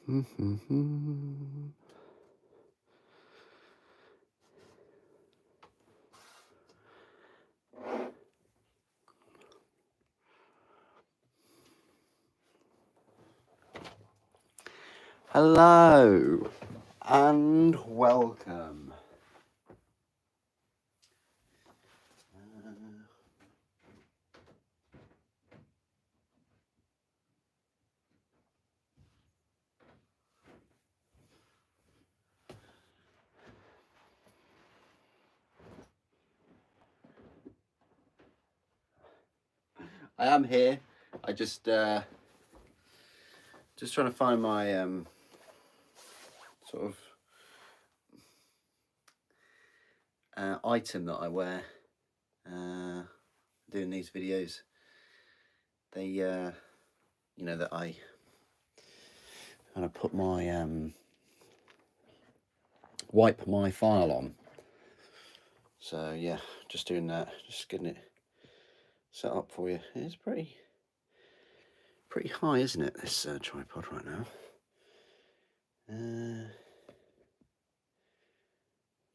Hello and welcome. I am here. I just trying to find my sort of item that I wear doing these videos. They you know, that I kind of put my wipe my file on. So yeah, just doing that, just getting it set up for you. It's pretty high, isn't it, this tripod right now?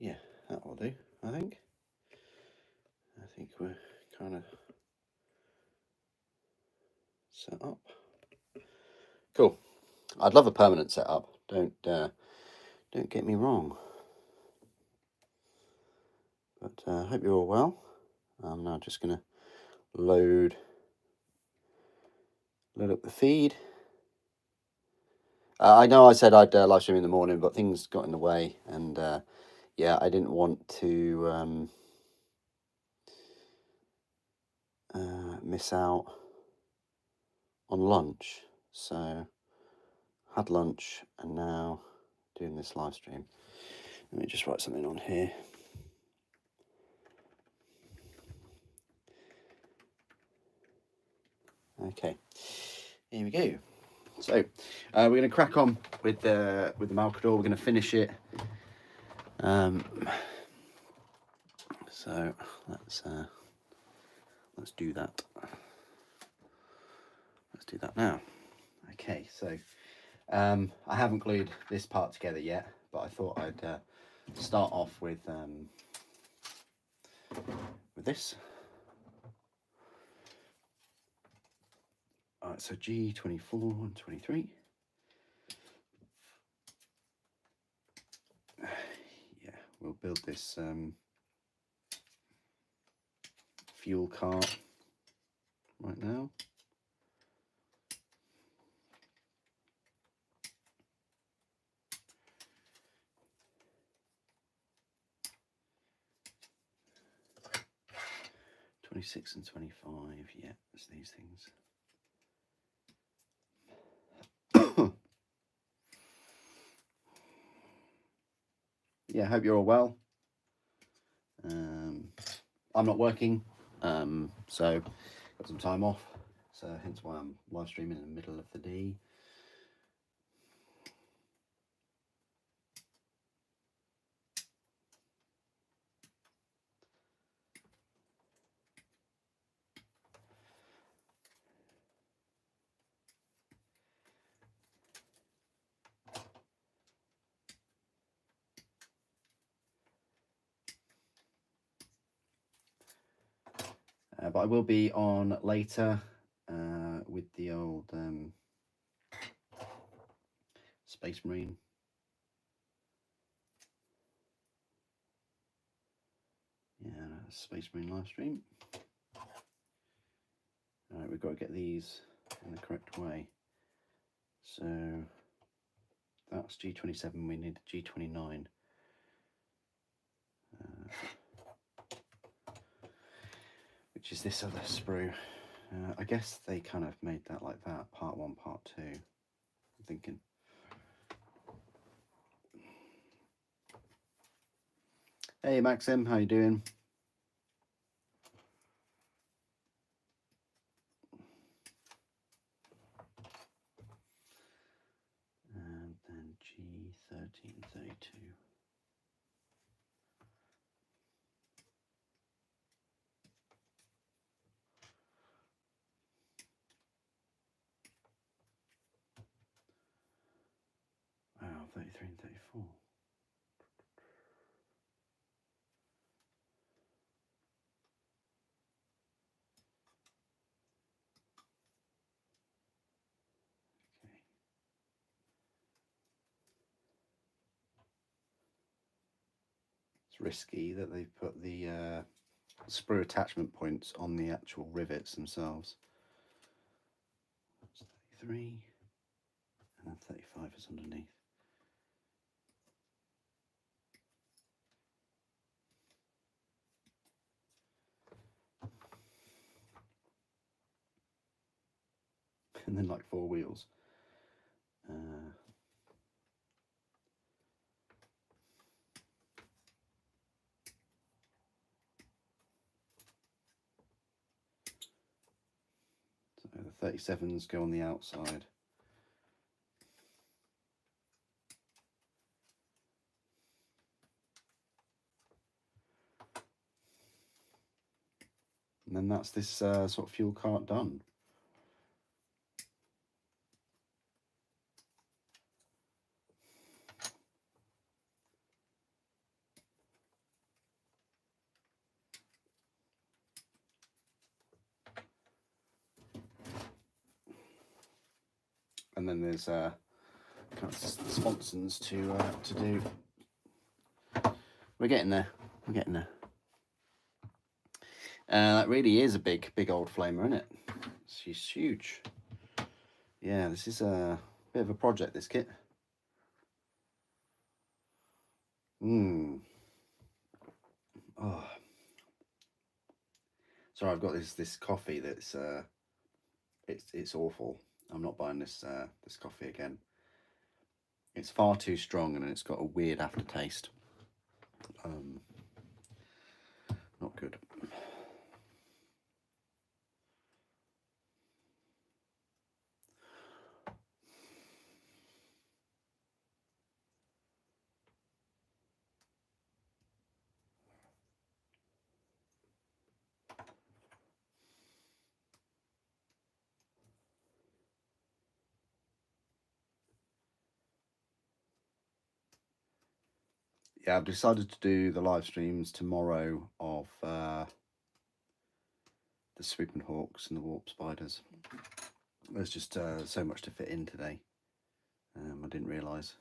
Yeah, that will do, I think. I think we're kind of set up. Cool. I'd love a permanent setup. Don't get me wrong. But I hope you're all well. I'm now just gonna load up the feed. I know I said I'd live stream in the morning, but things got in the way, and yeah, I didn't want to miss out on lunch. So had lunch and now doing this live stream. Let me just write something on here. Okay, here we go. So we're going to crack on with the Malcador. We're going to finish it. So let's do that. Let's do that now. Okay, so I haven't glued this part together yet, but I thought I'd start off with this. All right, so G24 and 23. Yeah, we'll build this fuel cart right now. '26 and 25, yeah, it's these things. Yeah, hope you're all well. I'm not working, so got some time off, so hence why I'm live streaming in the middle of the day. But I will be on later with the old Space Marine. Yeah, Space Marine live stream. All right, we've got to get these in the correct way. So that's G27, we need G29. Which is this other sprue. I guess they kind of made that like that, part 1, part 2. I'm thinking. Hey Maxim, how you doing? And then G1332. 33 and 34. Okay. It's risky that they've put the sprue attachment points on the actual rivets themselves. That's 33, and then 35 is underneath. And then like 4 wheels. So the 37s go on the outside. And then that's this sort of fuel cart done. And then there's kind of sponsons to do. We're getting there. We're getting there. That really is a big old flamer, isn't it? She's huge. Yeah, this is a bit of a project, this kit. Oh. Sorry, I've got this coffee that's it's awful. I'm not buying this this coffee again. It's far too strong and it's got a weird aftertaste. Not good. Yeah, I've decided to do the live streams tomorrow of the Swooping Hawks and the Warp Spiders. There's just so much to fit in today. I didn't realise.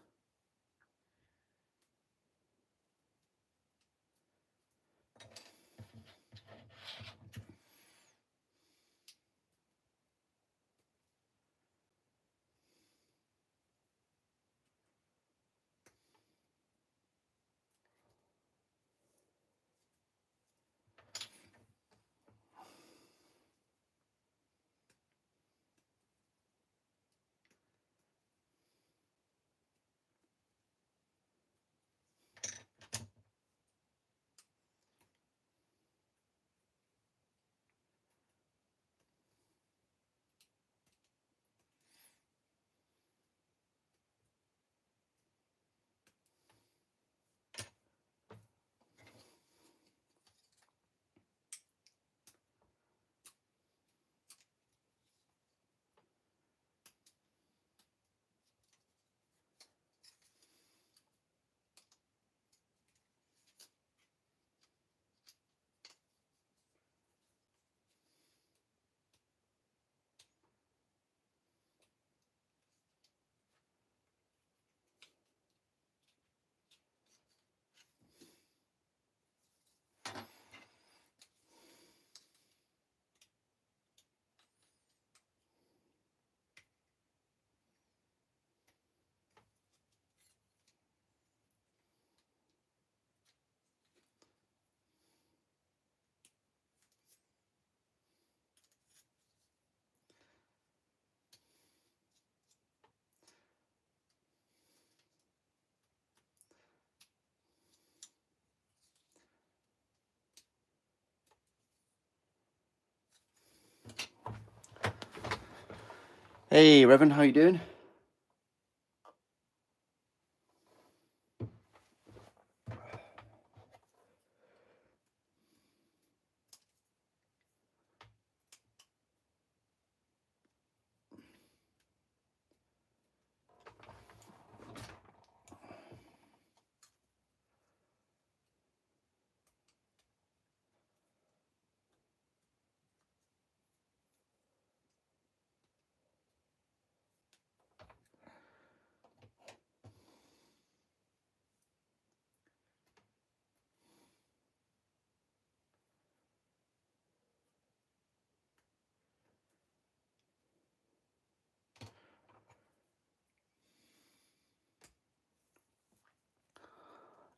Hey, Reverend, how you doing?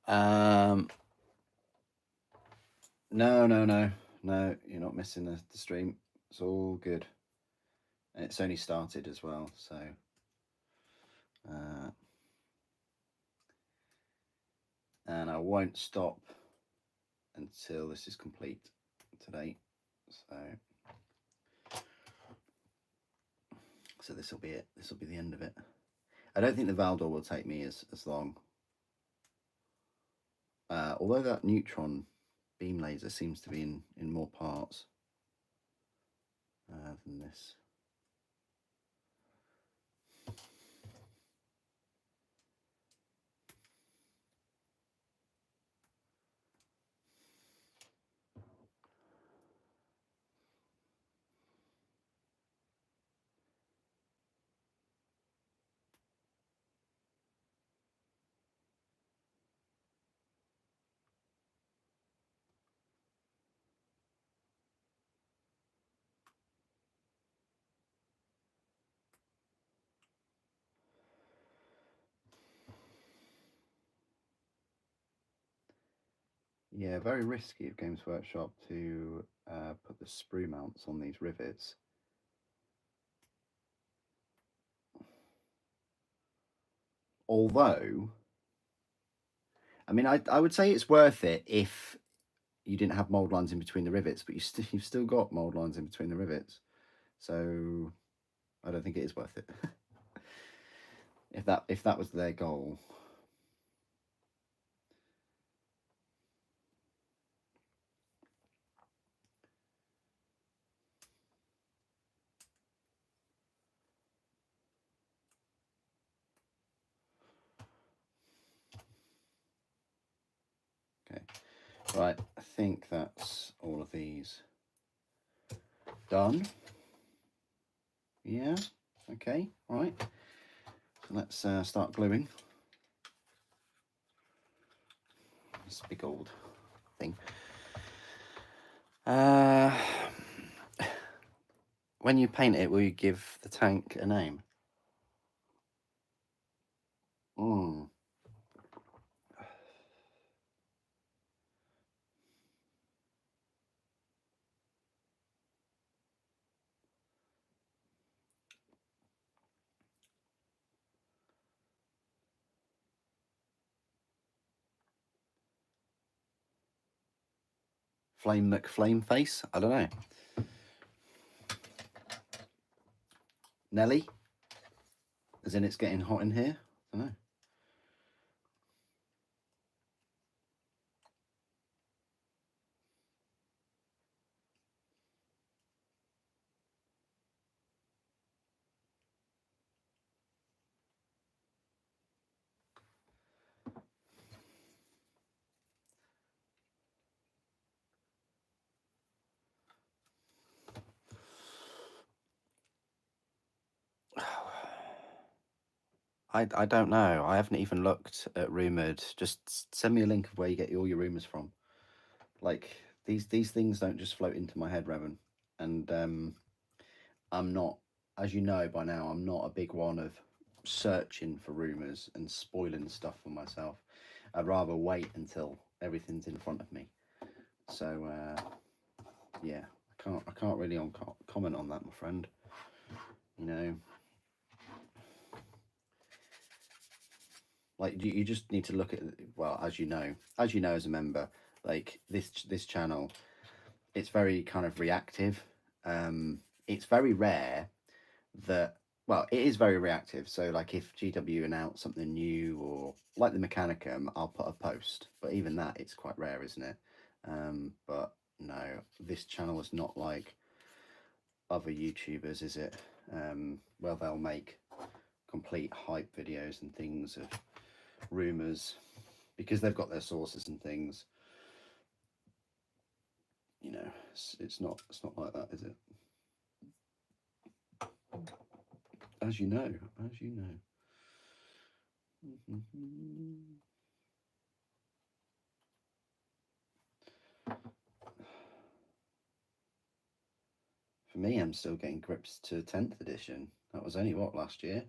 No, you're not missing the stream. It's all good. And it's only started as well, so and I won't stop until this is complete today. So this will be it. This will be the end of it. I don't think the Valdor will take me as long. Although that neutron beam laser seems to be in more parts than this. Yeah, very risky of Games Workshop to put the sprue mounts on these rivets. Although, I mean, I would say it's worth it if you didn't have mold lines in between the rivets, but you've still got mold lines in between the rivets. So I don't think it is worth it. if that was their goal. Okay, right, I think that's all of these done. Yeah, okay, all right. So let's start gluing. This big old thing. When you paint it, will you give the tank a name? Flame McFlameface? I don't know. Nelly? As in it's getting hot in here? I don't know. I don't know. I haven't even looked at Rumoured. Just send me a link of where you get all your rumours from. Like, these things don't just float into my head, Revan. And I'm not, as you know by now, I'm not a big one of searching for rumours and spoiling stuff for myself. I'd rather wait until everything's in front of me. So, yeah, I can't really comment on that, my friend. You know, like you just need to look at, well, as you know as a member, like this channel, it's very kind of reactive. It's very rare that, well, it is very reactive. So like if GW announce something new, or like the Mechanicum, I'll put a post, but even that, it's quite rare, isn't it? But no, this channel is not like other YouTubers, is it? Well, they'll make complete hype videos and things of rumors because they've got their sources and things. You know, it's not like that, is it? As you know. For me, I'm still getting grips to 10th edition. That was only what, last year?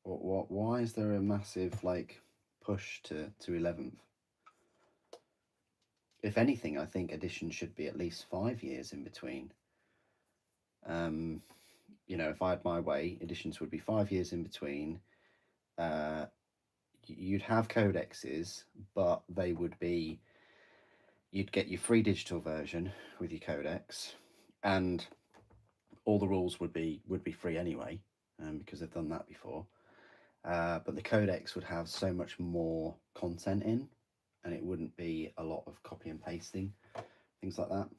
What? Why is there a massive like push to 11th. If anything, I think editions should be at least 5 years in between. You know, if I had my way, editions would be 5 years in between. You'd have codexes, but they would be, you'd get your free digital version with your codex, and all the rules would be free anyway, because they've done that before. But the codex would have so much more content in, and it wouldn't be a lot of copy and pasting, things like that.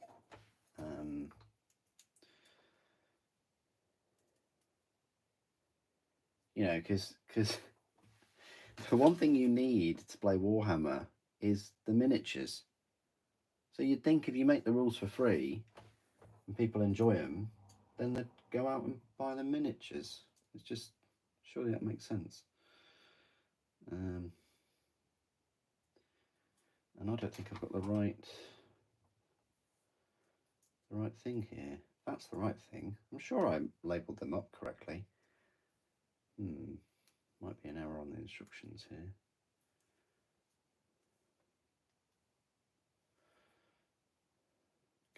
You know, because the one thing you need to play Warhammer is the miniatures. So you'd think if you make the rules for free and people enjoy them, then they'd go out and buy the miniatures. It's just, surely that makes sense. And I don't think I've got the right thing here. That's the right thing. I'm sure I labelled them up correctly. Might be an error on the instructions here.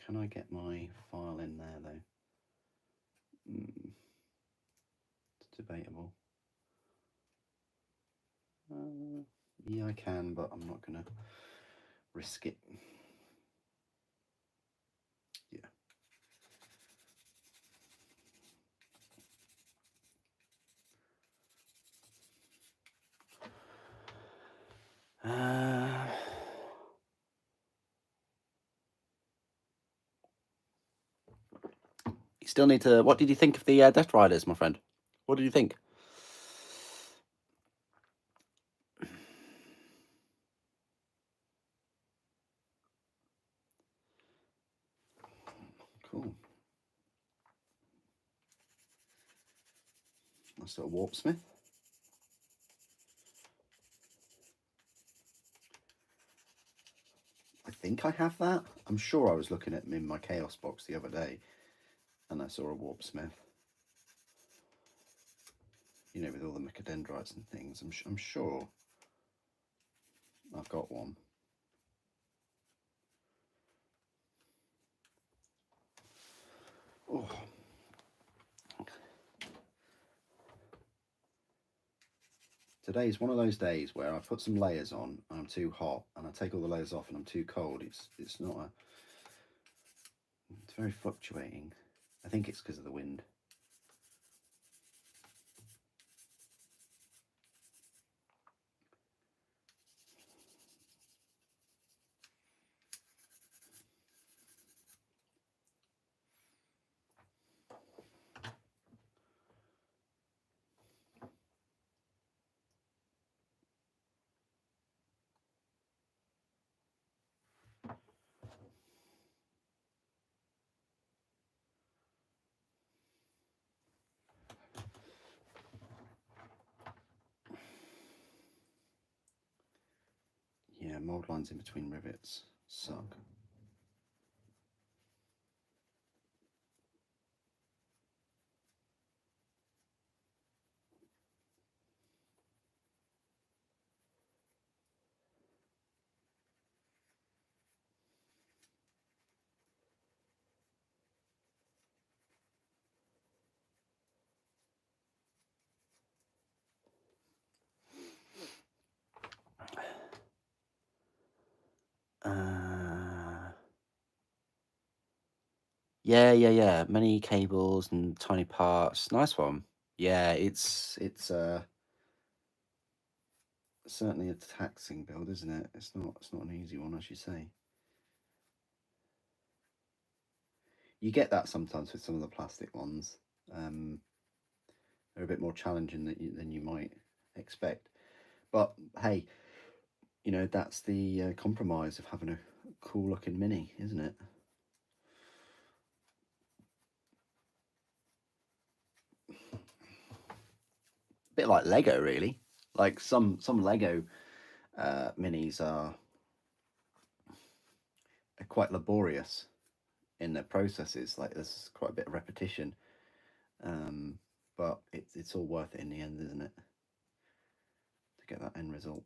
Can I get my file in there though? It's debatable. Yeah, I can, but I'm not going to risk it. Yeah. You still need to. What did you think of the Death Riders, my friend? What did you think? Cool. That's a Warpsmith. I think I have that. I'm sure I was looking at them in my Chaos box the other day, and I saw a Warpsmith. You know, with all the Mechadendrites and things. I'm sure I've got one. Oh. Today's one of those days where I put some layers on and I'm too hot, and I take all the layers off and I'm too cold. It's not a. It's very fluctuating. I think it's because of the wind. Yeah, mold lines in between rivets suck. Yeah. Many cables and tiny parts. Nice one. Yeah, it's certainly a taxing build, isn't it? It's not an easy one, as you say. You get that sometimes with some of the plastic ones. They're a bit more challenging than you might expect. But hey, you know, that's the compromise of having a cool looking mini, isn't it? A bit like Lego, really. Like some Lego minis are quite laborious in their processes. Like there's quite a bit of repetition, but it's all worth it in the end, isn't it? To get that end result.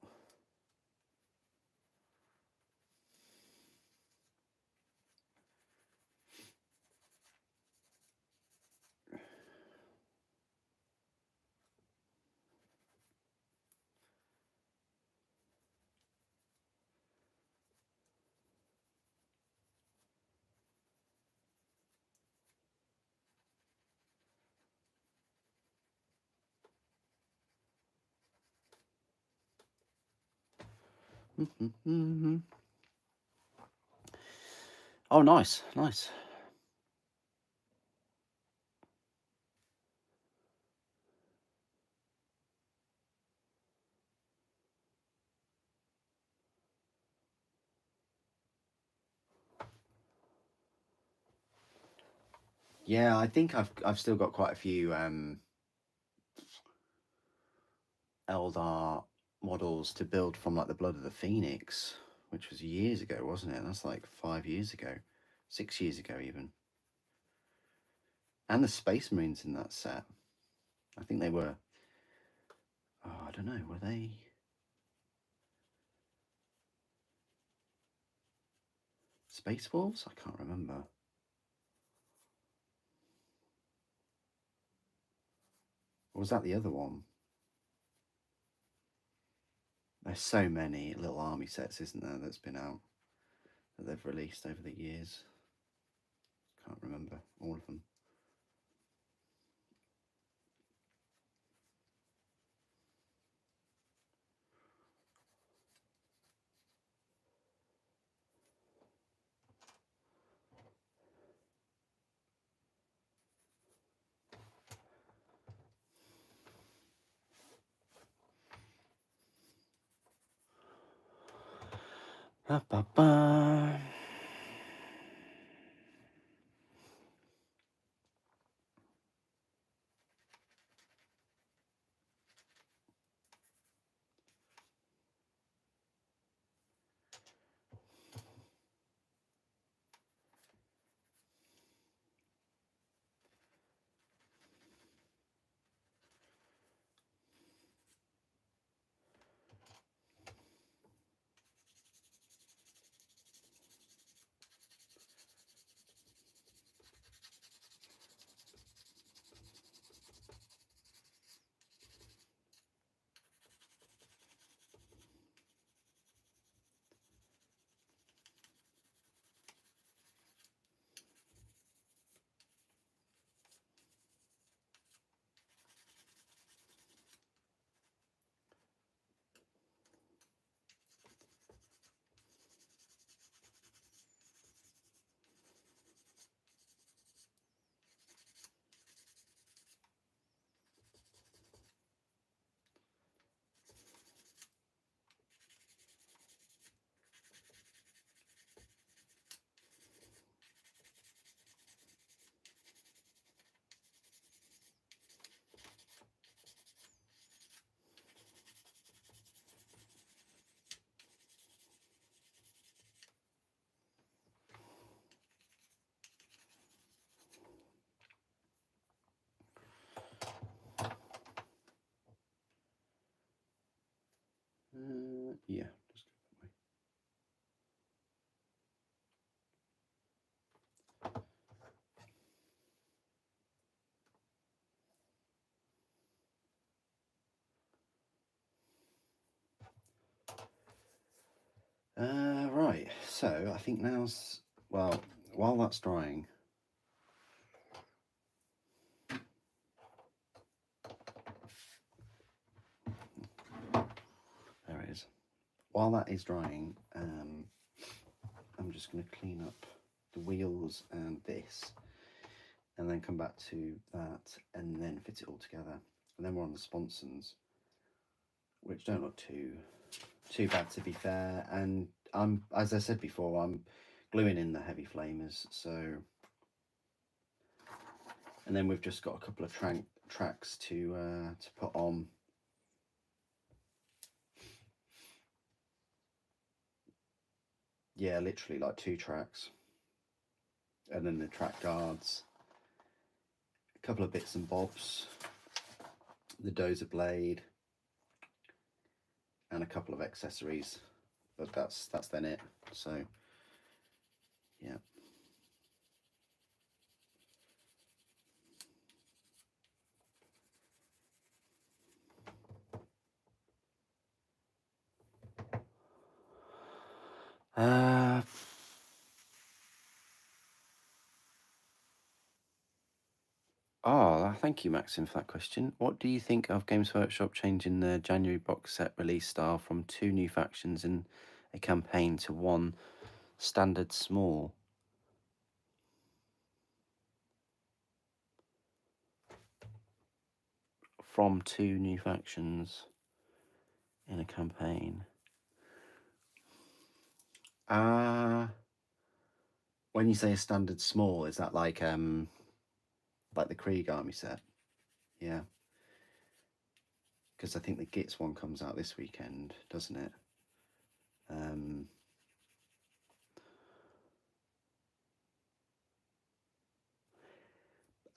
Oh, nice, nice. Yeah, I think I've still got quite a few Eldar models to build from, like the Blood of the Phoenix, which was years ago, wasn't it? That's like 5 years ago, 6 years ago even. And the Space Marines in that set, I think they were. Oh, I don't know. Were they? Space Wolves? I can't remember. Or was that the other one? There's so many little army sets, isn't there, that's been out, that they've released over the years. Can't remember all of them. Ba, ba, ba. Yeah, just go that way. Right, so I think now's, well, while that's drying, there it is. While that is drying, I'm just going to clean up the wheels and this, and then come back to that, and then fit it all together. And then we're on the sponsons, which don't look too bad, to be fair. And as I said before, I'm gluing in the heavy flamers. So, and then we've just got a couple of tracks to put on. Yeah, literally like 2 tracks, and then the track guards, a couple of bits and bobs, the dozer blade, and a couple of accessories. But that's then it. So, yeah. Oh, thank you, Maxim, for that question. What do you think of Games Workshop changing the January box set release style from 2 new factions in a campaign to 1 standard small? From 2 new factions in a campaign. When you say a standard small, is that like the Krieg army set? Yeah. Because I think the Gits one comes out this weekend, doesn't it?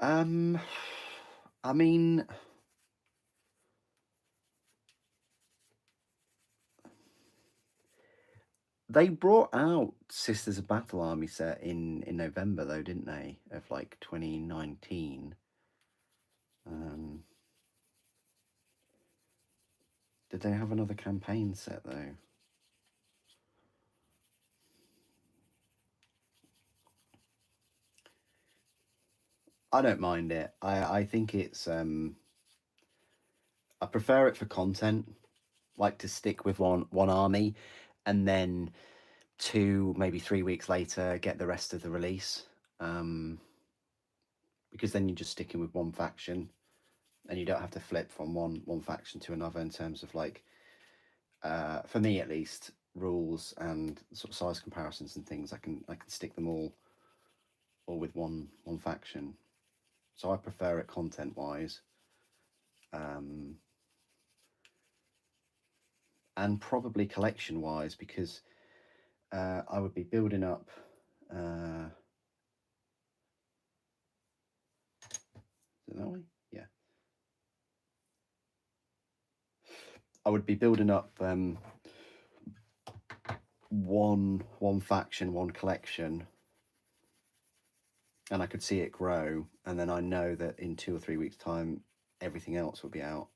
I mean, they brought out Sisters of Battle army set in November though, didn't they? Of like 2019. Did they have another campaign set though? I don't mind it. I think it's I prefer it for content. Like to stick with one army, and then 2 maybe 3 weeks later get the rest of the release. Because then you're just sticking with one faction, and you don't have to flip from one faction to another in terms of like, for me at least, rules and sort of size comparisons and things. I can stick them all with one faction. So I prefer it content wise. And probably collection wise, because I would be building up. Is it that way? Yeah. I would be building up one faction, one collection, and I could see it grow, and then I know that in 2 or 3 weeks' time, everything else will be out.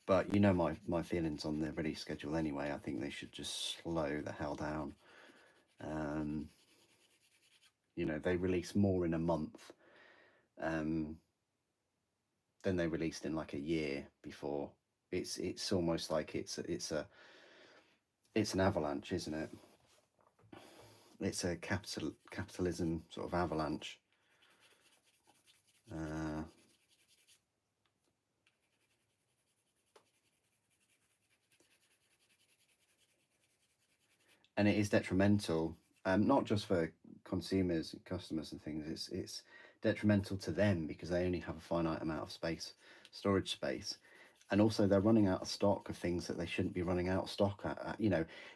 But you know my feelings on the release schedule anyway. I think they should just slow the hell down. They release more in a month than they released in like a year before. It's almost like it's an avalanche, isn't it? It's a capitalism sort of avalanche. And it is detrimental, not just for consumers, customers, and things. It's detrimental to them because they only have a finite amount of storage space, and also they're running out of stock of things that they shouldn't be running out of stock at.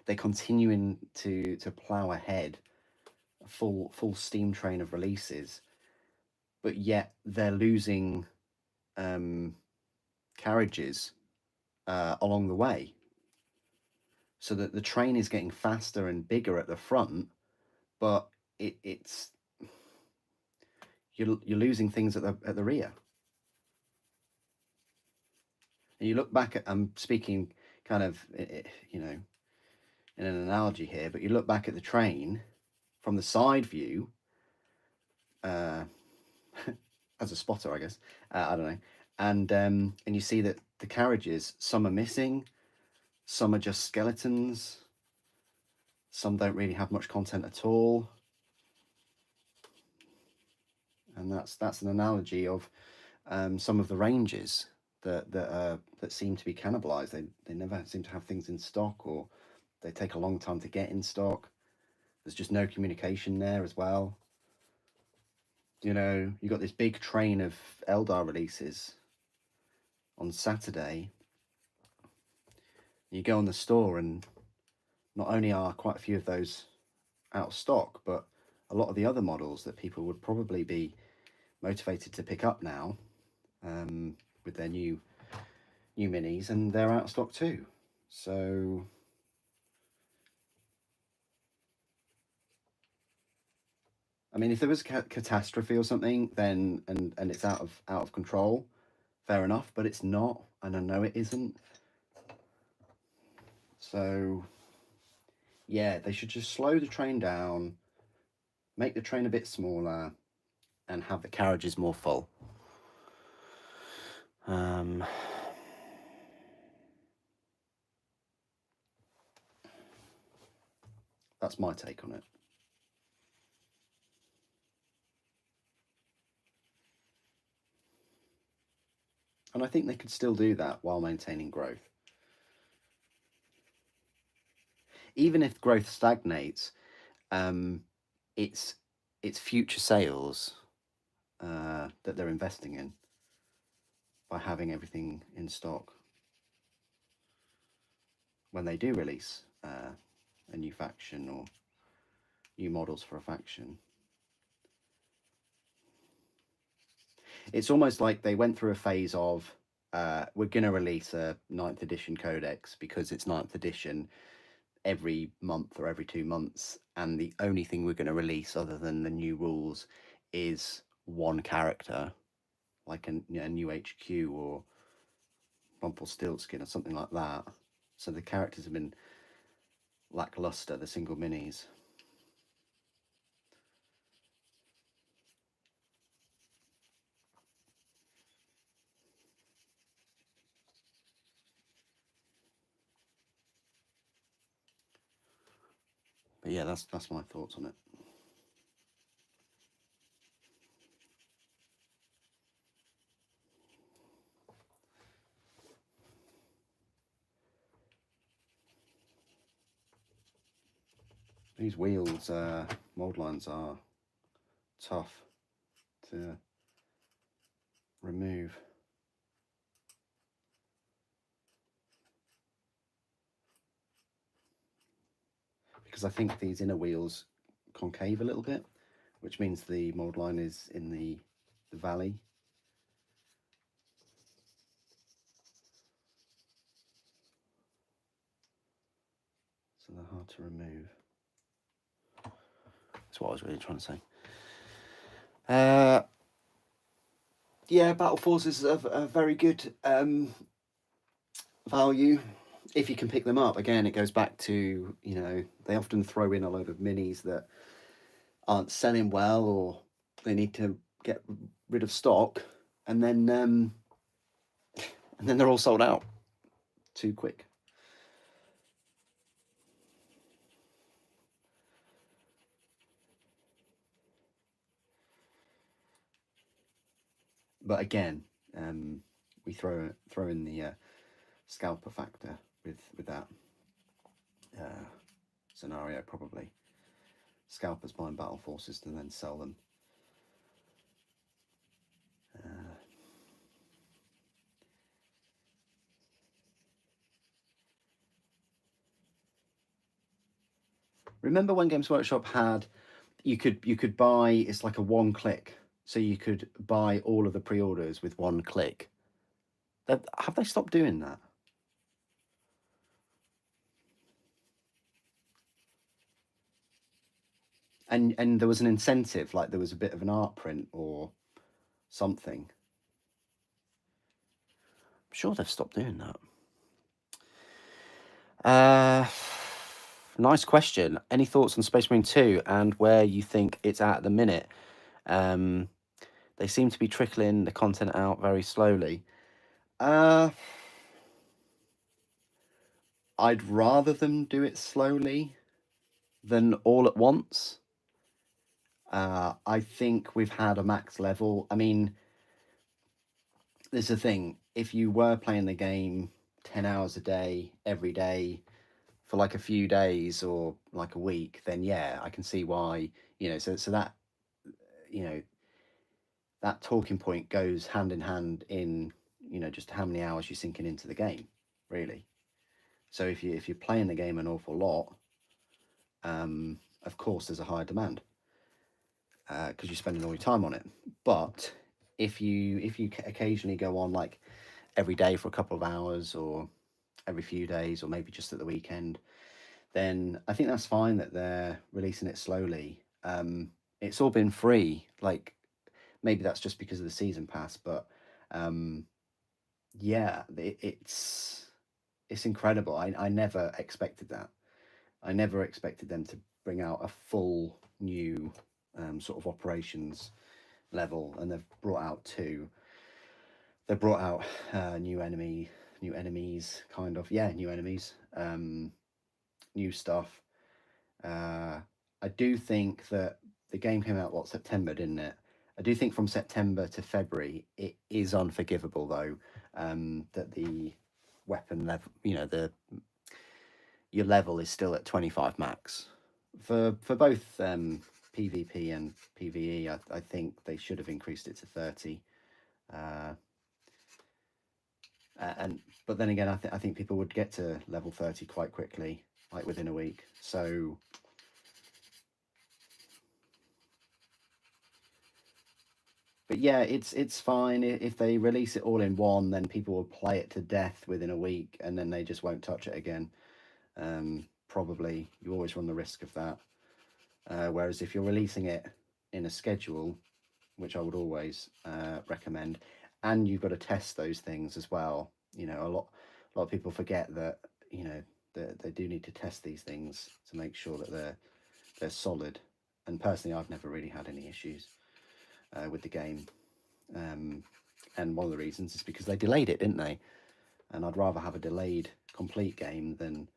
They're continuing to plow ahead a full steam train of releases, but yet they're losing carriages along the way, so that the train is getting faster and bigger at the front, but it's you're losing things at the rear. And you look back at, I'm speaking kind of in an analogy here, but you look back at the train from the side view, as a spotter, I guess. I don't know, and you see that the carriages, some are missing, some are just skeletons, some don't really have much content at all. And that's an analogy of some of the ranges that seem to be cannibalized. They never seem to have things in stock, or they take a long time to get in stock. There's just no communication there as well. You got this big train of Eldar releases on Saturday. You go on the store, and not only are quite a few of those out of stock, but a lot of the other models that people would probably be motivated to pick up now, with their new minis, and they're out of stock too. So I mean, if there was a catastrophe or something, then and it's out of control, fair enough. But it's not, and I know it isn't. So yeah, they should just slow the train down, make the train a bit smaller, and have the carriages more full. That's my take on it. And I think they could still do that while maintaining growth. Even if growth stagnates, it's future sales that they're investing in by having everything in stock when they do release a new faction or new models for a faction. It's almost like they went through a phase of we're going to release a 9th edition codex because it's 9th edition every month or every 2 months, and the only thing we're going to release other than the new rules is one character, like a new HQ or Rumpelstiltskin or something like that. So the characters have been lackluster, the single minis. But yeah, that's my thoughts on it. These wheels, mold lines are tough to remove. Because I think these inner wheels concave a little bit, which means the mold line is in the valley. So they're hard to remove. That's what I was really trying to say. Yeah, Battle Forces are a very good value if you can pick them up. Again, it goes back to, they often throw in a load of minis that aren't selling well, or they need to get rid of stock, and then they're all sold out too quick. But again, we throw in the scalper factor with that scenario, probably. Scalpers buying Battle Forces to then sell them. Remember when Games Workshop had, you could buy, it's like a one click, so you could buy all of the pre-orders with one click. Have they stopped doing that? And there was an incentive, like there was a bit of an art print or something. I'm sure they've stopped doing that. Nice question. Any thoughts on Space Marine 2 and where you think it's at the minute? They seem to be trickling the content out very slowly. I'd rather them do it slowly than all at once. I think we've had a max level. I mean, there's the thing. If you were playing the game 10 hours a day, every day, for like a few days or like a week, then yeah, I can see why, so that, that talking point goes hand in hand in, just how many hours you're sinking into the game, really. So if you're playing the game an awful lot, of course there's a higher demand because you're spending all your time on it. But if you occasionally go on like every day for a couple of hours, or every few days, or maybe just at the weekend, then I think that's fine that they're releasing it slowly. It's all been free. Like, maybe that's just because of the season pass, but yeah, it's incredible. I never expected that. I never expected them to bring out a full new sort of operations level, and they've brought out two. They brought out new enemies, kind of, yeah, new enemies, new stuff. I do think that the game came out, what, September, didn't it? I do think from September to February it is unforgivable though, that the weapon level, the your level is still at 25 max for both PvP and PvE. I think they should have increased it to 30. Uh, and but then again, I think people would get to level 30 quite quickly, like within a week. So but yeah, it's fine if they release it all in one. Then people will play it to death within a week, and then they just won't touch it again. Probably you always run the risk of that. Whereas if you're releasing it in a schedule, which I would always recommend, and you've got to test those things as well. A lot of people forget that they do need to test these things to make sure that they're solid. And personally, I've never really had any issues with the game. And one of the reasons is because they delayed it, didn't they? And I'd rather have a delayed complete game than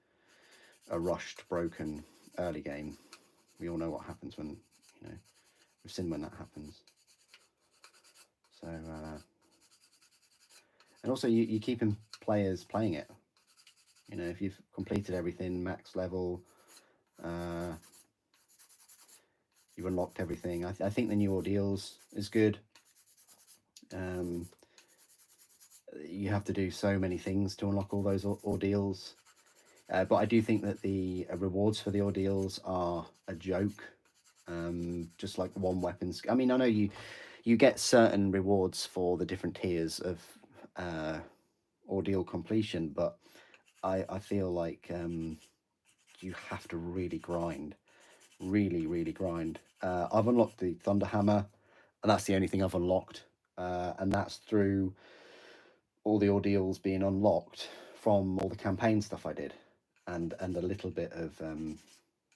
a rushed, broken early game. We all know what happens when, we've seen when that happens. So, and also you're keeping players playing it. If you've completed everything, max level, you've unlocked everything. I think the new ordeals is good. You have to do so many things to unlock all those ordeals. But I do think that the rewards for the ordeals are a joke. Just like one weapons. I mean, I know you get certain rewards for the different tiers of ordeal completion, but I feel like you have to really grind, really grind. I've unlocked the Thunder Hammer, and that's the only thing I've unlocked, and that's through all the ordeals being unlocked from all the campaign stuff I did, and a little bit of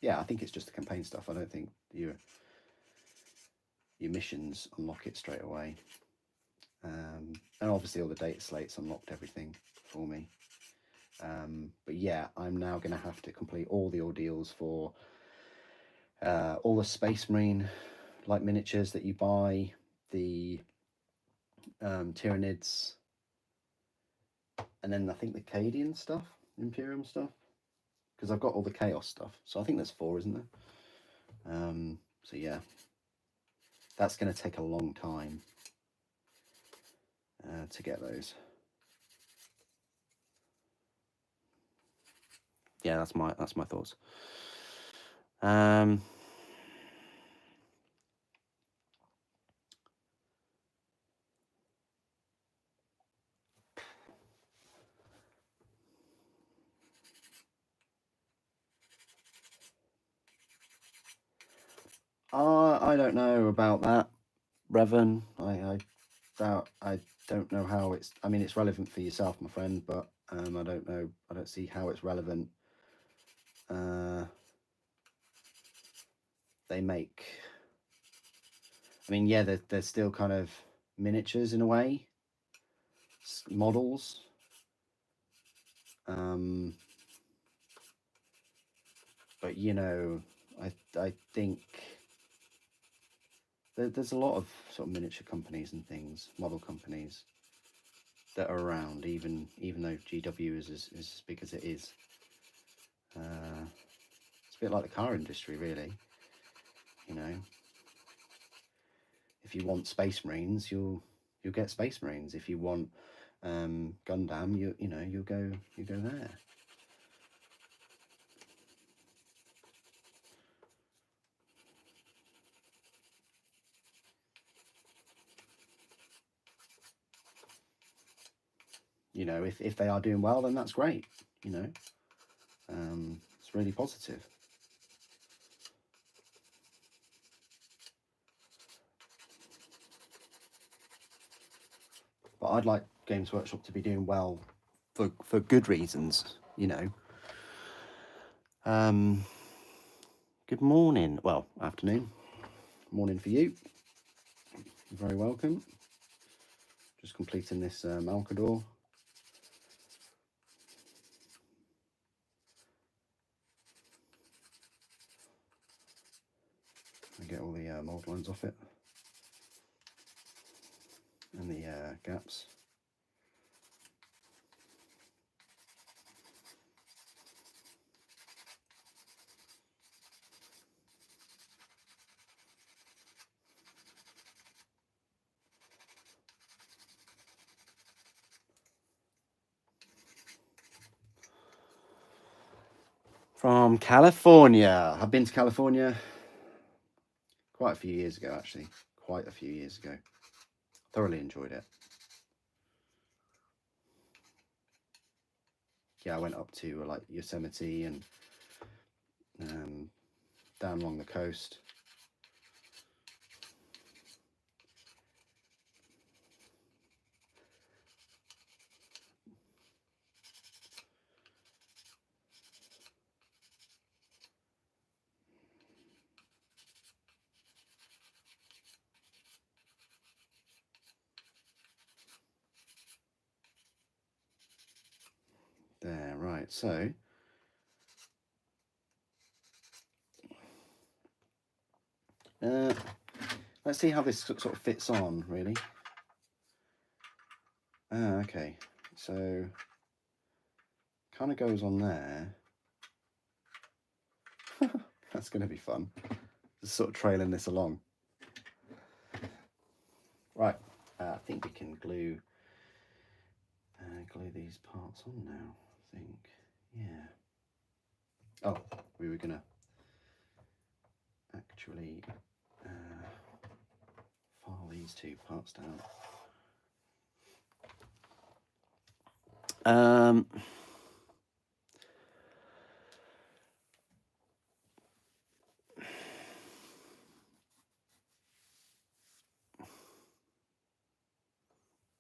yeah, I think it's just the campaign stuff. I don't think your missions unlock it straight away. And obviously all the data slates unlocked everything for me. But yeah, I'm now going to have to complete all the ordeals for all the Space Marine like miniatures that you buy, the Tyranids, and then I think the Cadian stuff, Imperium stuff, because I've got all the Chaos stuff. So I think there's 4, isn't there? So yeah, that's going to take a long time to get those. Yeah, that's my thoughts. I don't know about that, Revan. I don't know how it's. I mean, it's relevant for yourself, my friend, but I don't know. I don't see how it's relevant. They make. I mean, yeah, they're still kind of miniatures in a way, models. But I think there's a lot of sort of miniature companies and things, model companies that are around, even though GW is as big as it is. It's a bit like the car industry, really. If you want Space Marines, you'll get Space Marines. If you want Gundam, you'll go there. If they are doing well, then that's great. It's really positive. But I'd like Games Workshop to be doing well for good reasons. Good morning. Well, afternoon. Morning for you. You're very welcome. Just completing this Malcador. And get all the mould lines off it. And the gaps. From California. I've been to California quite a few years ago, actually. Quite a few years ago. Thoroughly enjoyed it. Yeah, I went up to like Yosemite and down along the coast. There, right, so let's see how this sort of fits on, really. Okay, so kind of goes on there. That's going to be fun. Just sort of trailing this along. Right, I think we can glue these parts on now, I think. Yeah. Oh, we were going to actually file these two parts down.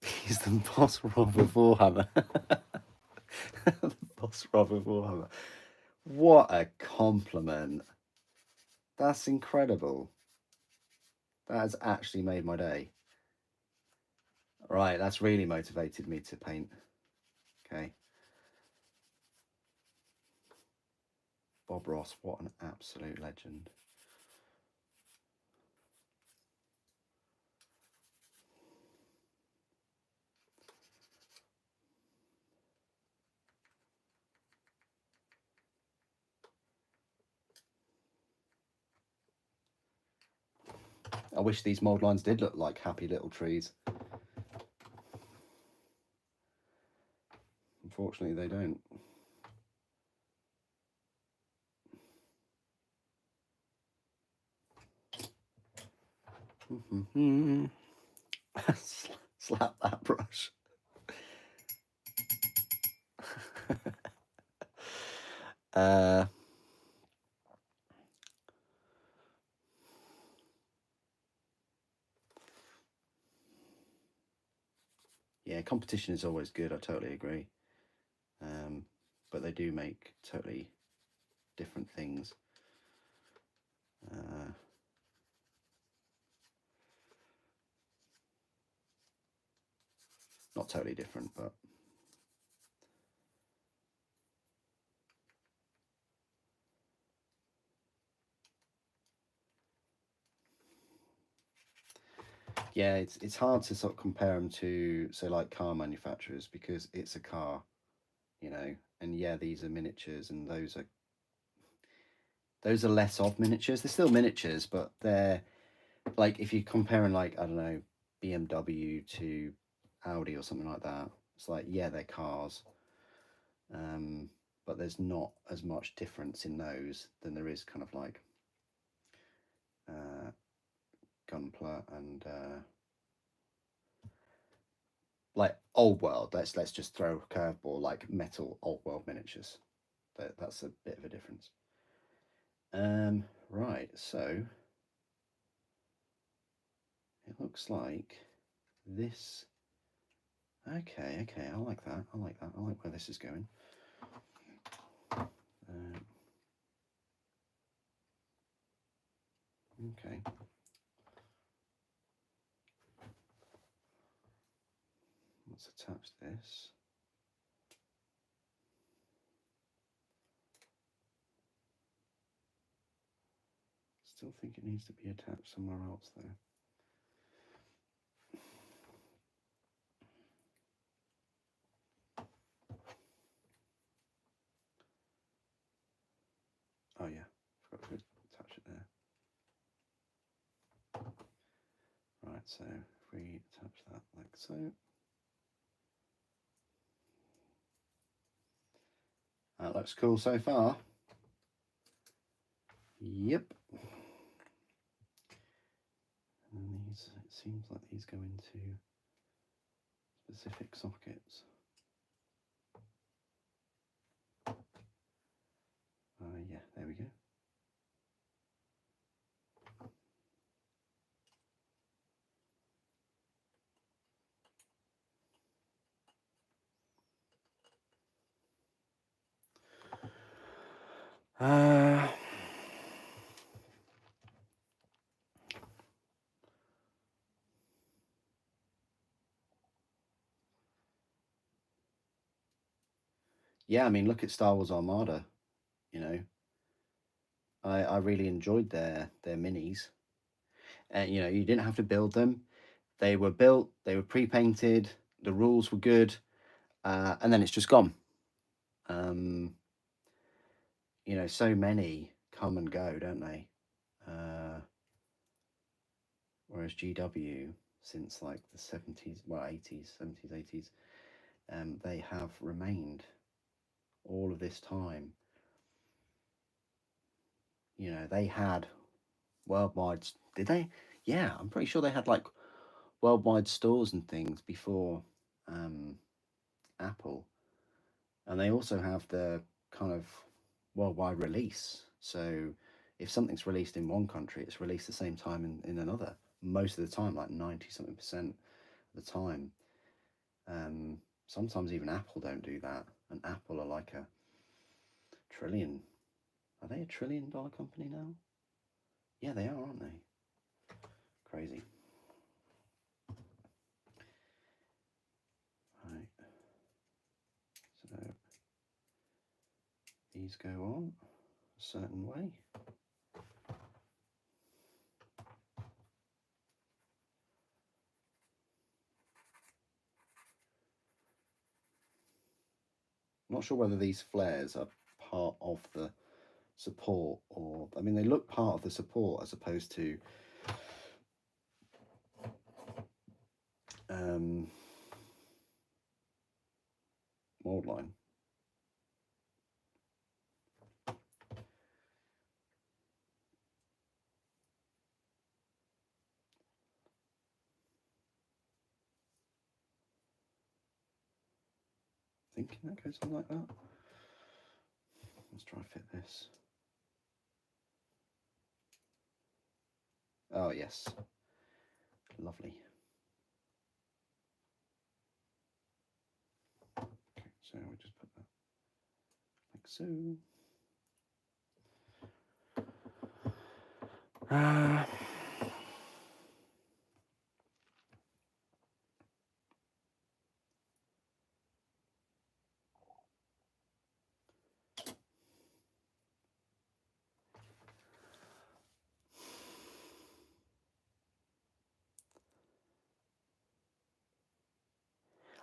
He's the boss Rob of Warhammer. The boss Rob of Warhammer. What a compliment. That's incredible. That has actually made my day. Right, that's really motivated me to paint. Okay. Bob Ross, what an absolute legend. I wish these mould lines did look like happy little trees. Unfortunately, they don't. Slap that brush. Yeah, competition is always good. I totally agree. But they do make totally different things. Not totally different, but yeah, it's hard to sort of compare them to, say, like car manufacturers, because it's a car, you know. And yeah, these are miniatures, and those are less of miniatures. They're still miniatures, but they're like, if you're comparing, like, I don't know, BMW to Audi or something like that, it's like, yeah, they're cars, but there's not as much difference in those than there is kind of like Gunpla and like old world. Let's just throw a curveball, like metal old world miniatures. That's a bit of a difference. Right, so it looks like this. Okay, I like that. I like that. I like where this is going. Okay. let's attach this. Still think it needs to be attached somewhere else though. Oh yeah, forgot to attach it there. Right, so if we attach that like so. That looks cool so far. Yep. And these, it seems like these go into specific sockets. Yeah, there we go. Yeah, I mean, look at Star Wars Armada. You know, I really enjoyed their minis. And you know, you didn't have to build them; they were built, they were pre-painted, the rules were good, and then it's just gone. You know, so many come and go, don't they? Whereas GW, since like the 70s, well, 80s, 70s, 80s, they have remained all of this time. You know, they had worldwide, did they? Yeah, I'm pretty sure they had like worldwide stores and things before Apple. And they also have the kind of worldwide release. So if something's released in one country, it's released the same time in another. Most of the time, like 90 something percent of the time. Sometimes even Apple don't do that. And Apple are like a trillion. Are they a $1 trillion company now? Yeah, they are, aren't they? Crazy. Right. So these go on a certain way. I'm not sure whether these flares are part of the support or, I mean, they look part of the support as opposed to mold line. Thinking that goes on like that. Let's try and fit this. Oh yes, lovely. Okay, so we just put that like so.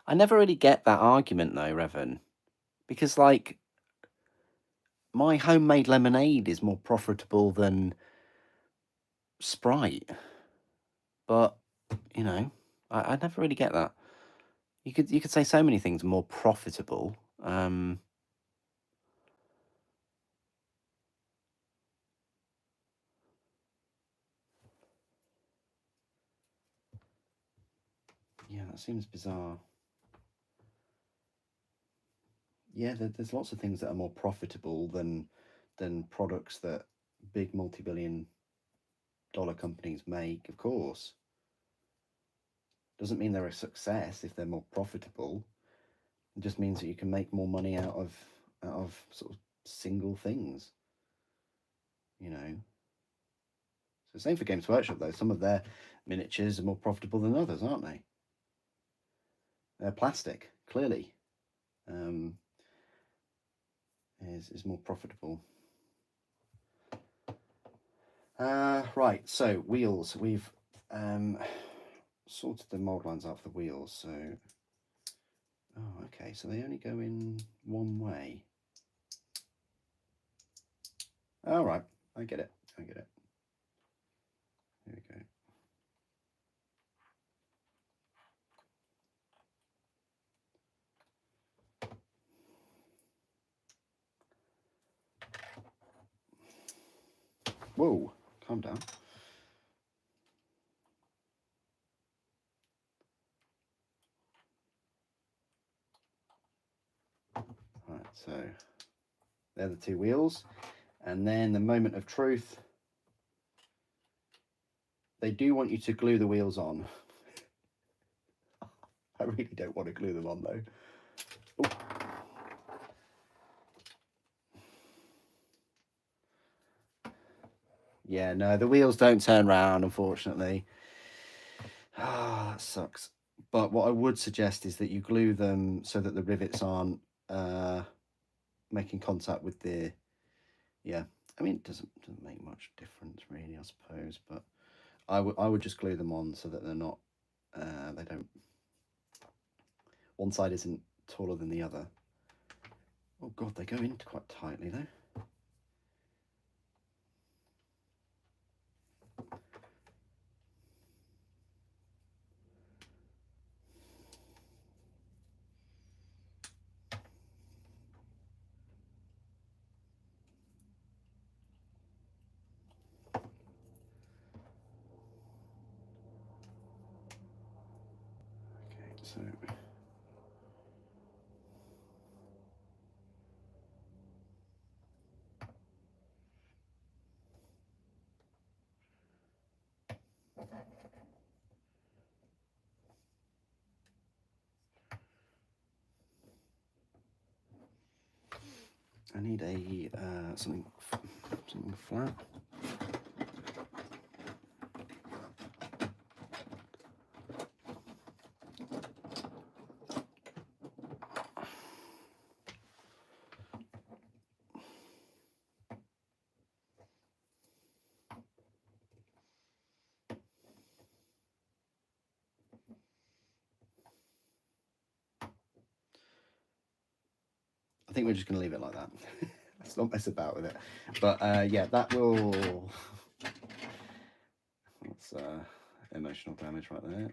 I never really get that argument though, Revan, because like my homemade lemonade is more profitable than Sprite, but you know, I never really get that. You could say so many things are more profitable. Yeah, that seems bizarre. Yeah, there's lots of things that are more profitable than products that big multi-billion-dollar companies make. Of course, doesn't mean they're a success if they're more profitable. It just means that you can make more money out of sort of single things. You know. So same for Games Workshop though. Some of their miniatures are more profitable than others, aren't they? plastic, clearly, is more profitable. Right, so wheels. We've sorted the mold lines out for the wheels. So, oh, okay. So they only go in one way. All right, I get it. I get it. Here we go. Whoa, calm down. Right, so they're the two wheels. And then the moment of truth. They do want you to glue the wheels on. I really don't want to glue them on though. Ooh. Yeah, no, the wheels don't turn round, unfortunately. Ah, that sucks. But what I would suggest is that you glue them so that the rivets aren't making contact with the, yeah. I mean, it doesn't make much difference really, I suppose. But I would just glue them on so that they're not, they don't. One side isn't taller than the other. Oh God, they go in quite tightly though. Okay, so. I need a something flat. I think we're just going to leave it like that. Let's not mess about with it. But yeah, that will. That's emotional damage right there.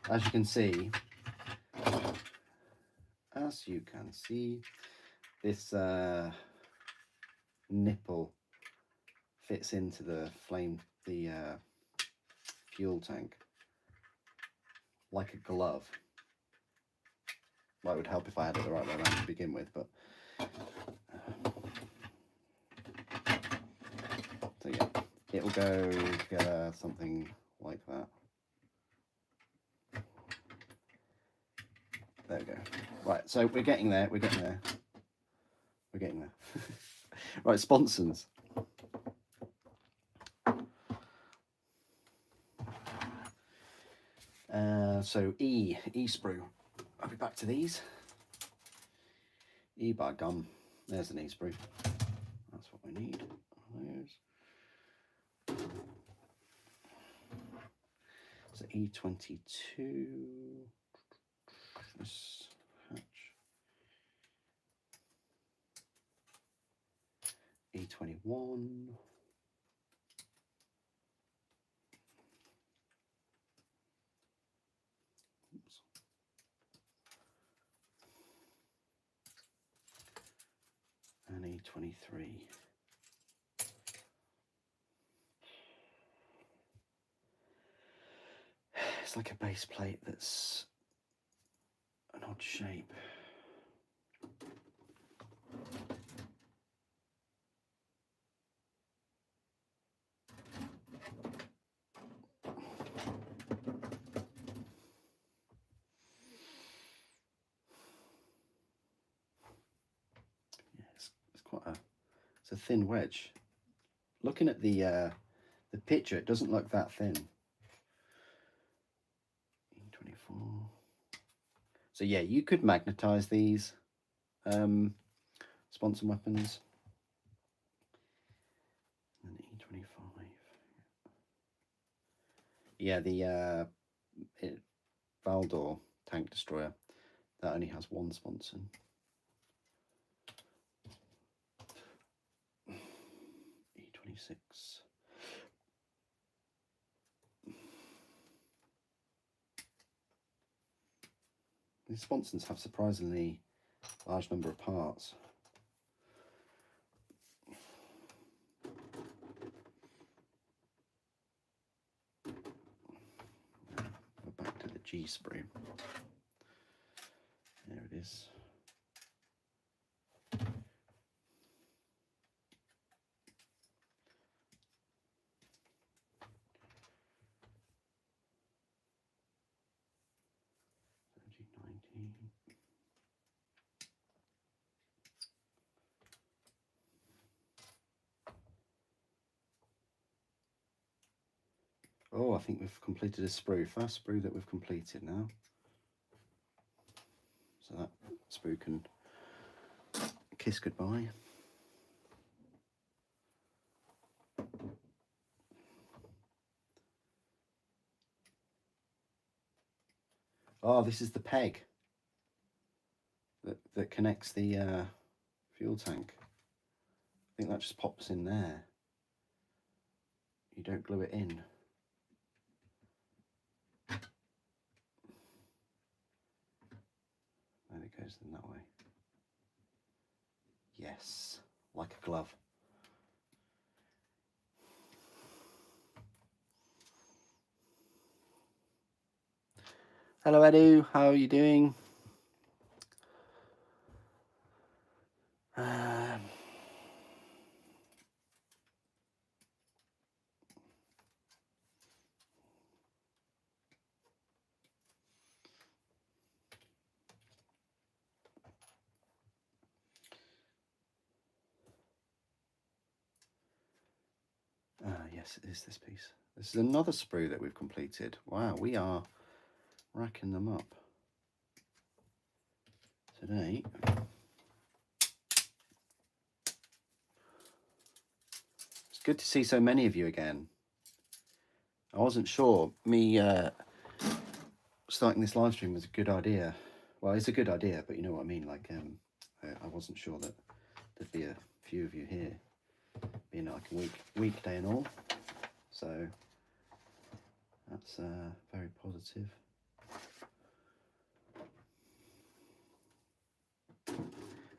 As you can see, this nipple fits into the fuel tank like a glove. Well, it would help if I had it the right way around to begin with, but so yeah, it will go together something like that. There we go. Right, so we're getting there. We're getting there. We're getting there. Right, sponsons. So E sprue. I'll be back to these. E by gum. There's an E sprue. That's what we need. Those. So E22. This hatch. E21. Oops. And E23. It's like a base plate that's an odd shape. It's a thin wedge. Looking at the picture, it doesn't look that thin. E24. So yeah, you could magnetize these sponsor weapons. And E25. Yeah, the Valdor tank destroyer, that only has one sponsor. E26. These sponsons have surprisingly large number of parts. Go back to the G sprue. There it is. G19. Oh, I think we've completed a sprue. First sprue that we've completed now. So that sprue can kiss goodbye. Oh, this is the peg that connects the fuel tank. I think that just pops in there. You don't glue it in. And it goes in that way. Yes, like a glove. Hello Edu, how are you doing? Yes, it is this piece. This is another sprue that we've completed. Wow, we are racking them up today. It's good to see so many of you again. I wasn't sure me starting this live stream was a good idea. Well, it's a good idea, but you know what I mean. Like, I wasn't sure that there'd be a few of you here, being like a weekday and all. So that's very positive.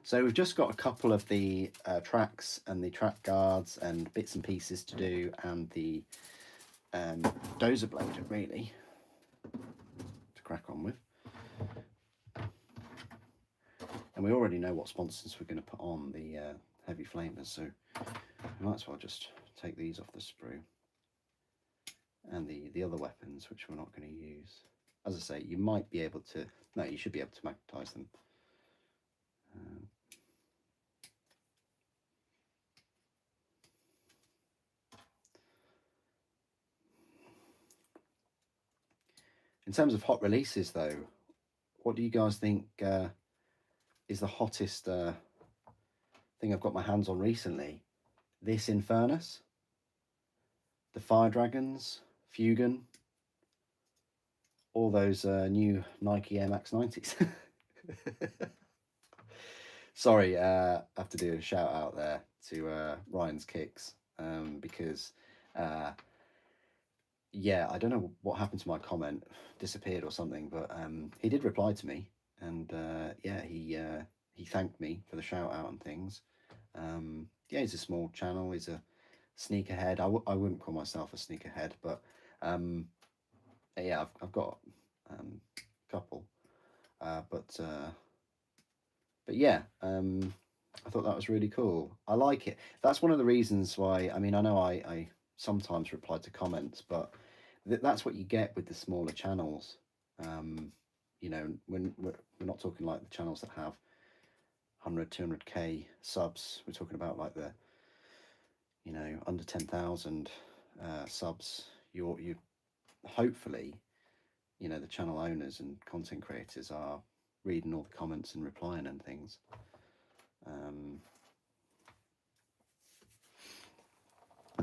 So we've just got a couple of the tracks and the track guards and bits and pieces to do, and the dozer blade really to crack on with. And we already know what sponsons we're going to put on the heavy flamers, so we might as well just take these off the sprue. And the other weapons, which we're not going to use. As I say, you might be able to, no, you should be able to magnetize them. In terms of hot releases though, what do you guys think is the hottest thing I've got my hands on recently? This Infernus, the Fire Dragons, Fugan, all those new Nike Air Max 90s. Sorry, I have to do a shout out there to Ryan's Kicks because yeah, I don't know what happened to my comment, disappeared or something, but he did reply to me, and yeah, he thanked me for the shout out and things. Yeah, he's a small channel. He's a sneakerhead. I wouldn't call myself a sneakerhead, but yeah, I've got a couple, but yeah, I thought that was really cool. I like it. That's one of the reasons why. I mean, I know I sometimes reply to comments, but that's what you get with the smaller channels. You know, when we're not talking like the channels that have 100, 200k subs. We're talking about like the you know, under 10,000 subs, you hopefully, you know, the channel owners and content creators are reading all the comments and replying and things. And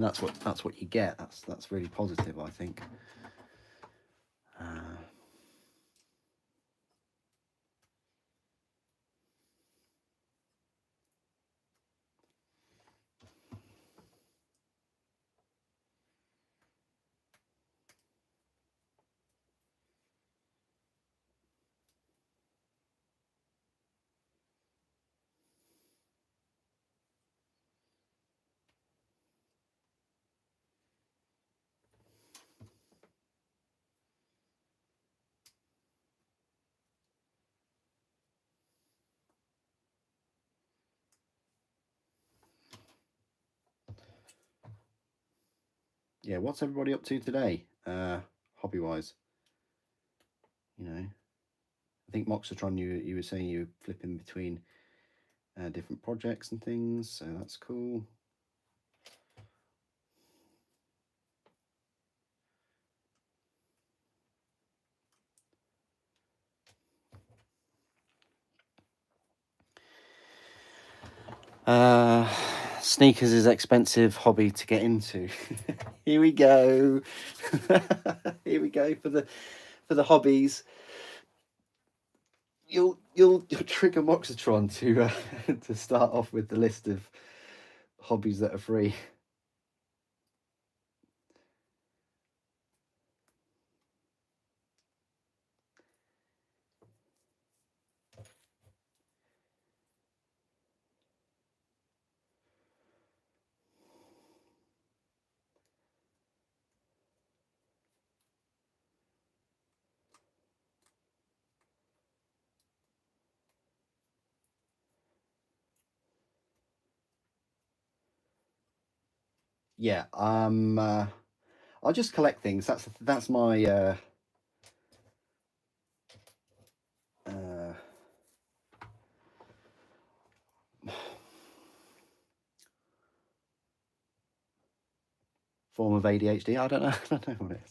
that's what you get. That's really positive, I think. Yeah, what's everybody up to today, hobby wise? You know, I think Moxatron, you were saying you were flipping between different projects and things, so that's cool. Sneakers is expensive hobby to get into. Here we go. Here we go for the hobbies. You'll trigger Moxatron to to start off with the list of hobbies that are free. Yeah, I'll just collect things. That's my form of ADHD. I don't know. I don't know what it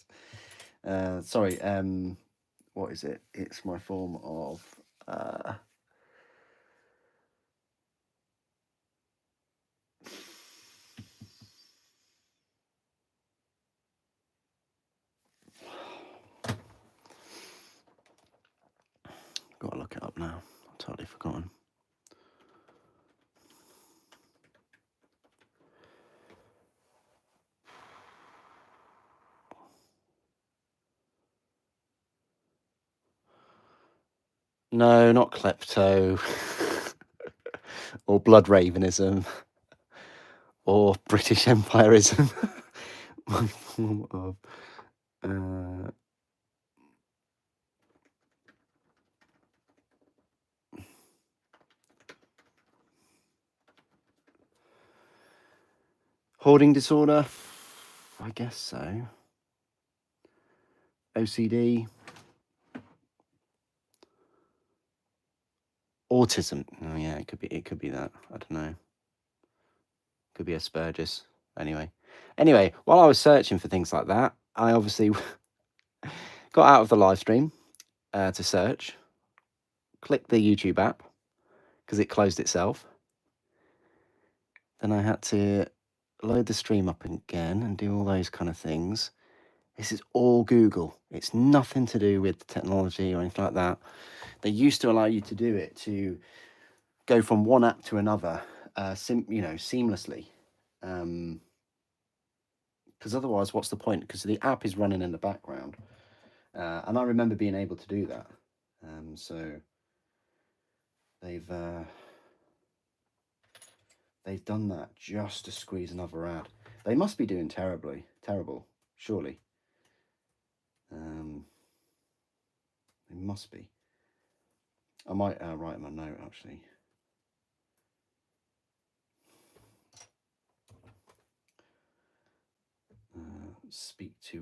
is. Sorry. What is it? It's my form of. Gotta look it up now. I've totally forgotten. No, not klepto. Or blood ravenism. Or British Empirism. My form of. Hoarding disorder. I guess so. OCD. Autism. Oh yeah, it could be that. I don't know. Could be Asperger's. Anyway, while I was searching for things like that, I obviously got out of the live stream to search, clicked the YouTube app because it closed itself. Then I had to load the stream up again and do all those kind of things. This is all Google. It's nothing to do with technology or anything like that. They used to allow you to do it, to go from one app to another, seamlessly. Because otherwise, what's the point? Because the app is running in the background. And I remember being able to do that. So they've done that just to squeeze another ad. They must be doing terrible, surely. They must be. I might write my note actually. Speak to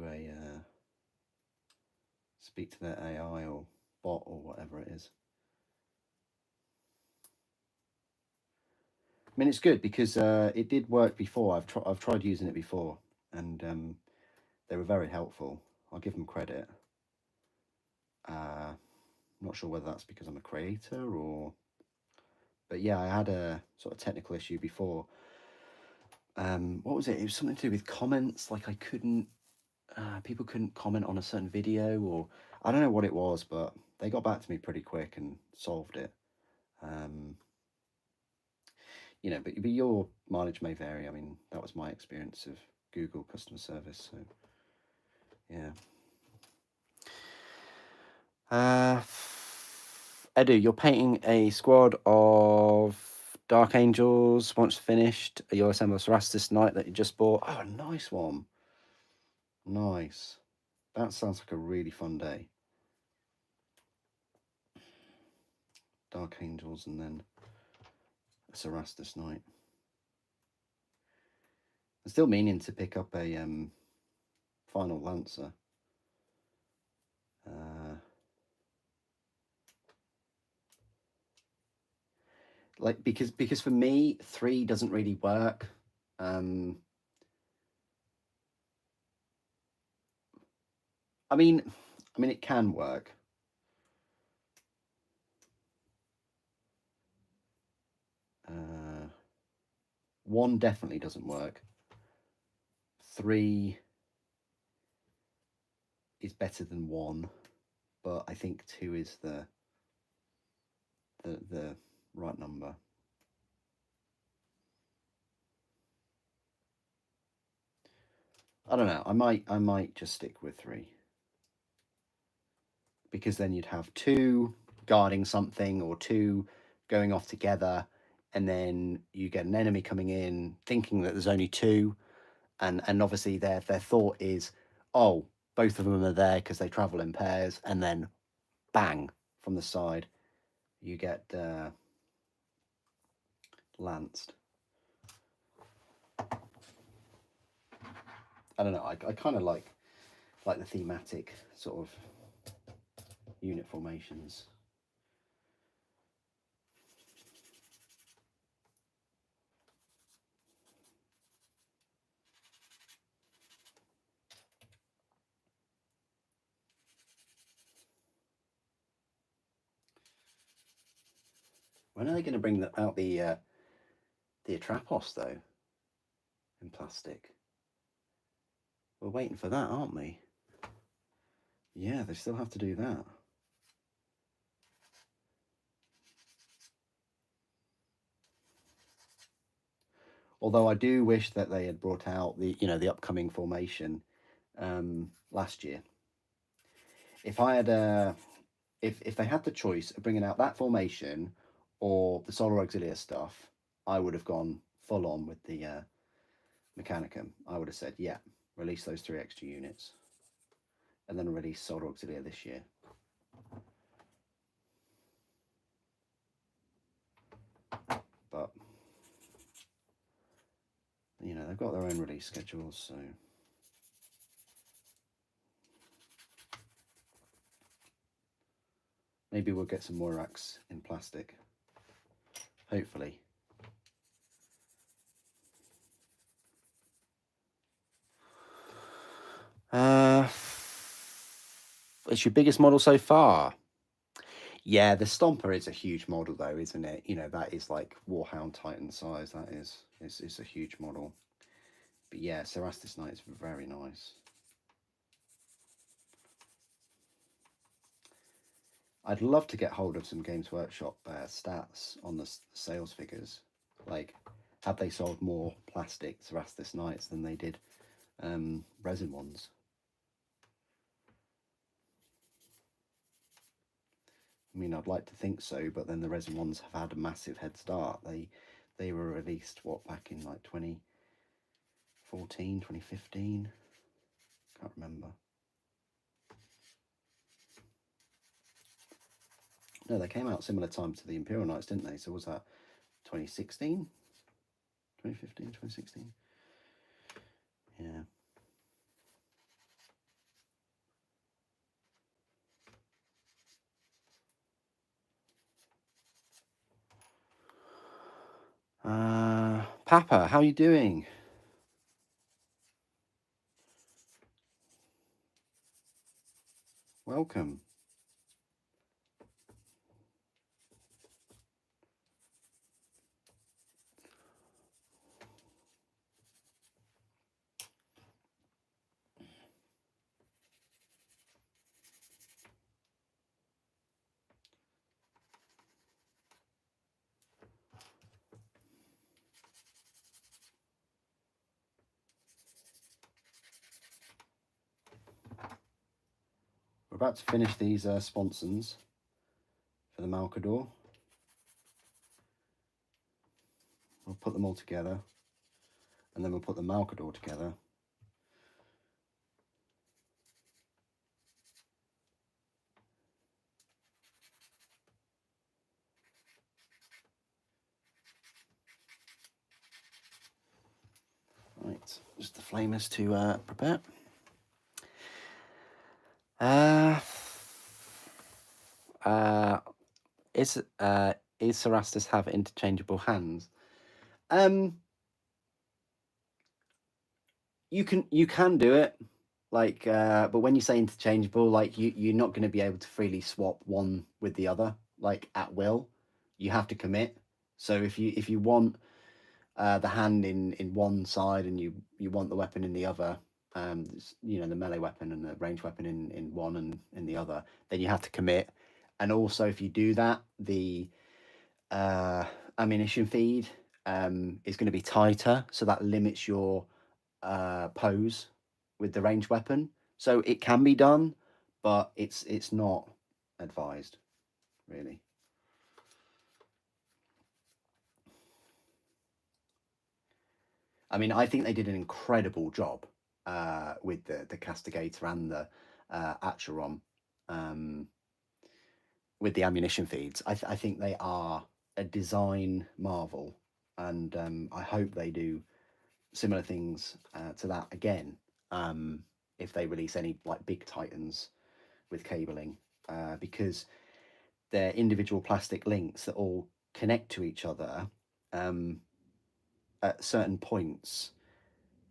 their AI or bot or whatever it is. mean, it's good because it did work before. I've tried using it before, and they were very helpful. I'll give them credit. I'm not sure whether that's because I'm a creator or, but yeah, I had a sort of technical issue before. What was it? It was something to do with comments. Like I couldn't, people couldn't comment on a certain video, or I don't know what it was, but they got back to me pretty quick and solved it. You know, but your mileage may vary. I mean, that was my experience of Google customer service. So, yeah. Edu, you're painting a squad of Dark Angels once finished. You'll assemble a Cerastus Knight that you just bought. Oh, nice one. Nice. That sounds like a really fun day. Dark Angels and then a Cerastus Knight. I'm still meaning to pick up a Final Lancer. Like because for me 3 doesn't really work. I mean it can work. 1 definitely doesn't work. 3 is better than 1, but I think 2 is the right number. I don't know. I might just stick with 3. Because then you'd have 2 guarding something or 2 going off together, and then you get an enemy coming in thinking that there's only 2, and obviously their thought is, oh, both of them are there because they travel in pairs, and then bang from the side you get lanced. I don't know. I kind of like the thematic sort of unit formations. When are they going to bring out the Atrapos though? In plastic. We're waiting for that, aren't we? Yeah, they still have to do that. Although I do wish that they had brought out the upcoming formation last year. If I had if they had the choice of bringing out that formation or the Solar Auxilia stuff, I would have gone full on with the Mechanicum. I would have said, yeah, release those 3 extra units, and then release Solar Auxilia this year. But they've got their own release schedules, so. Maybe we'll get some more racks in plastic. Hopefully. It's your biggest model so far? Yeah, the Stomper is a huge model though, isn't it? That is like Warhound Titan size. That is, it's a huge model. But yeah, Cerastus Knight is very nice. I'd love to get hold of some Games Workshop stats on the sales figures. Like, have they sold more plastic Cerastus Knights than they did resin ones? I mean, I'd like to think so, but then the resin ones have had a massive head start. They were released, back in like 2014, 2015? Can't remember. No, they came out similar time to the Imperial Knights, didn't they? So was that 2016? 2015, 2016? Yeah. Papa, how are you doing? Welcome. We're about to finish these sponsons for the Malcador. We'll put them all together, and then we'll put the Malcador together. Right, just the flamers to prepare. Is Cerastus have interchangeable hands? You can do it, like, but when you say interchangeable, like you're not going to be able to freely swap one with the other, like at will. You have to commit. So if you want the hand in one side and you want the weapon in the other, you know, the melee weapon and the range weapon in one and in the other, then you have to commit. And also, if you do that, the ammunition feed is going to be tighter, so that limits your pose with the ranged weapon. So it can be done, but it's not advised, really. I mean, I think they did an incredible job with the Castigator and the Acheron with the ammunition feeds. I think they are a design marvel, and I hope they do similar things to that again if they release any like big titans with cabling, because they're individual plastic links that all connect to each other at certain points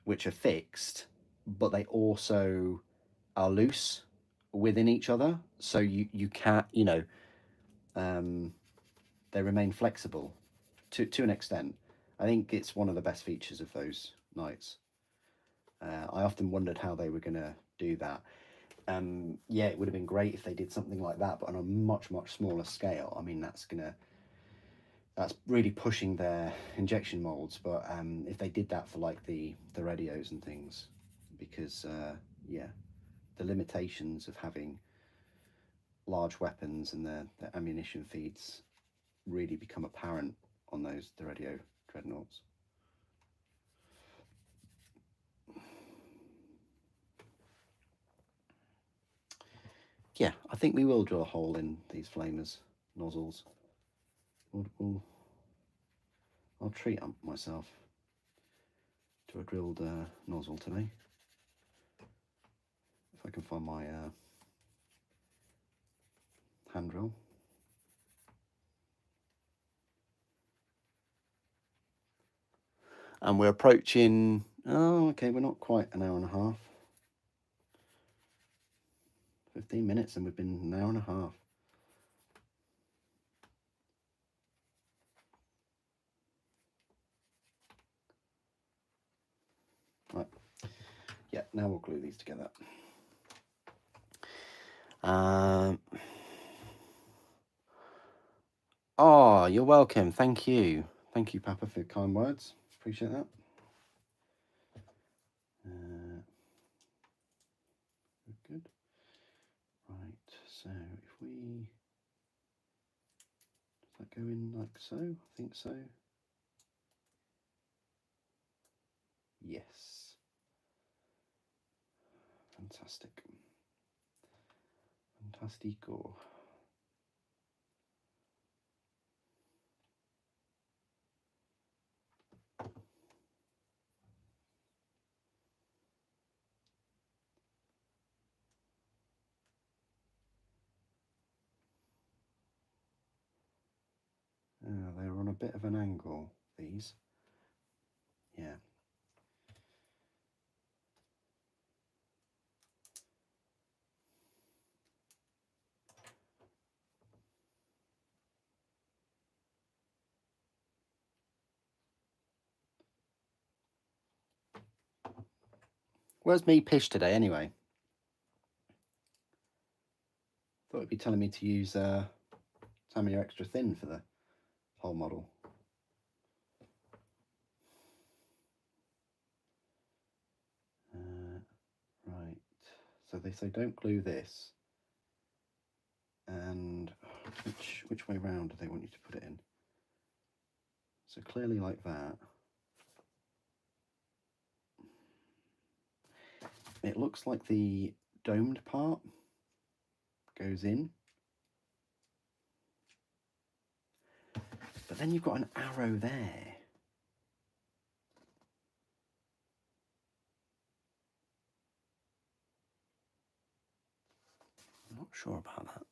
which are fixed, but they also are loose within each other, so you can't, you know, they remain flexible to an extent. I think it's one of the best features of those knights. I often wondered how they were going to do that. Yeah, it would have been great if they did something like that, but on a much smaller scale. I mean, that's really pushing their injection molds. But if they did that for like the radios and things, because yeah, the limitations of having large weapons and the ammunition feeds really become apparent on the radio dreadnoughts. Yeah, I think we will drill a hole in these flamers nozzles. I'll treat myself to a drilled nozzle today. If I can find my hand drill. And we're approaching, oh, okay, we're not quite an hour and a half. 15 minutes and we've been an hour and a half. Right. Yeah, now we'll glue these together. Oh, you're welcome. Thank you. Thank you, Papa, for your kind words. Appreciate that. Good. Right, so if we... Does that go in like so? I think so. Yes. Fantastic. Fantastico. They're on a bit of an angle, these. Yeah. Where's me pish today anyway? Thought it'd be telling me to use Tamiya extra thin for the whole model. Right, so they say don't glue this, and which way round do they want you to put it in? So clearly like that. It looks like the domed part goes in, but then you've got an arrow there. I'm not sure about that.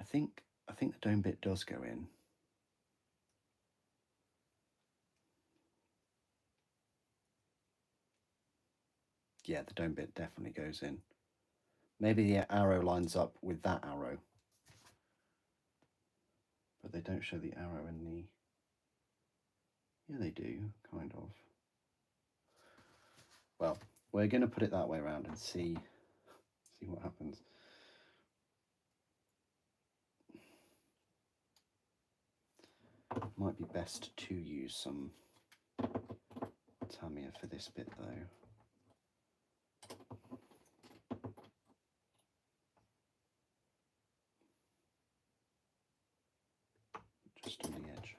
I think the dome bit does go in. Yeah, the dome bit definitely goes in. Maybe the arrow lines up with that arrow, but they don't show the arrow in the... Yeah, they do, kind of. Well, we're going to put it that way around and see what happens. Might be best to use some Tamiya for this bit though. Just on the edge.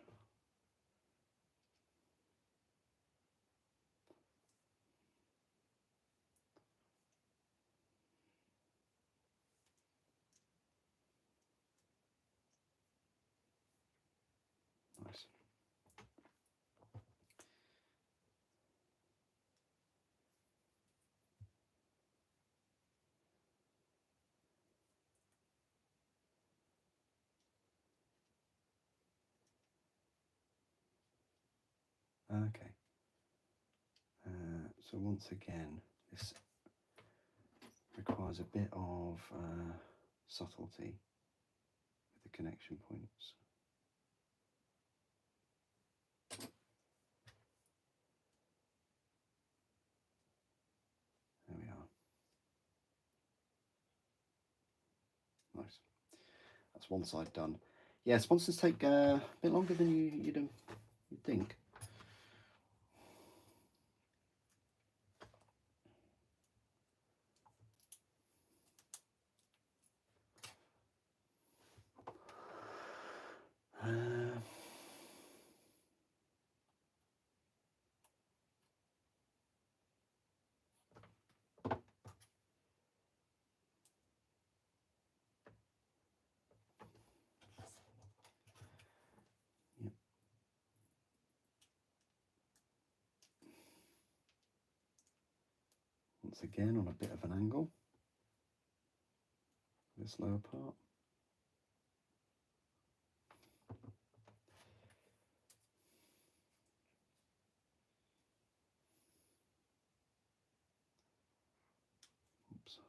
Nice. Okay. So once again, this requires a bit of subtlety with the connection points. There we are. Nice. That's one side done. Yeah, sponsors take a bit longer than you'd think. Yep. Once again on a bit of an angle, this lower part. Oops.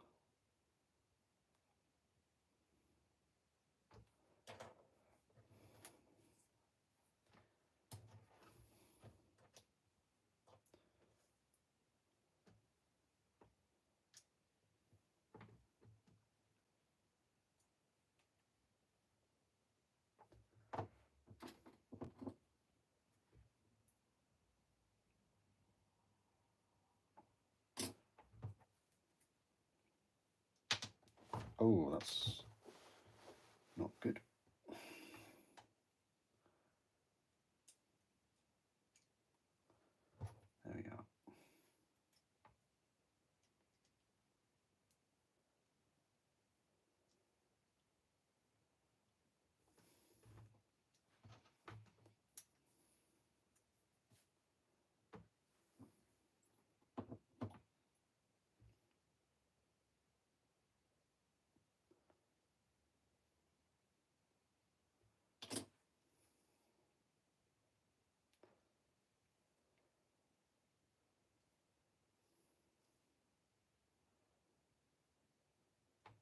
Oh, that's not good. There we go.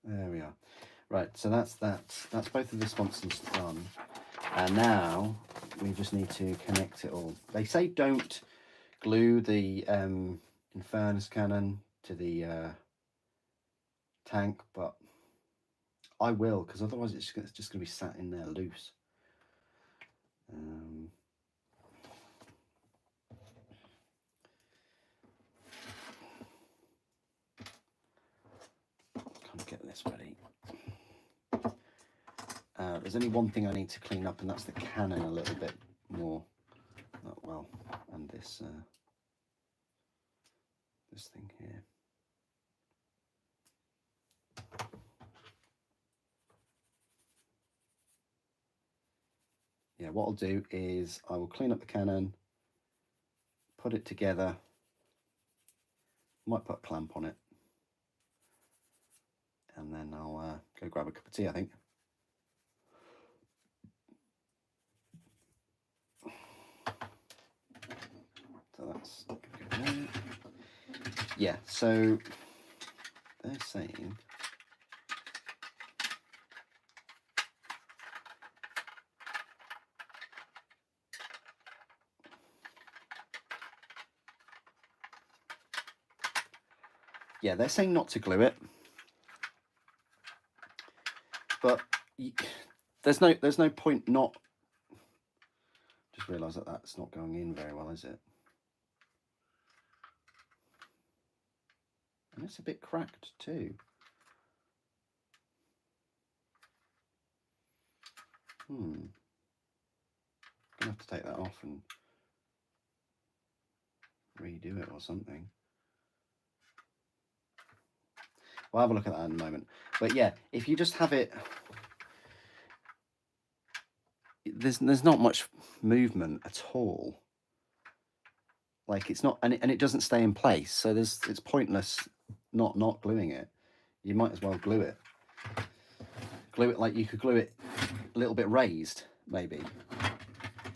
There we are. Right, so that's both of the sponsons done. And now we just need to connect it all. They say don't glue the Infernus cannon to the tank, but I will, because otherwise it's just going to be sat in there loose. Kind of get this ready. There's only one thing I need to clean up, and that's the cannon a little bit more. Well, and this this thing here. Yeah, what I'll do is I will clean up the cannon, put it together. Might put a clamp on it, and then I'll go grab a cup of tea, I think. So that's good. Yeah, so they're saying they're saying not to glue it, but there's no point not. Just realise that that's not going in very well, is it? And it's a bit cracked too. Gonna have to take that off and redo it or something. We'll have a look at that in a moment. But yeah, if you just have it, there's not much movement at all. Like it's not, and it doesn't stay in place. So it's pointless not gluing it. You might as well glue it. Glue it like you could glue it a little bit raised, maybe,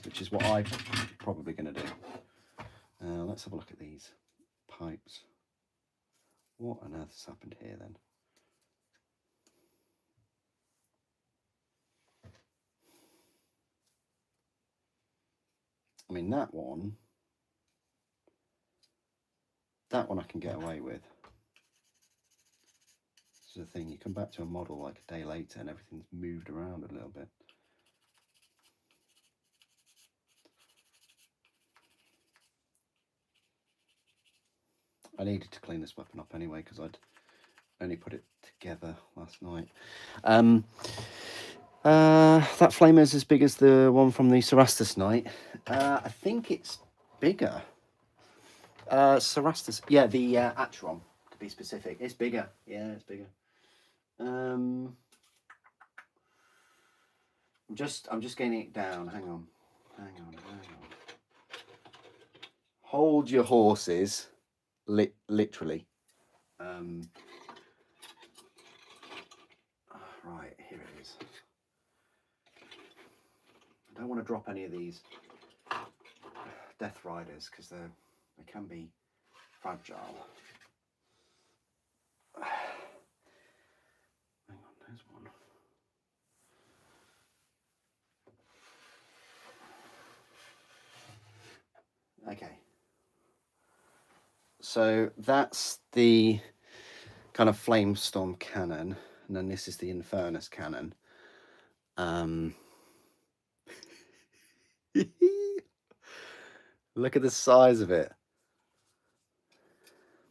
which is what I'm probably going to do. Let's have a look at these pipes. What on earth has happened here then? I mean, that one I can get away with. This is the thing, you come back to a model like a day later and everything's moved around a little bit. I needed to clean this weapon up anyway because I'd only put it together last night. That flame is as big as the one from the Cerastus night. I think it's bigger. Cerastus, yeah, the Atron, to be specific. It's bigger. Yeah, it's bigger. I'm just getting it down. Hang on. Hold your horses, literally. Right, here it is. I don't want to drop any of these Death Riders because they can be fragile. Hang on, there's one. Okay. So that's the kind of Flamestorm cannon, and then this is the Infernus cannon. Look at the size of it.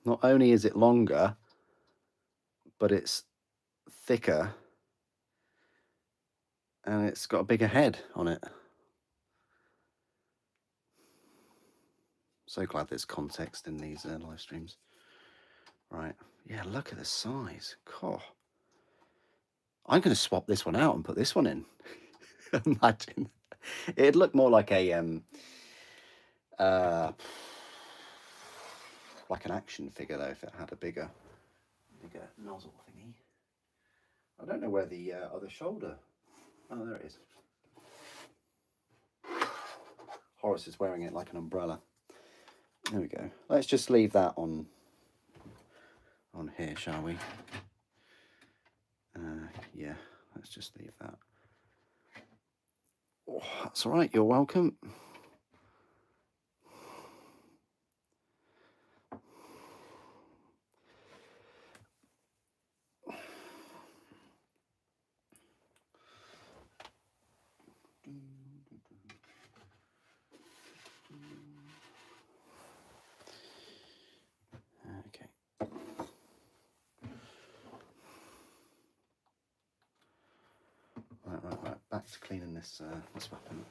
Not only is it longer, but it's thicker, and it's got a bigger head on it. So glad there's context in these live streams. Right, yeah, look at the size. God. I'm going to swap this one out and put this one in. Imagine. It'd look more like a like an action figure though if it had a bigger nozzle thingy. I don't know where the other shoulder. Oh, there it is. Horace is wearing it like an umbrella. There we go. Let's just leave that on here, shall we? Yeah, let's just leave that. Oh, that's all right, you're welcome. Okay. Right. Back to cleaning this this weapon.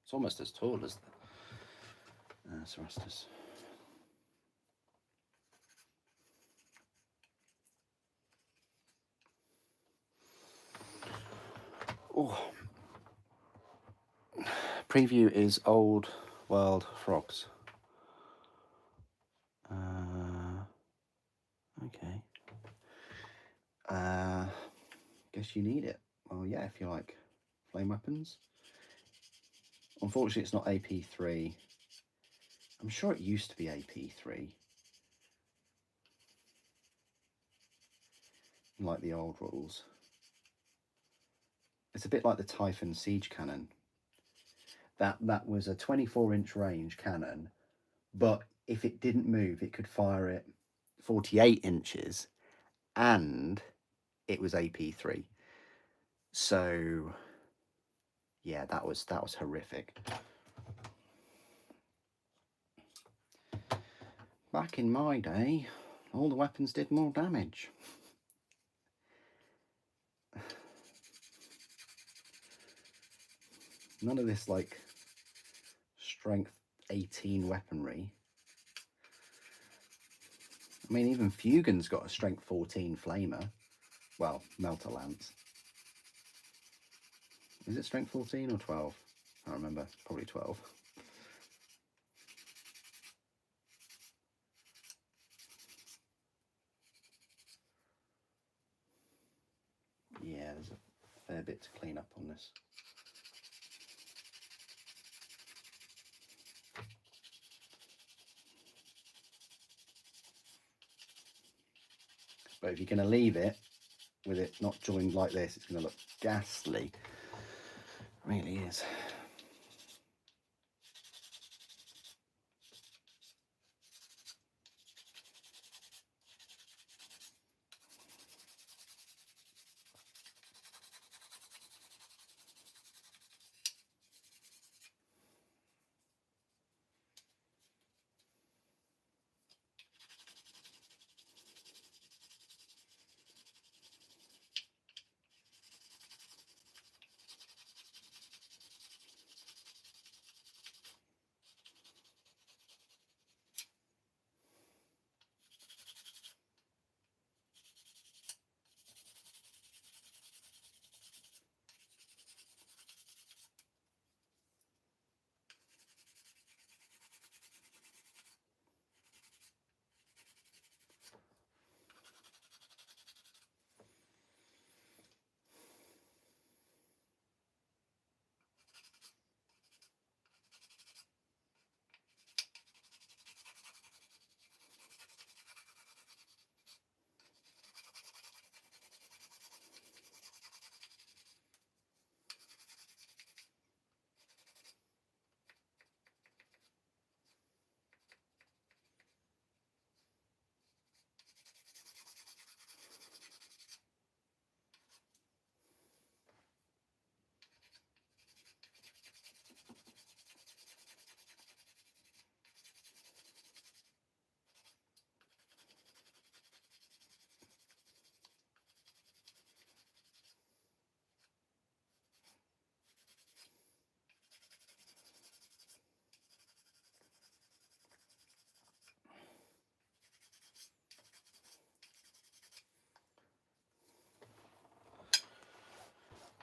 It's almost as tall as the Cerastus. Oh. Preview is Old World Frogs. Okay. Guess you need it. Well, yeah, if you like flame weapons. Unfortunately, it's not AP3. I'm sure it used to be AP3. Like the old rules. It's a bit like the Typhon siege cannon. That was a 24-inch range cannon, but if it didn't move, it could fire it 48 inches, and it was AP3. So yeah, that was horrific. Back in my day, all the weapons did more damage. None of this like strength 18 weaponry. I mean, even Fugan's got a strength 14 flamer. Well, melter lance. Is it strength 14 or 12? I don't remember. Probably 12. Yeah, there's a fair bit to clean up on this. But if you're going to leave it with it not joined like this, it's going to look ghastly. It really is.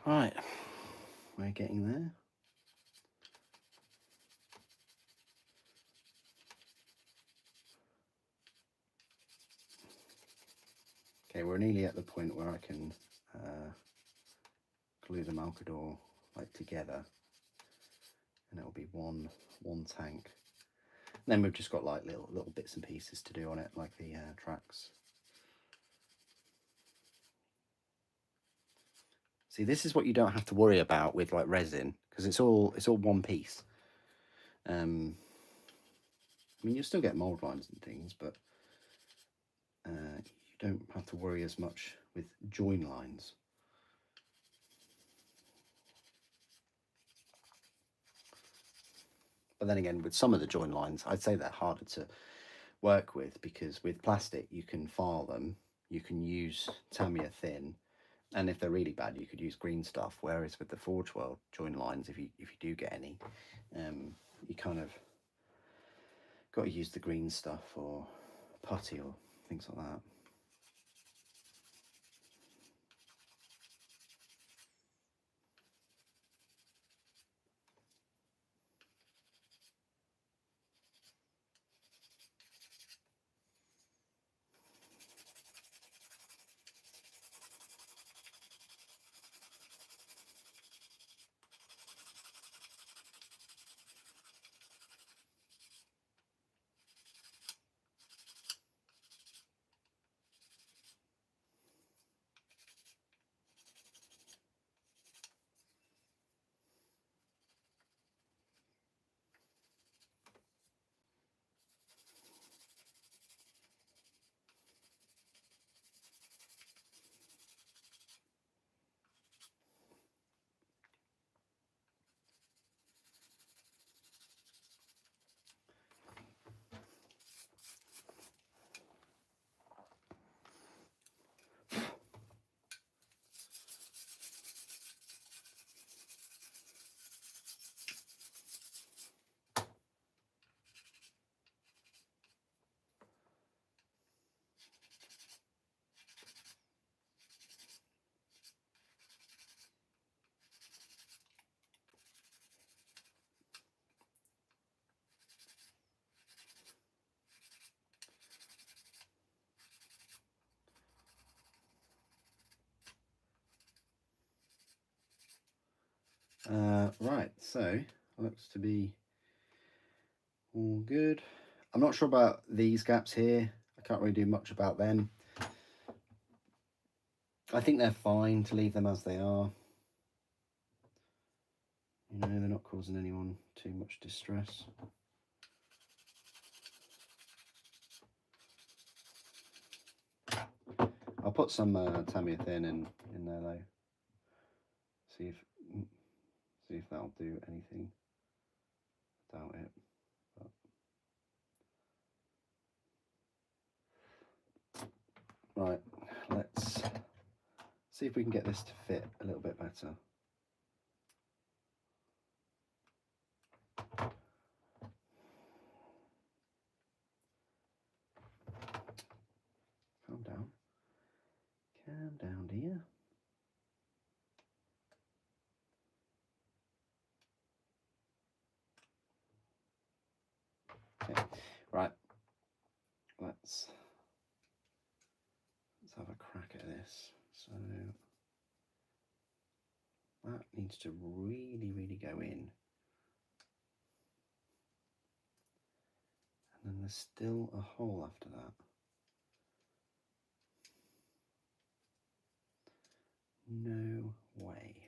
Right, we're getting there. Okay, we're nearly at the point where I can glue the Malcador like together, and it'll be one tank. Then we've just got like little bits and pieces to do on it, like the tracks. See, this is what you don't have to worry about with like resin, because it's all one piece. I mean, you'll still get mold lines and things, but you don't have to worry as much with join lines. But then again, with some of the join lines, I'd say they're harder to work with, because with plastic you can file them, you can use Tamiya thin, and if they're really bad you could use green stuff, whereas with the Forge World join lines, if you do get any, you kind of got to use the green stuff or putty or things like that. Right, so looks to be all good. I'm not sure about these gaps here. I can't really do much about them. I think they're fine to leave them as they are. You know, they're not causing anyone too much distress. I'll put some Tamiya thin in there though. See if that'll do anything. Doubt it. But... Right, let's see if we can get this to fit a little bit better. Calm down. Calm down, dear. Okay, right. Let's have a crack at this. So that needs to really go in. And then there's still a hole after that. No way.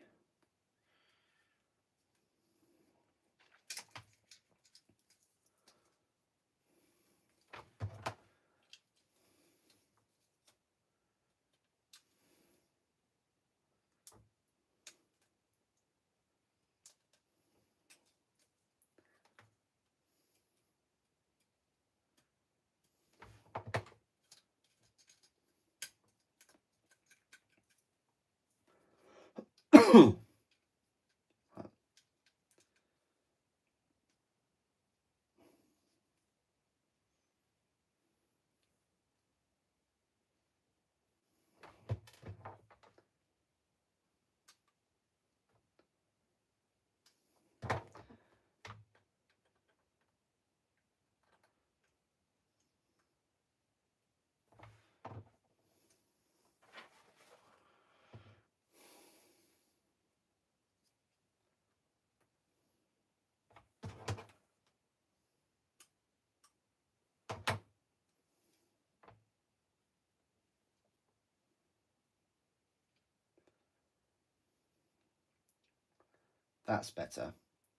That's better.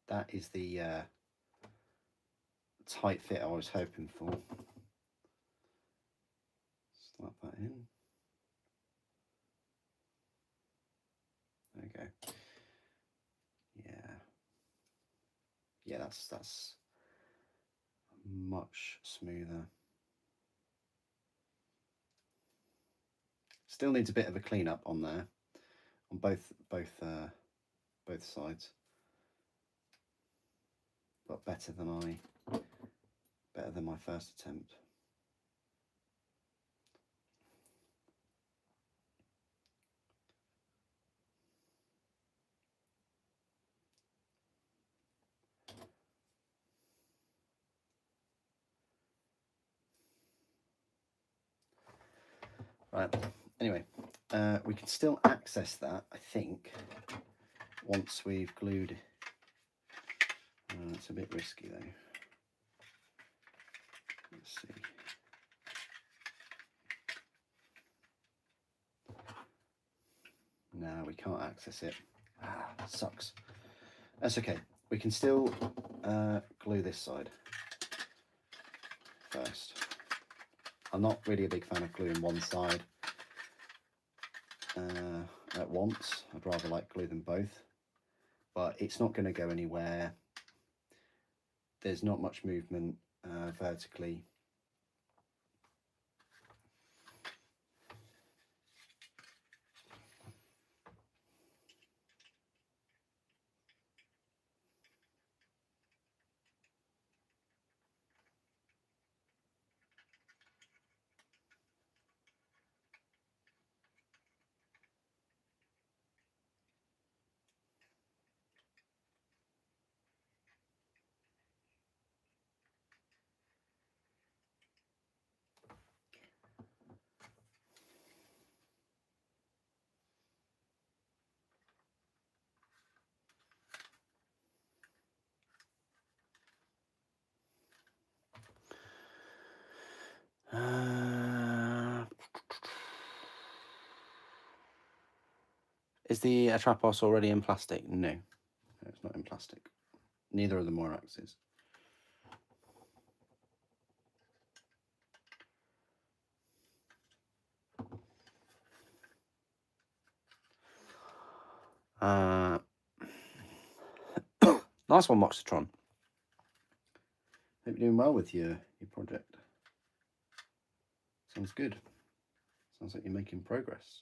That is the tight fit I was hoping for. Slap that in. There you go. Yeah, that's much smoother. Still needs a bit of a clean up on there, on both sides, but better than my first attempt. Right. Anyway, we can still access that, I think, once we've glued. It's a bit risky though. Let's see. No, we can't access it. Sucks. That's okay. We can still glue this side first. I'm not really a big fan of gluing one side at once. I'd rather like glue them both, but it's not going to go anywhere. There's not much movement vertically. Is the Atrapos already in plastic? No, it's not in plastic. Neither of the Moiraxes. Nice one, Moxitron. Hope you're doing well with your project. Sounds good. Sounds like you're making progress.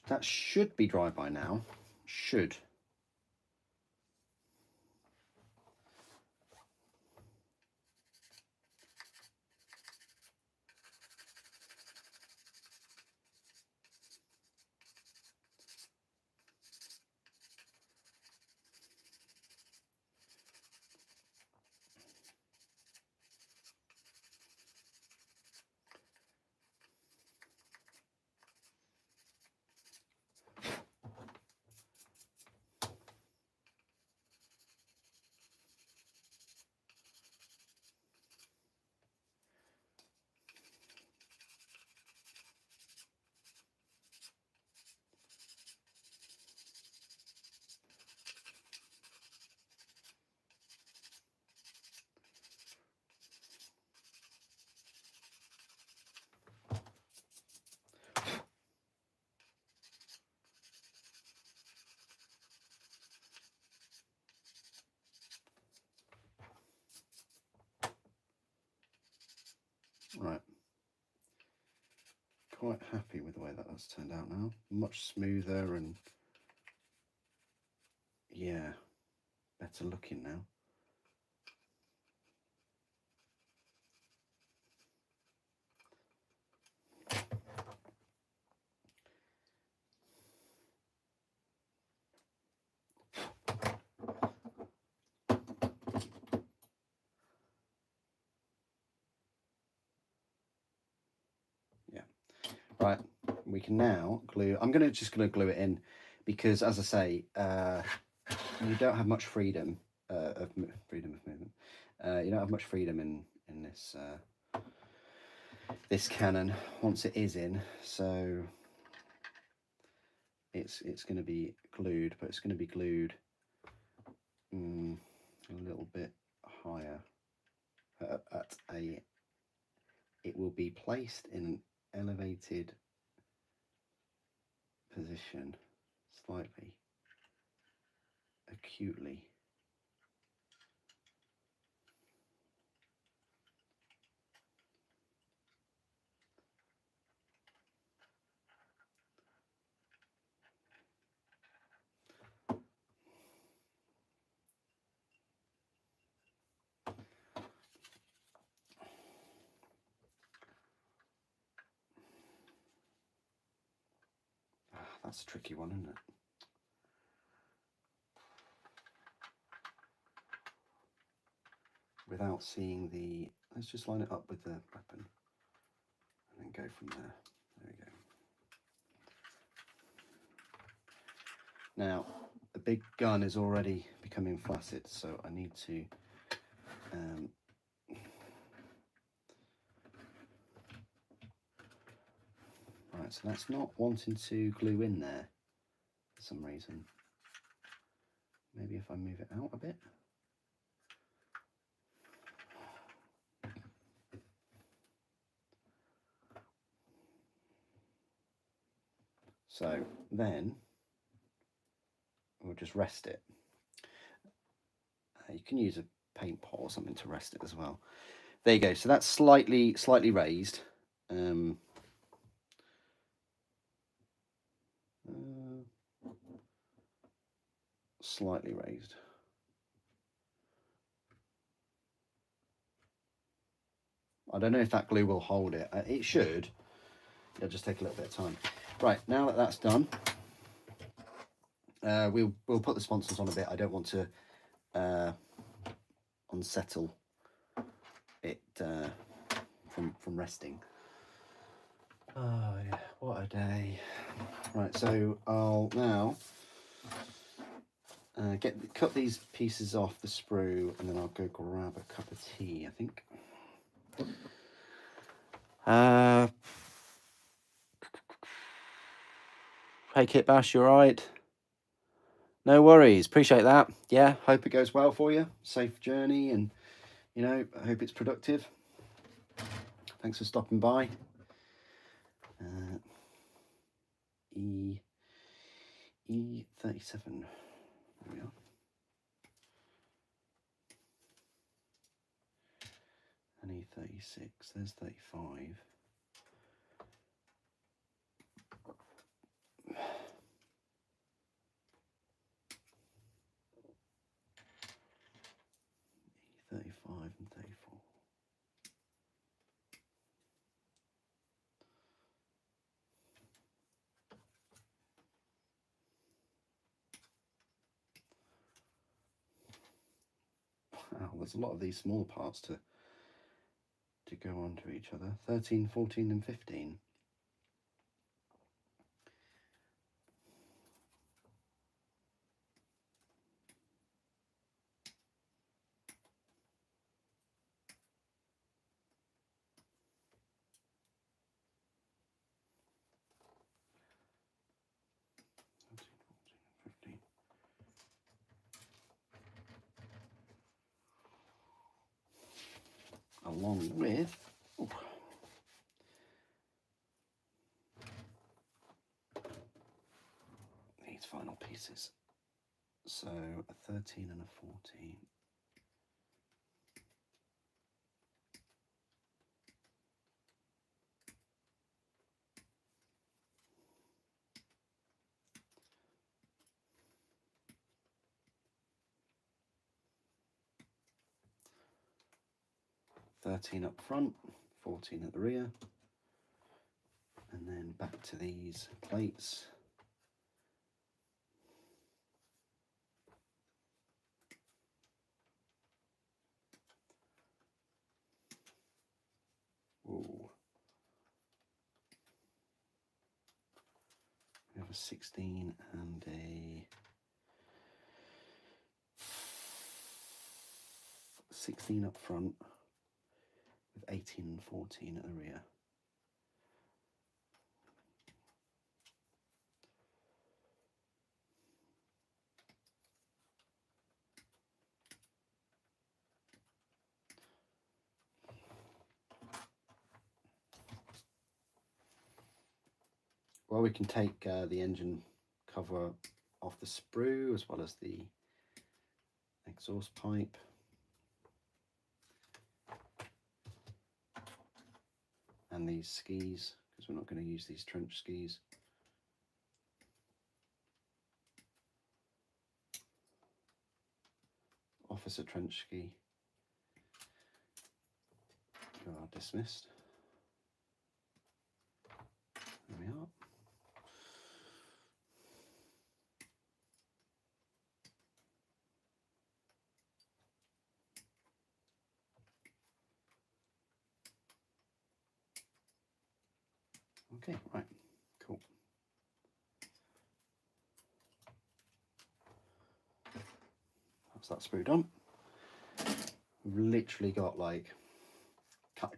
That should be dry by now. Should. Right. Quite happy with the way that that's turned out now. Much smoother and, yeah, better looking now. Yeah. Right, we can now glue. I'm just gonna glue it in because, as I say, you don't have much freedom of movement. You don't have much freedom in this this cannon once it is in. So it's going to be glued, but it's going to be glued a little bit higher at a. It will be placed in an elevated position, slightly acutely. That's a tricky one, isn't it? Without seeing the, let's just line it up with the weapon and then go from there. There we go. Now, the big gun is already becoming flaccid, so I need to right, so that's not wanting to glue in there for some reason. Maybe if I move it out a bit. So then we'll just rest it. You can use a paint pot or something to rest it as well. There you go. So that's slightly raised. Slightly raised. I don't know if that glue will hold it. It should. It'll just take a little bit of time. Right, now that that's done, we'll put the sponsors on a bit. I don't want to unsettle it from resting. Oh yeah, what a day! Right, so I'll now cut these pieces off the sprue, and then I'll go grab a cup of tea, I think. Hey Kit Bash, you alright? No worries, appreciate that. Yeah, hope it goes well for you. Safe journey, and you know, I hope it's productive. Thanks for stopping by. E37. There we are. And E36. There's 35. E35 and 34. Wow, there's a lot of these small parts to go onto each other. 13, 14 and 15. Along with these final pieces. So a 13 and a 14. 13 up front, 14 at the rear, and then back to these plates. Ooh. We have a 16 and a 16 up front with 18 and 14 at the rear. Well, we can take the engine cover off the sprue as well as the exhaust pipe. And these skis, because we're not going to use these trench skis. Officer trench ski. You are dismissed. There we are. Okay, right, cool. That's that sprue done. We've literally got like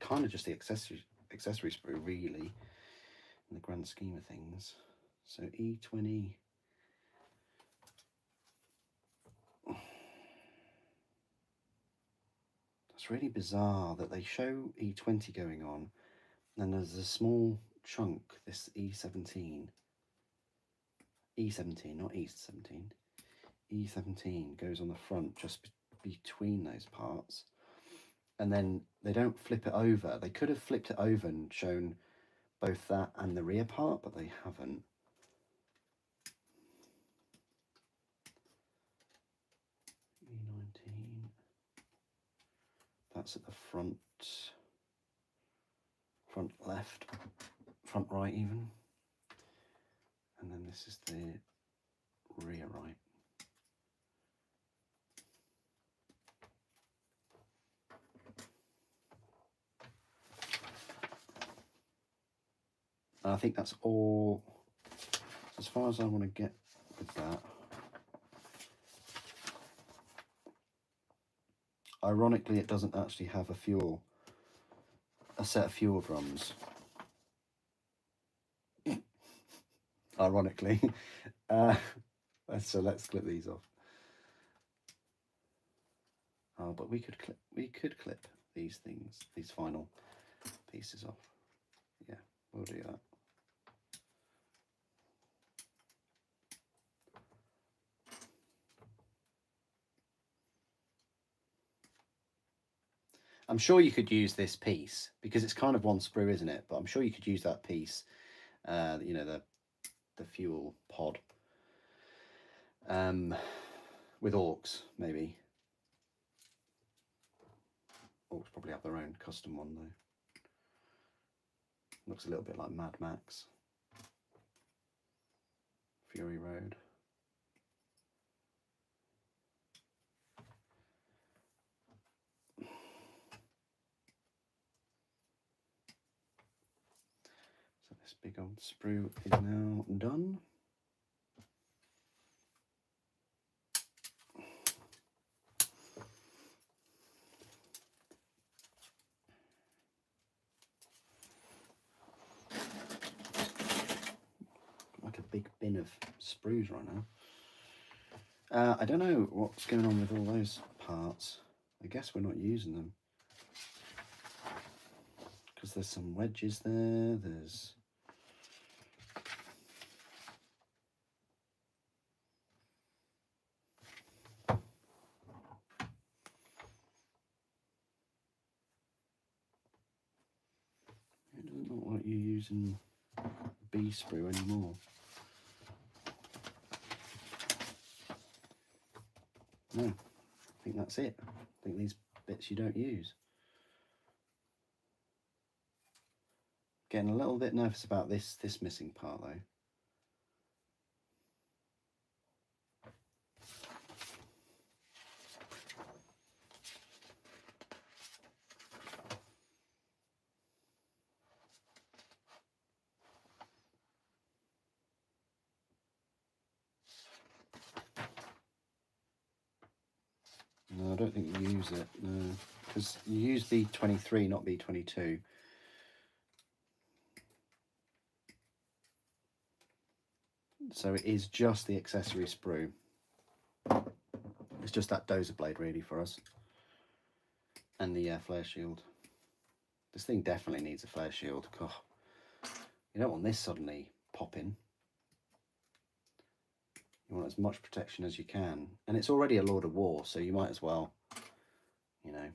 kind of just the accessory sprue really in the grand scheme of things. So E20. It's really bizarre that they show E20 going on, and there's a small chunk, this E17, not E17, E17 goes on the front just between those parts, and then they don't flip it over. They could have flipped it over and shown both that and the rear part, but they haven't. E19, that's at the front left, front right even, and then this is the rear right. And I think that's all as far as I want to get with that. Ironically, it doesn't actually have a set of fuel drums. Ironically. So let's clip these off. Oh, but we could clip these final pieces off. Yeah, we'll do that. I'm sure you could use this piece because it's kind of one sprue, isn't it? But I'm sure you could use that piece, you know, the fuel pod, with Orcs maybe. Orcs probably have their own custom one though. Looks a little bit like Mad Max, Fury Road. So this big old sprue is now done. Like a big bin of sprues right now. I don't know what's going on with all those parts. I guess we're not using them. Because there's some wedges there, there's... It doesn't look like you're using B sprue anymore. No, I think that's it. I think these bits you don't use. Getting a little bit nervous about this missing part though. No, I don't think you use it, no. Because you use B23, not B22. So it is just the accessory sprue. It's just that dozer blade really for us. And the flare shield. This thing definitely needs a flare shield. God, you don't want this suddenly popping. You want as much protection as you can. And it's already a Lord of War, so you might as well, you know,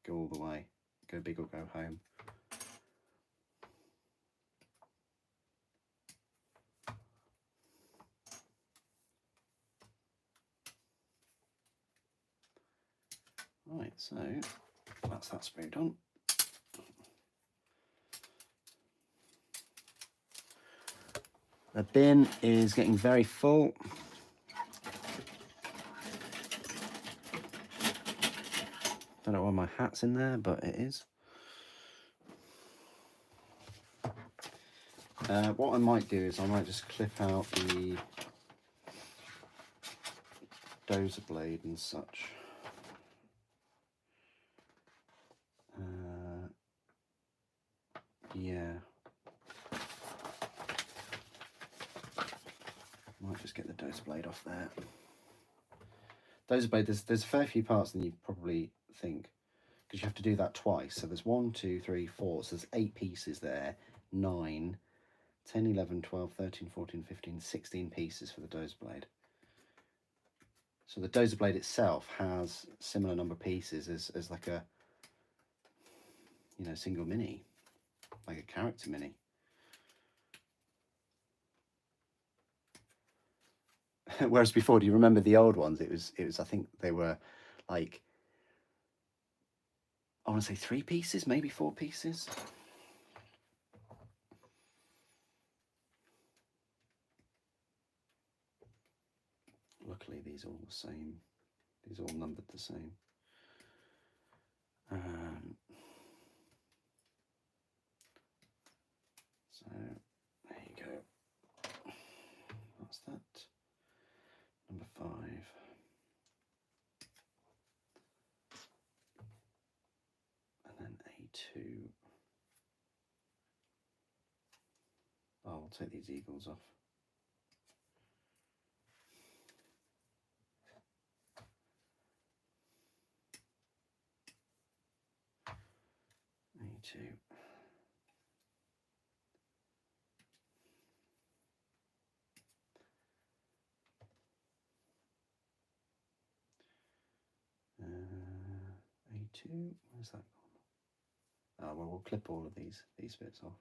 go all the way. Go big or go home. Right, so that's that sprue done. The bin is getting very full. Don't know why my hat's in there, but it is. What I might do is I might just clip out the dozer blade and such. Yeah. Might just get the dozer blade off there. Dozer blade, there's a fair few parts than you probably think, because you have to do that twice. So there's 1, 2, 3, 4. So there's 8 pieces there. 9, 10, 11, 12, 13, 14, 15, 16 pieces for the dozer blade. So the dozer blade itself has a similar number of pieces as like a, you know, single mini, like a character mini. Whereas before, do you remember the old ones? It was I think they were like, I want to say 3 pieces, maybe 4 pieces. Luckily, these are all the same. These are all numbered the same. So there you go. What's that? Number 5. And then A2. Oh, I'll take these eagles off. A2. A2, where's that gone? Oh, well, we'll clip all of these bits off.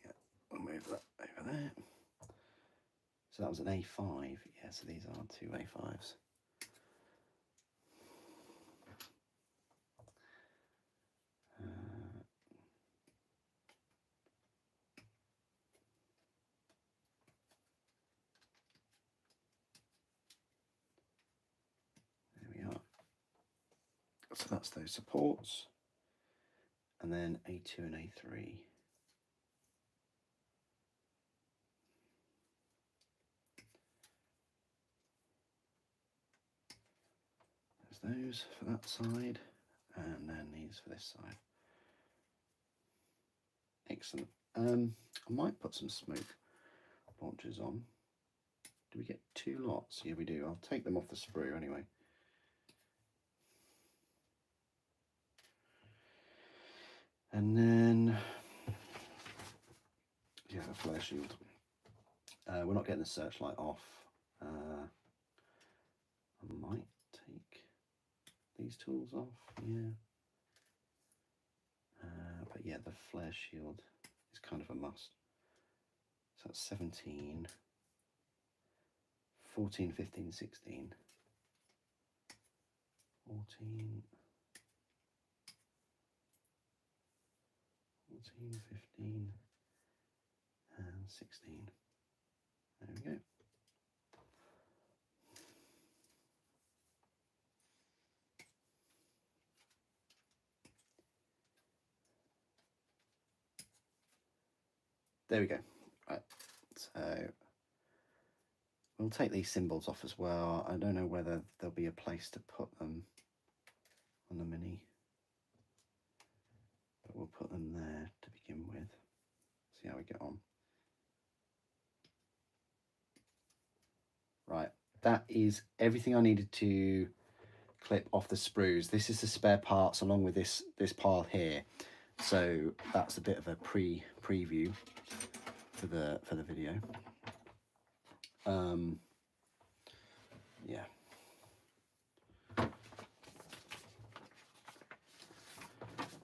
Yeah, we'll move that over there. So that was an A5. Yeah, so these are 2 A5s. So that's those supports, and then A2 and A3. There's those for that side, and then these for this side. Excellent. I might put some smoke launchers on. Do we get 2 lots? Yeah, we do. I'll take them off the sprue anyway. And then, yeah, a flare shield. We're not getting the searchlight off. I might take these tools off, yeah. But yeah, the flare shield is kind of a must. So that's 17. 14, 15, 16. 14, 14, 15, and 16. There we go. There we go. Right, so we'll take these symbols off as well. I don't know whether there'll be a place to put them on the mini, but we'll put them there to begin with. See how we get on. Right, that is everything I needed to clip off the sprues. This is the spare parts along with this pile here. So that's a bit of a preview for the video. Yeah.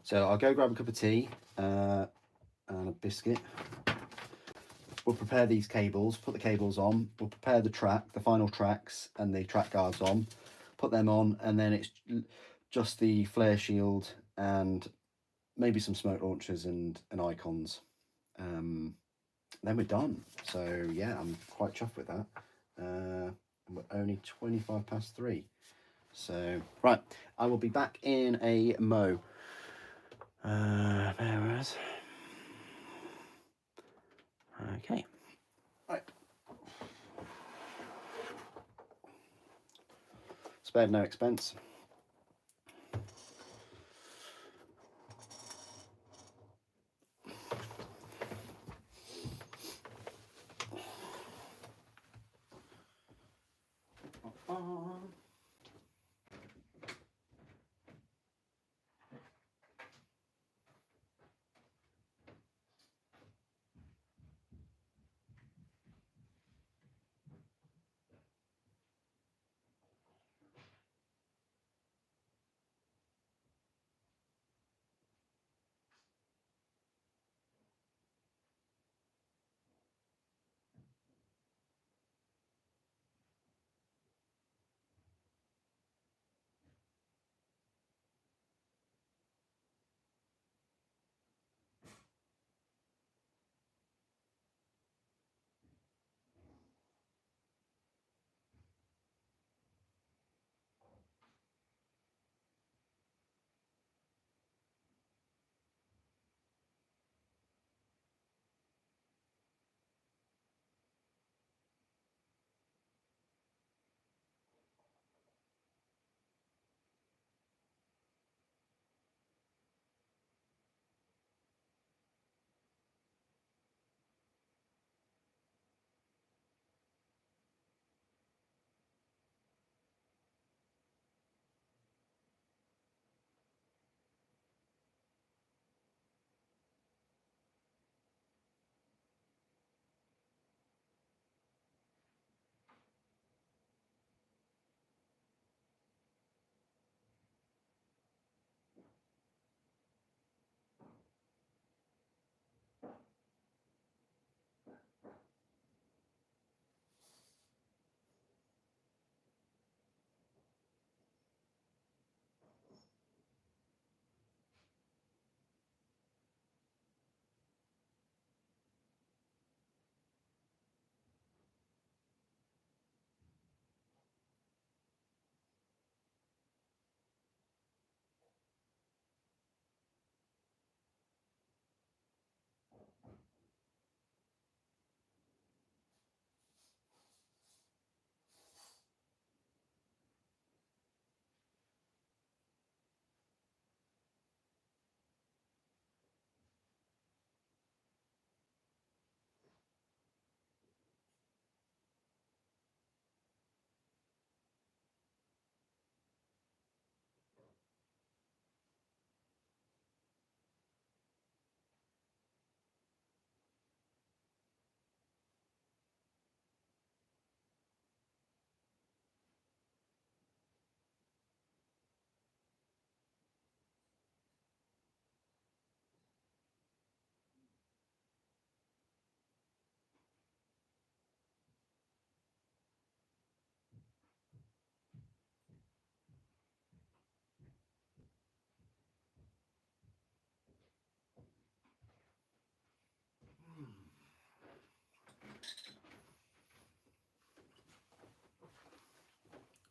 So I'll go grab a cup of tea and a biscuit. We'll prepare these cables, put the cables on, we'll prepare the final tracks and the track guards on, put them on, and then it's just the flare shield and maybe some smoke launchers and icons. Then we're done. So yeah, I'm quite chuffed with that. We're only 25 past 3. So right, I will be back in a mo. There it is. Okay. Right. Spared no expense.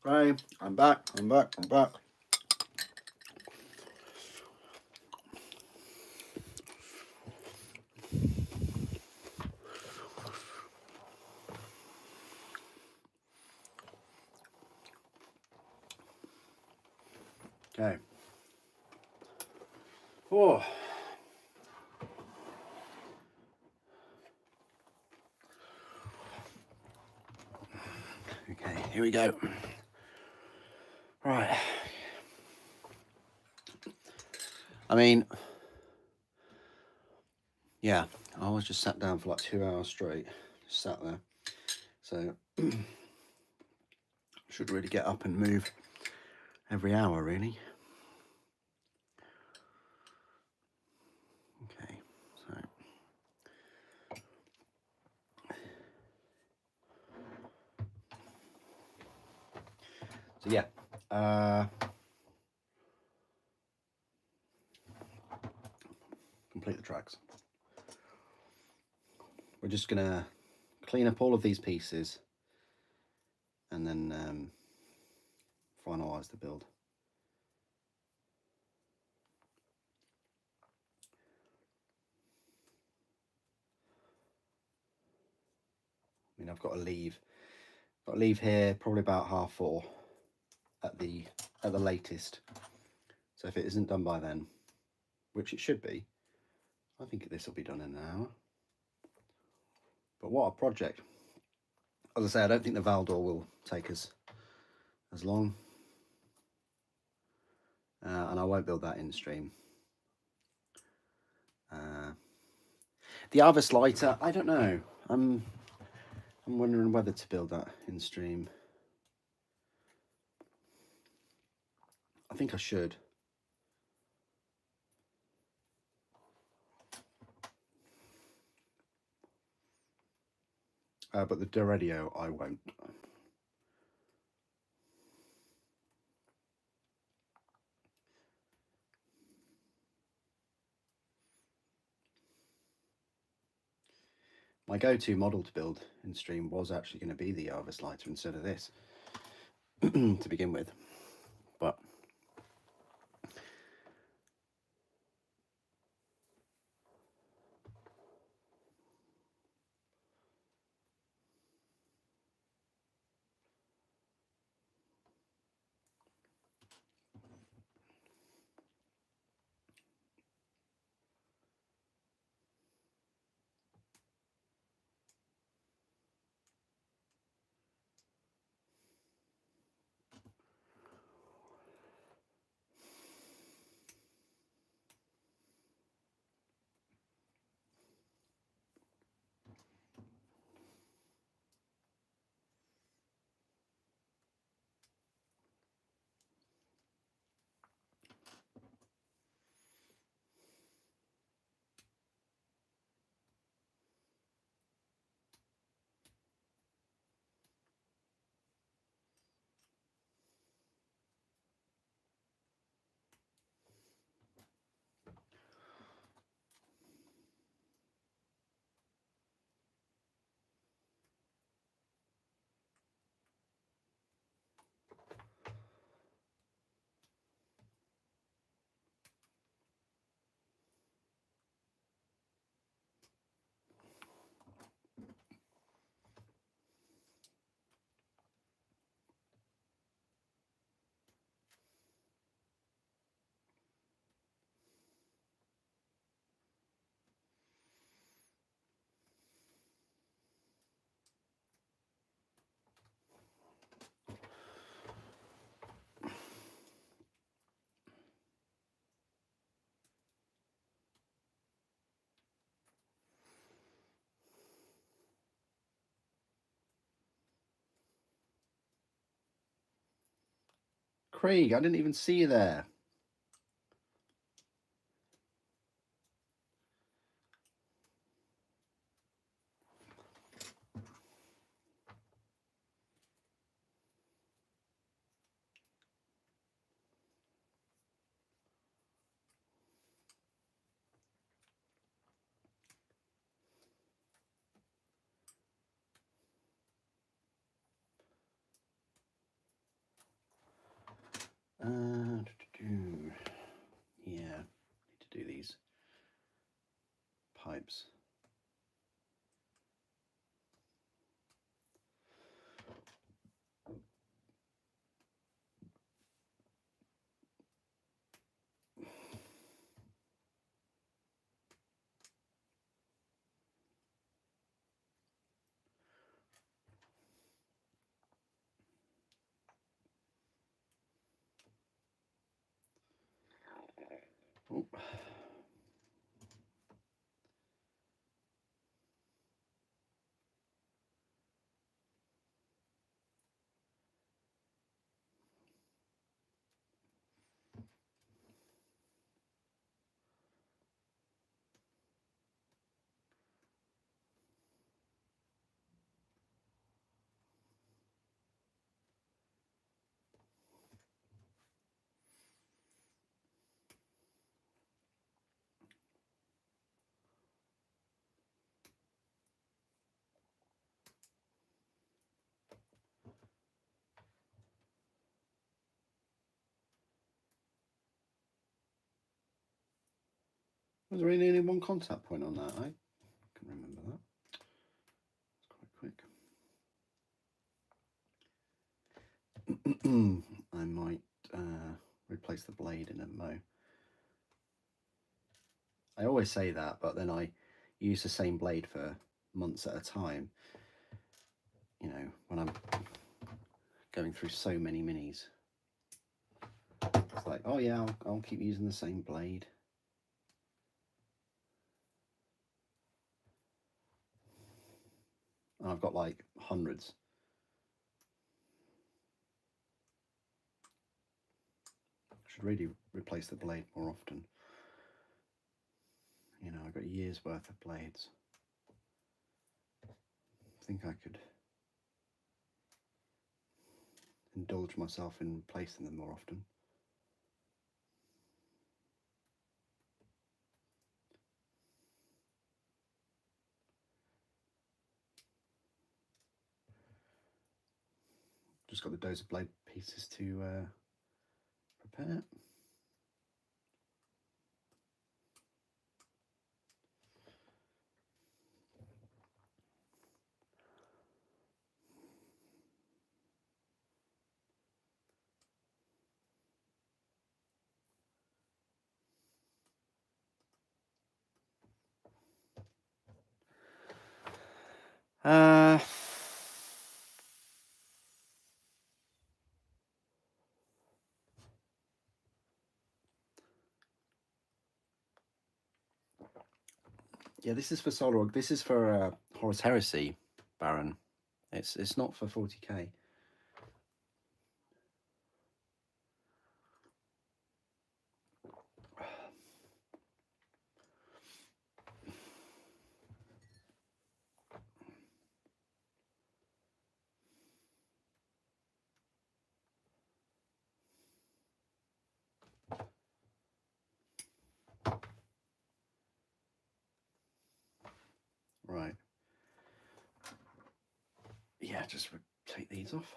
Hey, I'm back. I'm back. I'm back. Okay. Oh. Okay, here we go. Right. I mean, yeah, I was just sat down for like 2 hours straight. Just sat there. So, should really get up and move every hour, really. Okay, so yeah. Complete the tracks. We're just gonna clean up all of these pieces and then finalize the build. I mean, I've got to leave here probably about 4:30 at the latest. So if it isn't done by then, which it should be, I think this will be done in an hour. But what a project! As I say, I don't think the Valdor will take us as long, and I won't build that in stream. The Arvis lighter, I don't know. I'm wondering whether to build that in stream. I think I should. But the Doredio, I won't. My go-to model to build in stream was actually going to be the Arvis lighter instead of this to begin with. But Craig, I didn't even see you there. Yeah, need to do these pipes. Oh. Was there only one contact point on that? I can remember that. It's quite quick. I might replace the blade in a mo. I always say that, but then I use the same blade for months at a time. You know, when I'm going through so many minis. It's like, oh yeah, I'll keep using the same blade. And I've got like hundreds. Should really replace the blade more often. You know, I've got years worth of blades. I think I could indulge myself in replacing them more often. Just got the dozer blade pieces to prepare. Yeah, this is for Solar. This is for Horus Heresy, Baron. It's not for 40k. Right. Yeah, just take these off.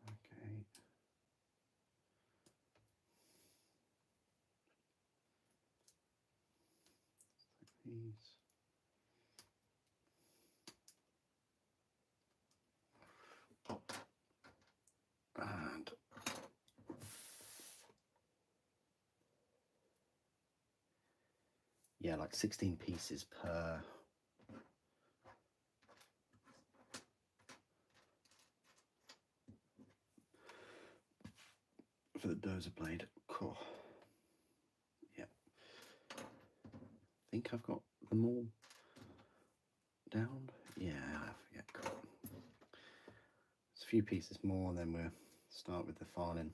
Okay. These. And yeah, like 16 pieces per. For the dozer blade. Cool. Yeah. I think I've got them all down? Yeah, I have. Yeah, cool. It's a few pieces more, and then we'll start with the filing.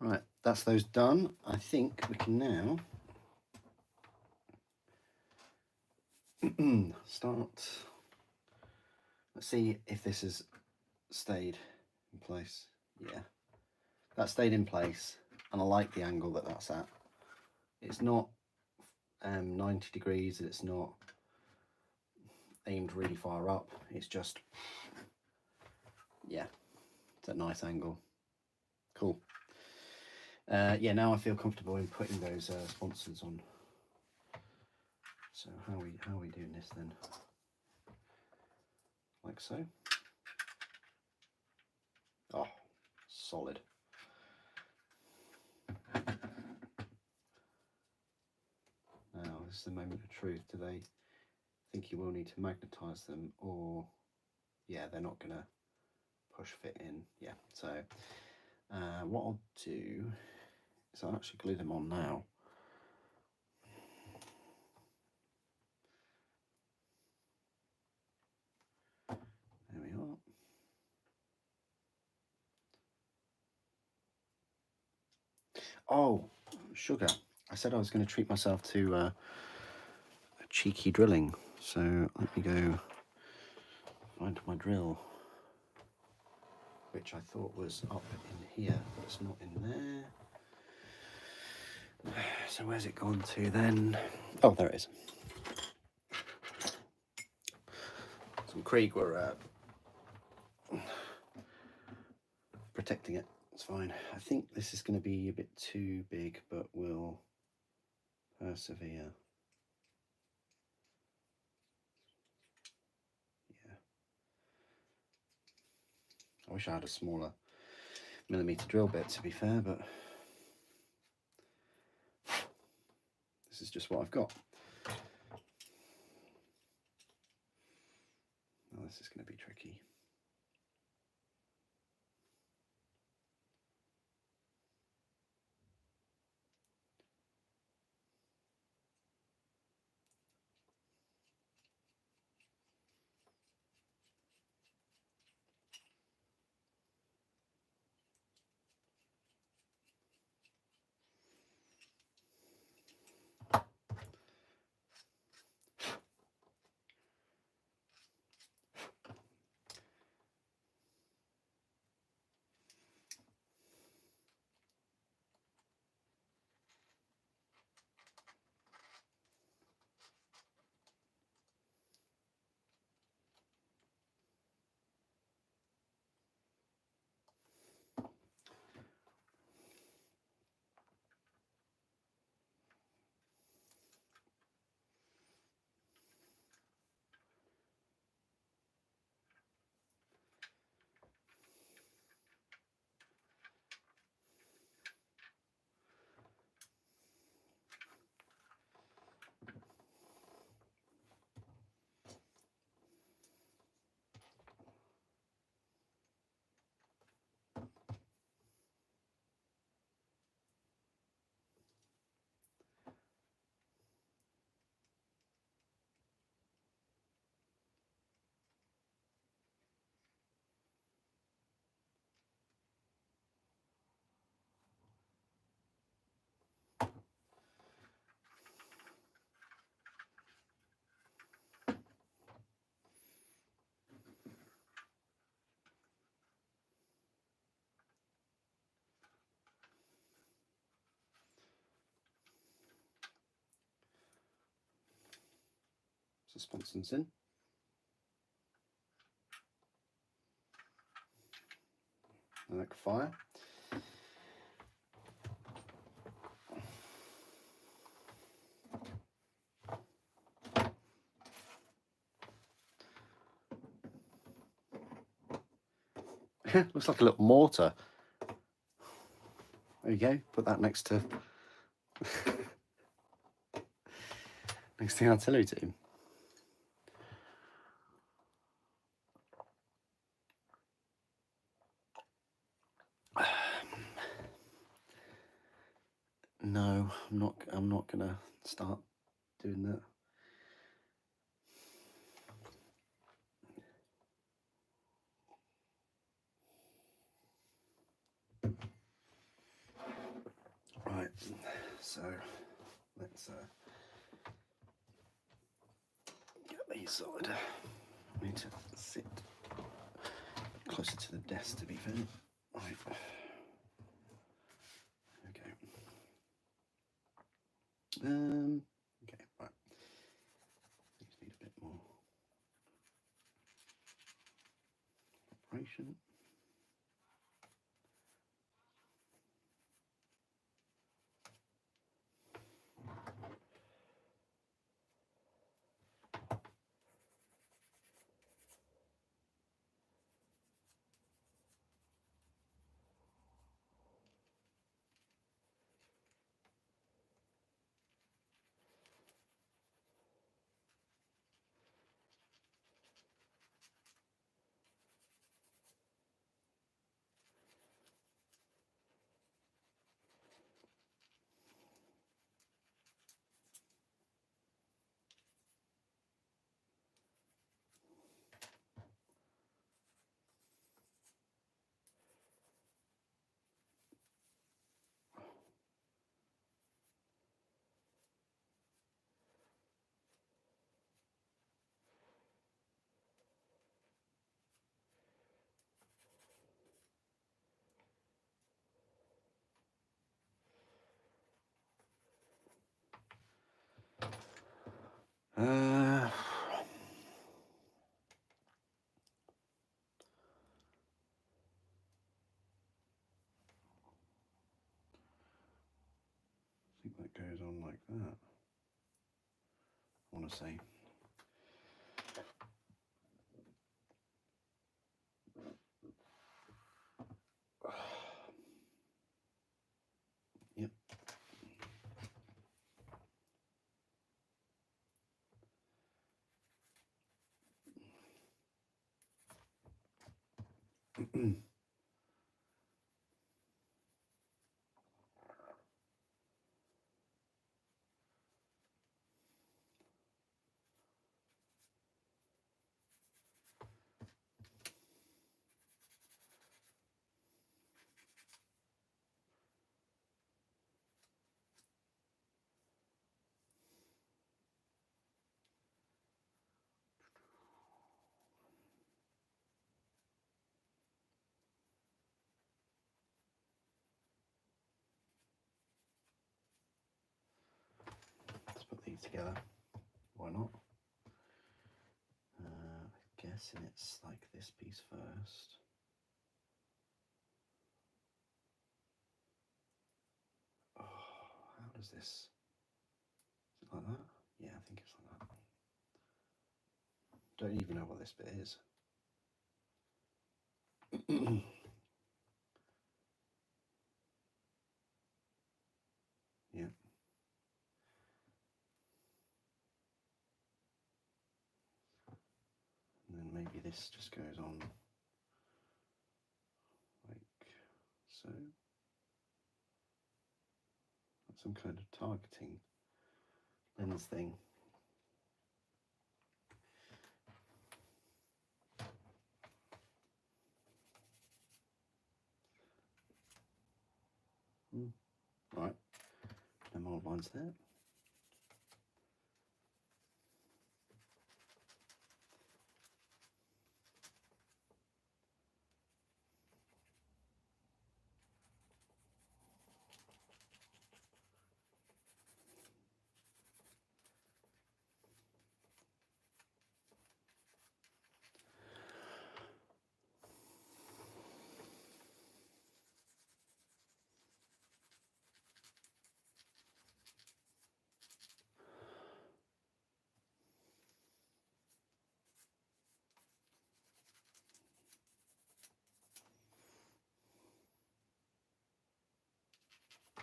Right, that's those done. I think we can now start. Let's see if this has stayed in place. Yeah, that stayed in place, and I like the angle that that's at. It's not 90 degrees, and it's not aimed really far up. It's just, yeah, it's a nice angle. Cool. Yeah, now I feel comfortable in putting those sponsons on. So how are we doing this then? Like so. Oh, solid. Now this is the moment of truth. Do they think you will need to magnetize them, or yeah, they're not gonna push fit in? Yeah. So what I'll do is I'll actually glue them on now. There we are. Oh, sugar. I said I was going to treat myself to a cheeky drilling. So let me go find my drill, which I thought was up in here, but it's not in there. So where's it gone to then? Oh, there it is. Some Krieg were protecting it. It's fine. I think this is going to be a bit too big, but we'll persevere. Yeah. I wish I had a smaller millimeter drill bit, to be fair, but this is just what I've got. Oh, this is going to be tricky. Suspensions in. Like fire. Looks like a little mortar. There you go. Put that next to next to the artillery team. No, I'm not gonna start doing that. Right, so let's get these sorted. I need to sit closer to the desk to be fair. Right. Okay. Okay, right. Just need a bit more preparation. I think that goes on like that. I want to say. Yep. Let's put these together. Why not? I guess it's like this piece first. Oh, how does this? Is it like that? Yeah, I think it's like that. Don't even know what this bit is. Yeah. And then maybe this just goes on like so. That's some kind of targeting lens thing. Right, no more lines there.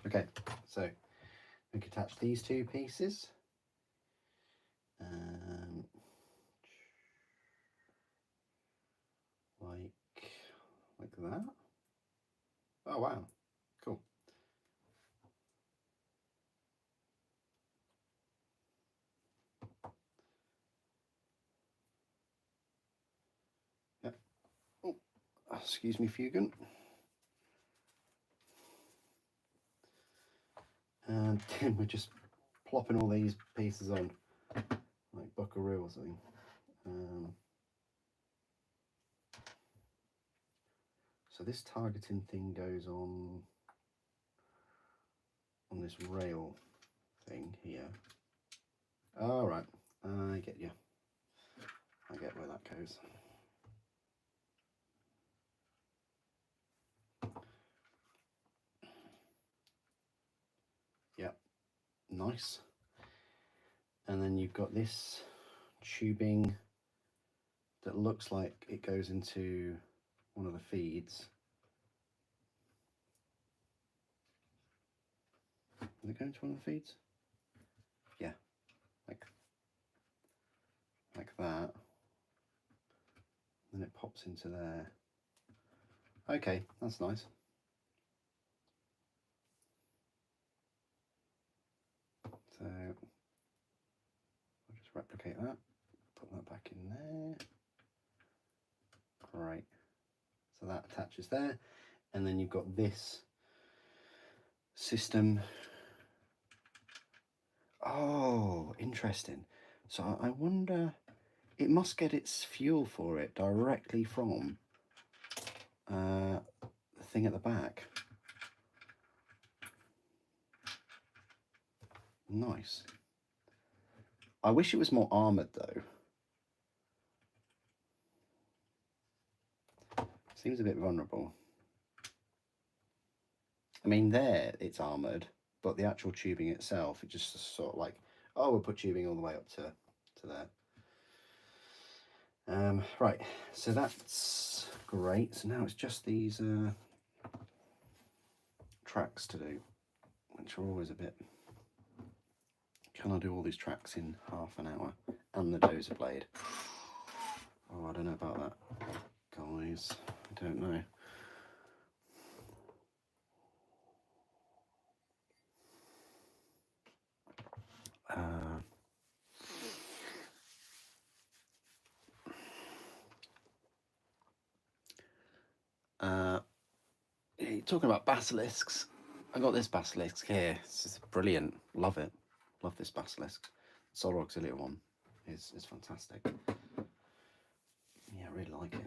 Okay, so we can attach these two pieces. Like that. Oh wow, cool. Yep. Oh, excuse me, Fugan. And then we're just plopping all these pieces on, like Buckaroo or something. So this targeting thing goes on this rail thing here. All right, I get you. I get where that goes. Yep, nice. And then you've got this tubing that looks like it goes into one of the feeds. Does it go into one of the feeds? Yeah, like that. Then it pops into there. Okay, that's nice. So I'll just replicate that, put that back in there. Great. So that attaches there. And then you've got this system. Oh, interesting. So I wonder, it must get its fuel for it directly from the thing at the back. Nice. I wish it was more armoured though. Seems a bit vulnerable. I mean, there it's armoured, but the actual tubing itself, it just sort of like, oh, we'll put tubing all the way up to there. Right, so that's great. So now it's just these tracks to do, which are always a bit, can I do all these tracks in half an hour? And the dozer blade. Oh, I don't know about that, guys. I don't know. Talking about basilisks, I got this basilisk here. This is brilliant. Love it. Love this basilisk. Solar Auxilia one is fantastic. Yeah, I really like it.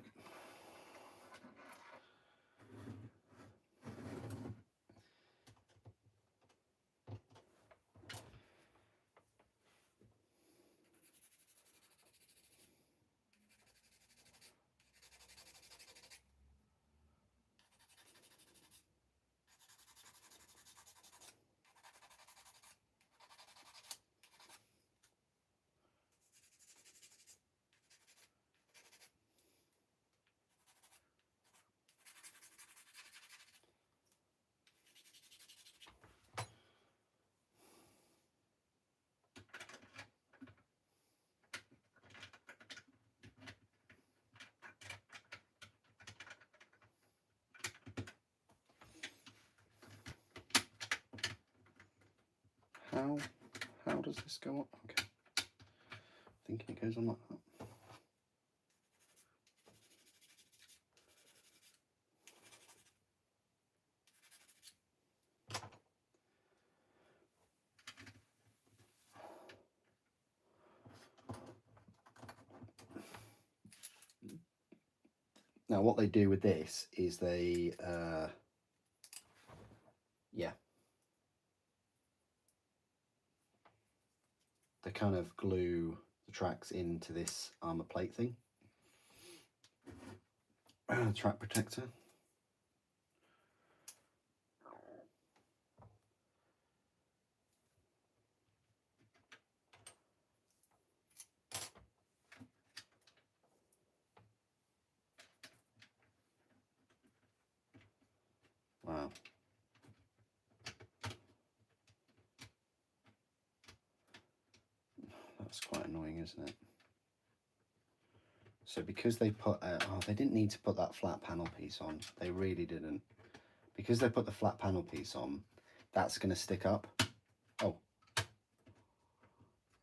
How does this go up? Okay. Thinking it goes on like that. Now what they do with this is they they kind of glue the tracks into this armor plate thing. Track protector. Wow. That's quite annoying, isn't it? So because they put, oh, they didn't need to put that flat panel piece on. They really didn't. Because they put the flat panel piece on, that's going to stick up. Oh.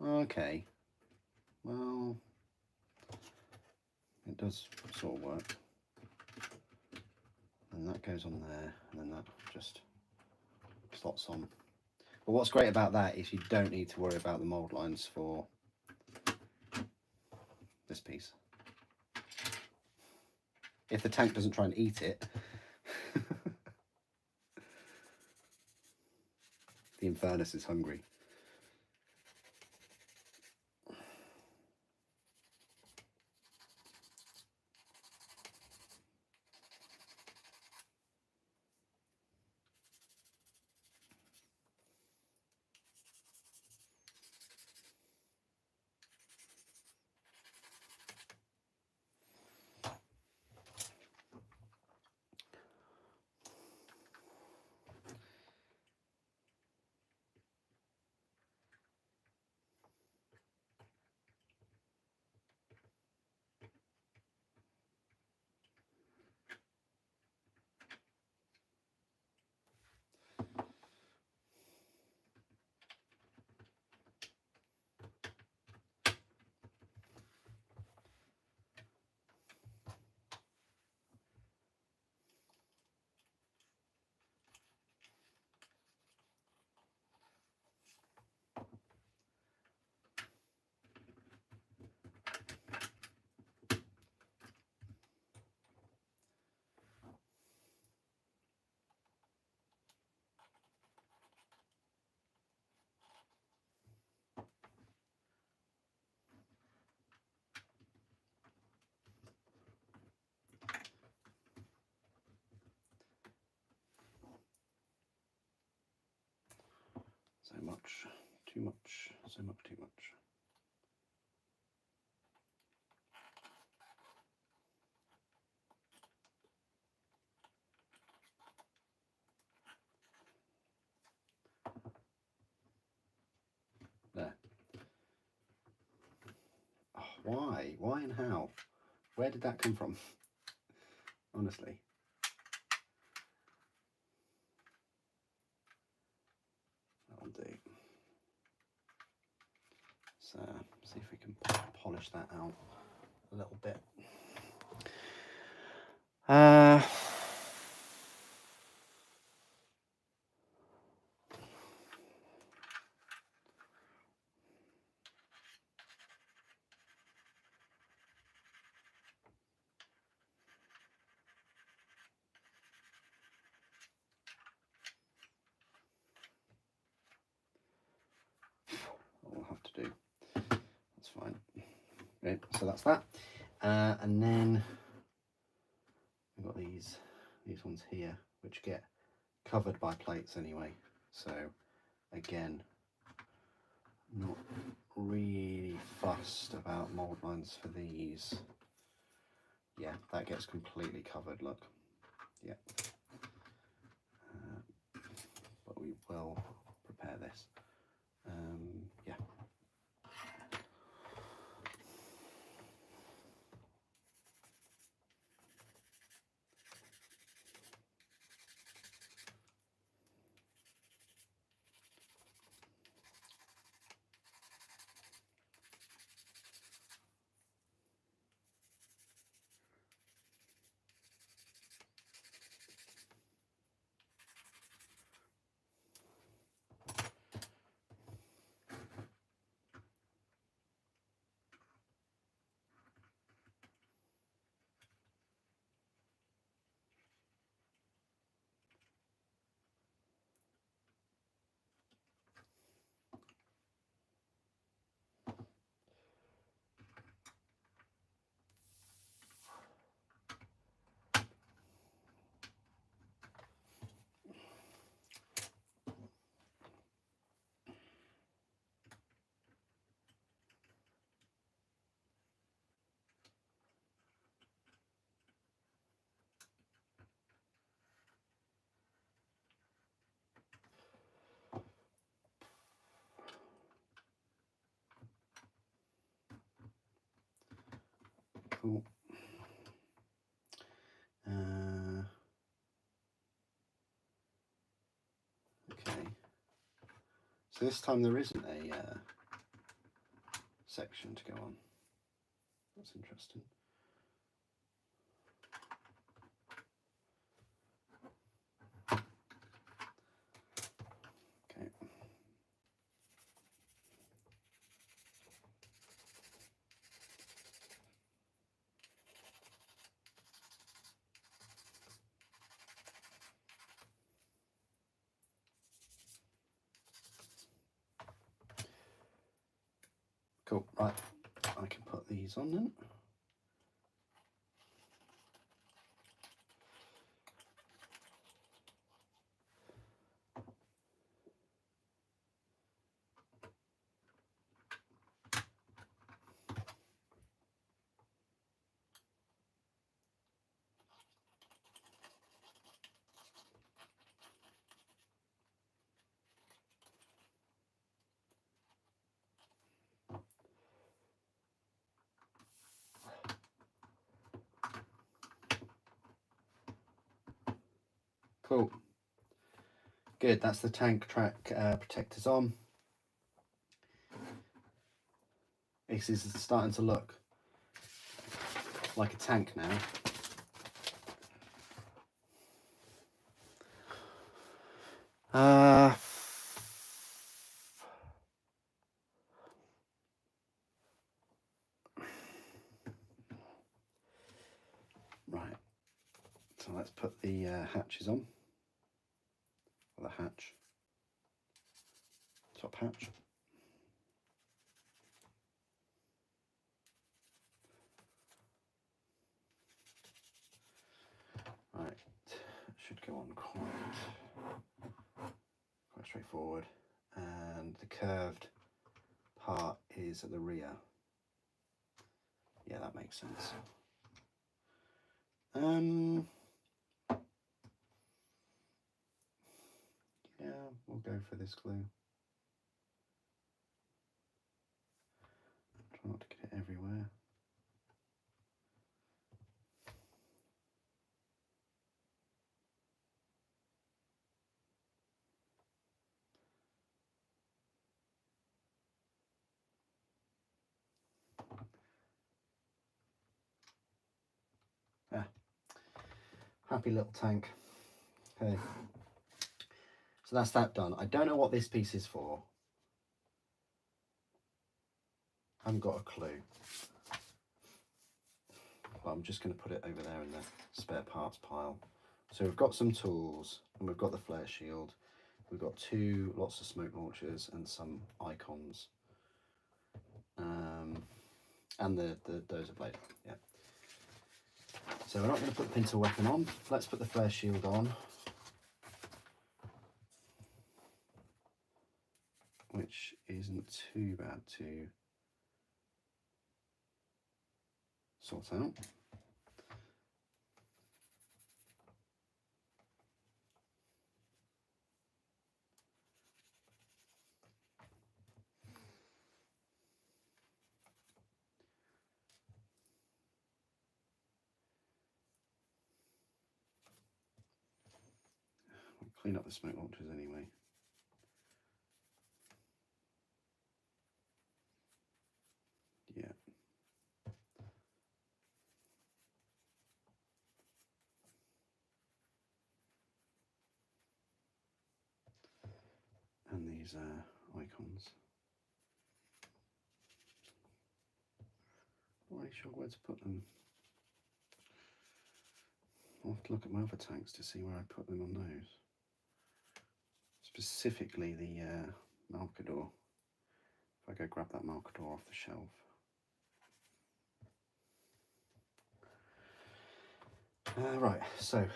Okay. Well, it does sort of work. And that goes on there, and then that just slots on. But what's great about that is you don't need to worry about the mould lines for this piece. If the tank doesn't try and eat it, the Infernus is hungry. So much, too much, so much, too much. There. Oh, why? Why and how? Where did that come from? Honestly. That'll do. So, see if we can polish that out a little bit. We'll have to do. That's fine. Okay, so that's that. And then we've got these ones here, which get covered by plates anyway. So again, not really fussed about mould lines for these. Yeah, that gets completely covered, look. Yeah. But we will prepare this. Yeah. Cool. Okay. So this time there isn't a section to go on. That's interesting. Okay. Cool. Right. I can put these on then. Cool. Good. That's the tank track protectors on. This is starting to look like a tank now. Right. So let's put the hatches on. Or the hatch. Top hatch. Right. Should go on quite straightforward. And the curved part is at the rear. Yeah, that makes sense. Yeah, we'll go for this glue. Try not to get it everywhere. Ah, happy little tank. Okay. So that's that done. I don't know what this piece is for. I haven't got a clue. Well, I'm just going to put it over there in the spare parts pile. So we've got some tools and we've got the flare shield. We've got lots of smoke launchers and some icons. And the dozer blade, yeah. So we're not going to put the pincer weapon on. Let's put the flare shield on. Which isn't too bad to sort out. We'll clean up the smoke launchers anyway. Yeah. And these icons. Not really sure where to put them. I'll have to look at my other tanks to see where I put them on those. Specifically the Malcador. If I go grab that Malcador off the shelf. Right, so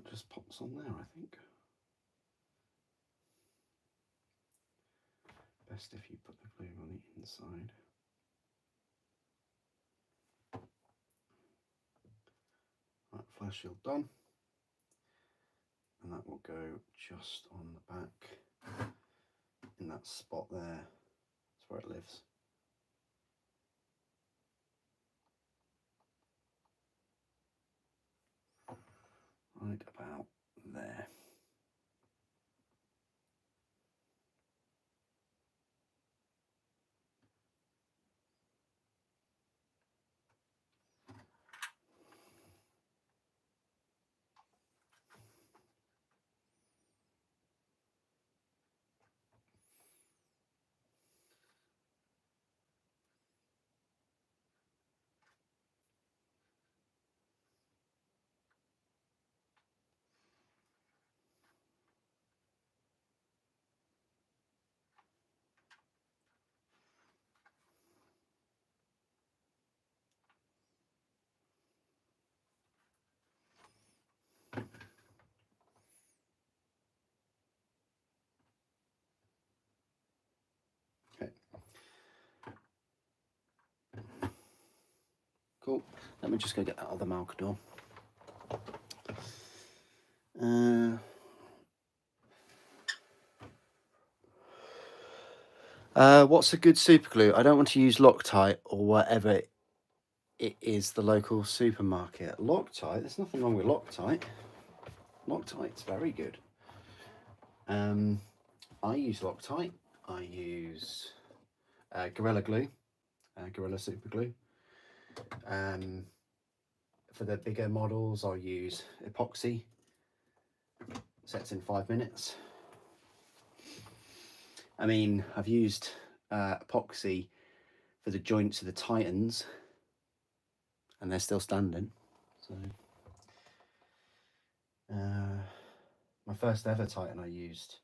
that just pops on there, I think. Best if you put the glue on the inside. Right, flare shield done. And that will go just on the back, in that spot there. That's where it lives. Right about there. Okay. Cool. Let me just go get that other Malcador. What's a good super glue? I don't want to use Loctite or whatever it is, the local supermarket. Loctite, there's nothing wrong with Loctite. Loctite's very good. I use Loctite. I use Gorilla Glue, Gorilla Super Glue. For the bigger models, I'll use epoxy. Sets in 5 minutes. I mean, I've used epoxy for the joints of the Titans, and they're still standing. So, my first ever Titan, I used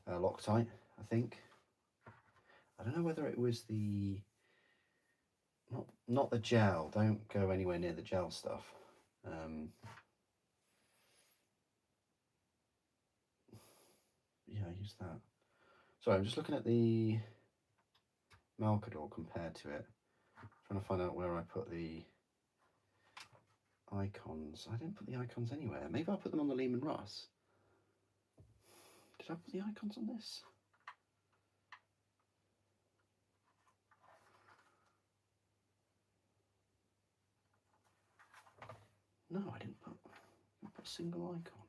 Loctite, I think. I don't know whether it was the not the gel. Don't go anywhere near the gel stuff. Yeah, I used that. Sorry, I'm just looking at the Malcador compared to it. Trying to find out where I put the icons. I didn't put the icons anywhere. Maybe I put them on the Lehman Russ. Did I put the icons on this? No, I didn't put a single icon.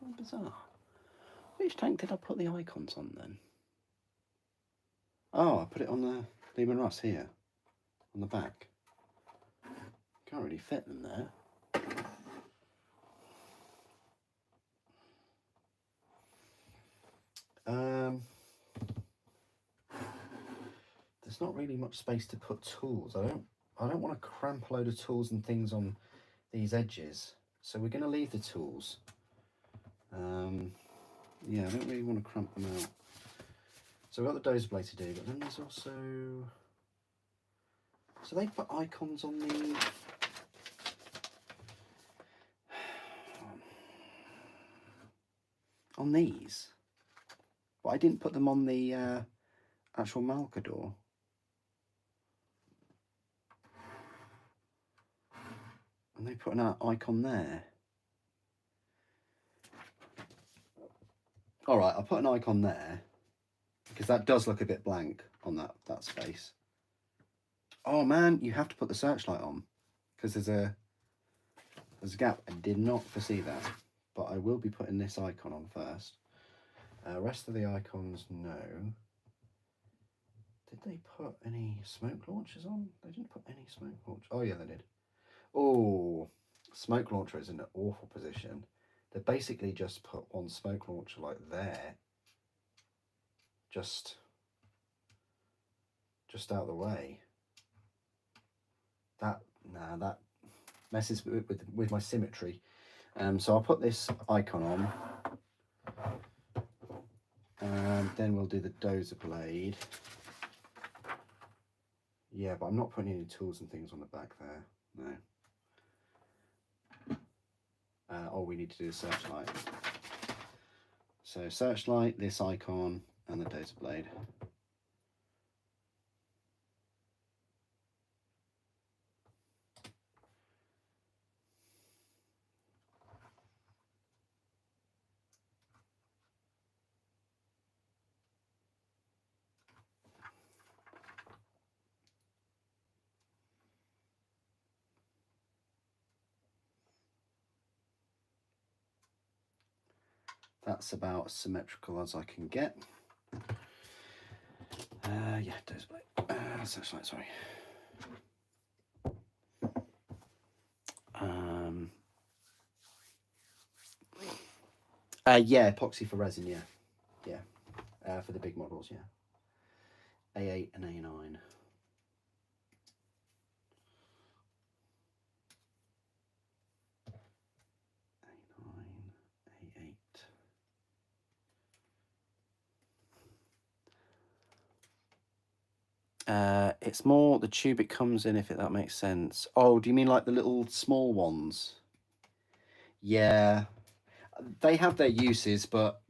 How bizarre. Which tank did I put the icons on then? Oh, I put it on the Lehman Russ here, on the back. Can't really fit them there. There's not really much space to put tools. I don't want to cramp a load of tools and things on these edges. So we're going to leave the tools. Yeah, I don't really want to cramp them out. So we've got the dozer blade to do, but then there's also... So they put icons on the... on these. But I didn't put them on the actual Malcador. And they put an icon there. All right, I'll put an icon there because that does look a bit blank on that space. Oh man, you have to put the searchlight on because there's a gap. I did not foresee that, but I will be putting this icon on first. Rest of the icons, no. Did they put any smoke launchers on? They didn't put any smoke launch. Oh yeah, they did. Oh, smoke launcher is in an awful position. They basically just put one smoke launcher like there, just out of the way. That messes with my symmetry. So I'll put this icon on, and then we'll do the dozer blade. Yeah, but I'm not putting any tools and things on the back there. No. all we need to do is searchlight. So searchlight, this icon, and the dozer blade. That's about as symmetrical as I can get. Yeah, dozer blade. Searchlight, sorry. Yeah, epoxy for resin, yeah. For the big models, yeah. A8 and A9. A9, A8. It's more the tube it comes in, if that makes sense. Oh, do you mean like the little small ones? Yeah, they have their uses, but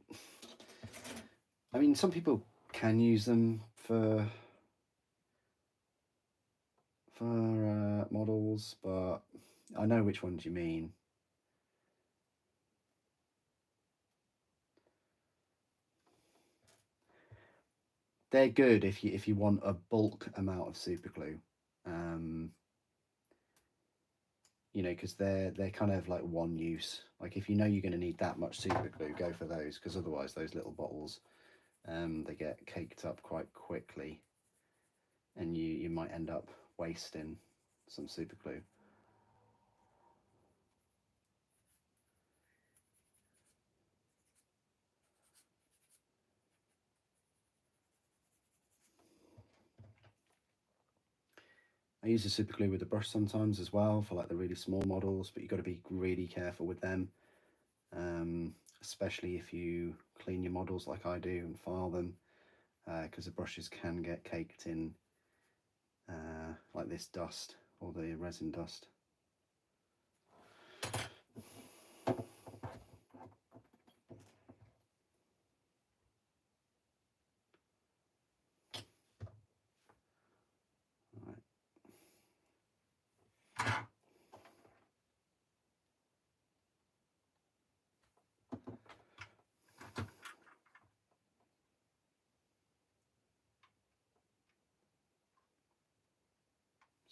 I mean, some people can use them for models, but I know which ones you mean. They're good if you want a bulk amount of super glue, you know, because they're kind of like one use. Like if you know you're going to need that much super glue, go for those, because otherwise those little bottles, they get caked up quite quickly, and you might end up wasting some super glue. I use the super glue with the brush sometimes as well for like the really small models, but you've got to be really careful with them, especially if you clean your models like I do and file them, because the brushes can get caked in like this dust or the resin dust.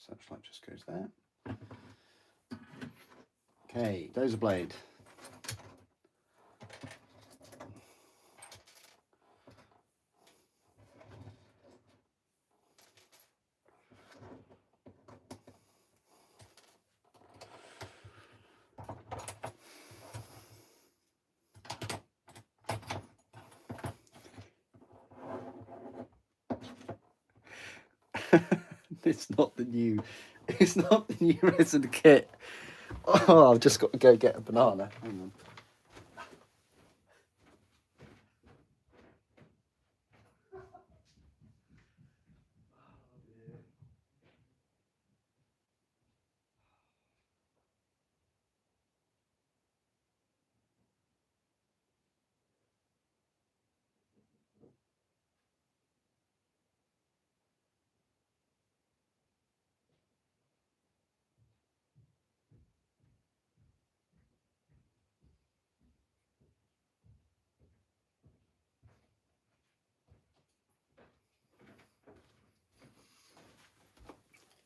Searchlight just goes there. Okay, dozer blade. It's not the new resin kit. Oh, I've just got to go get a banana. Hang on.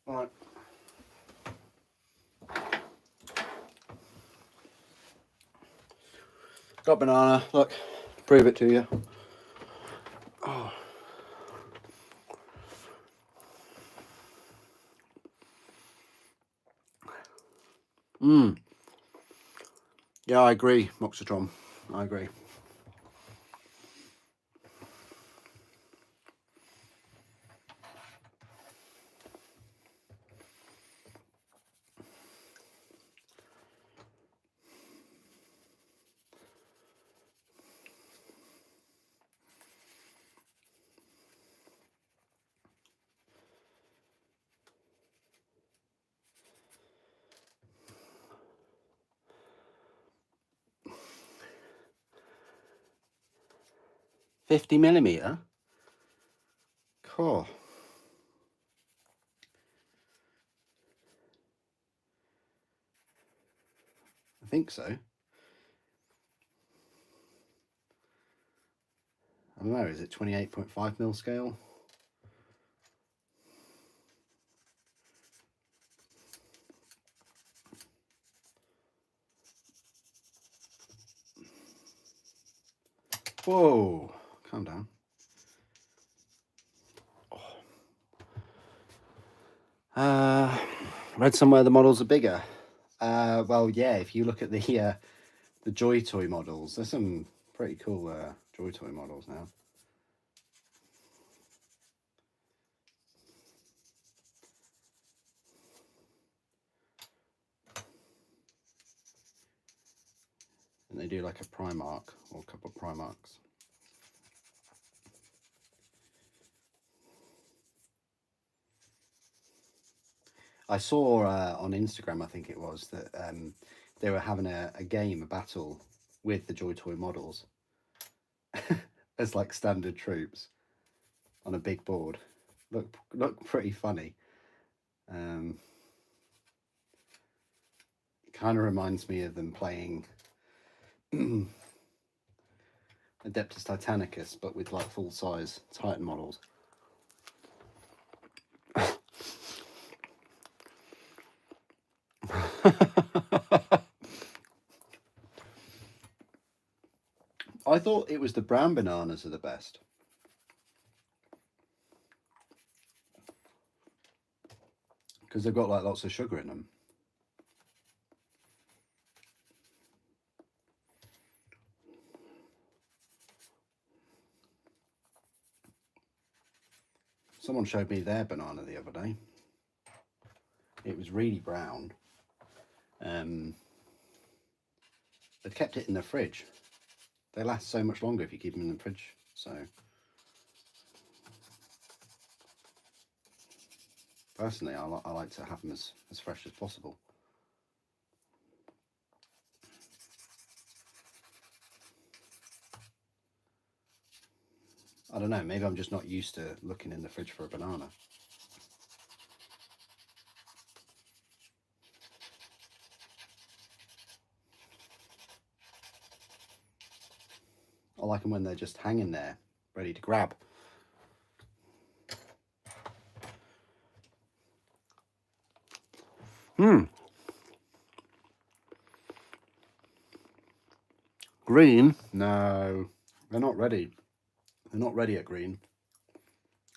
All right. Got banana. Look, prove it to you. Oh. Yeah, I agree, Moxitron. I agree. 50mm? Cool. I think so. I don't know, is it 28.5mm scale? Whoa, calm down. Read somewhere the models are bigger. Well, yeah, if you look at the Joy Toy models, there's some pretty cool Joy Toy models now. And they do like a Primark or a couple of Primarks. I saw on Instagram, I think it was, that they were having a game, a battle with the Joy Toy models as like standard troops on a big board. Look pretty funny. Kind of reminds me of them playing Adeptus Titanicus, but with like full size Titan models. I thought it was the brown bananas are the best. Because they've got like lots of sugar in them. Someone showed me their banana the other day. It was really brown. They've kept it in the fridge. They last so much longer if you keep them in the fridge. So personally, I like to have them as fresh as possible. I don't know, maybe I'm just not used to looking in the fridge for a banana. I like them when they're just hanging there, ready to grab. Green? No, they're not ready. They're not ready at green.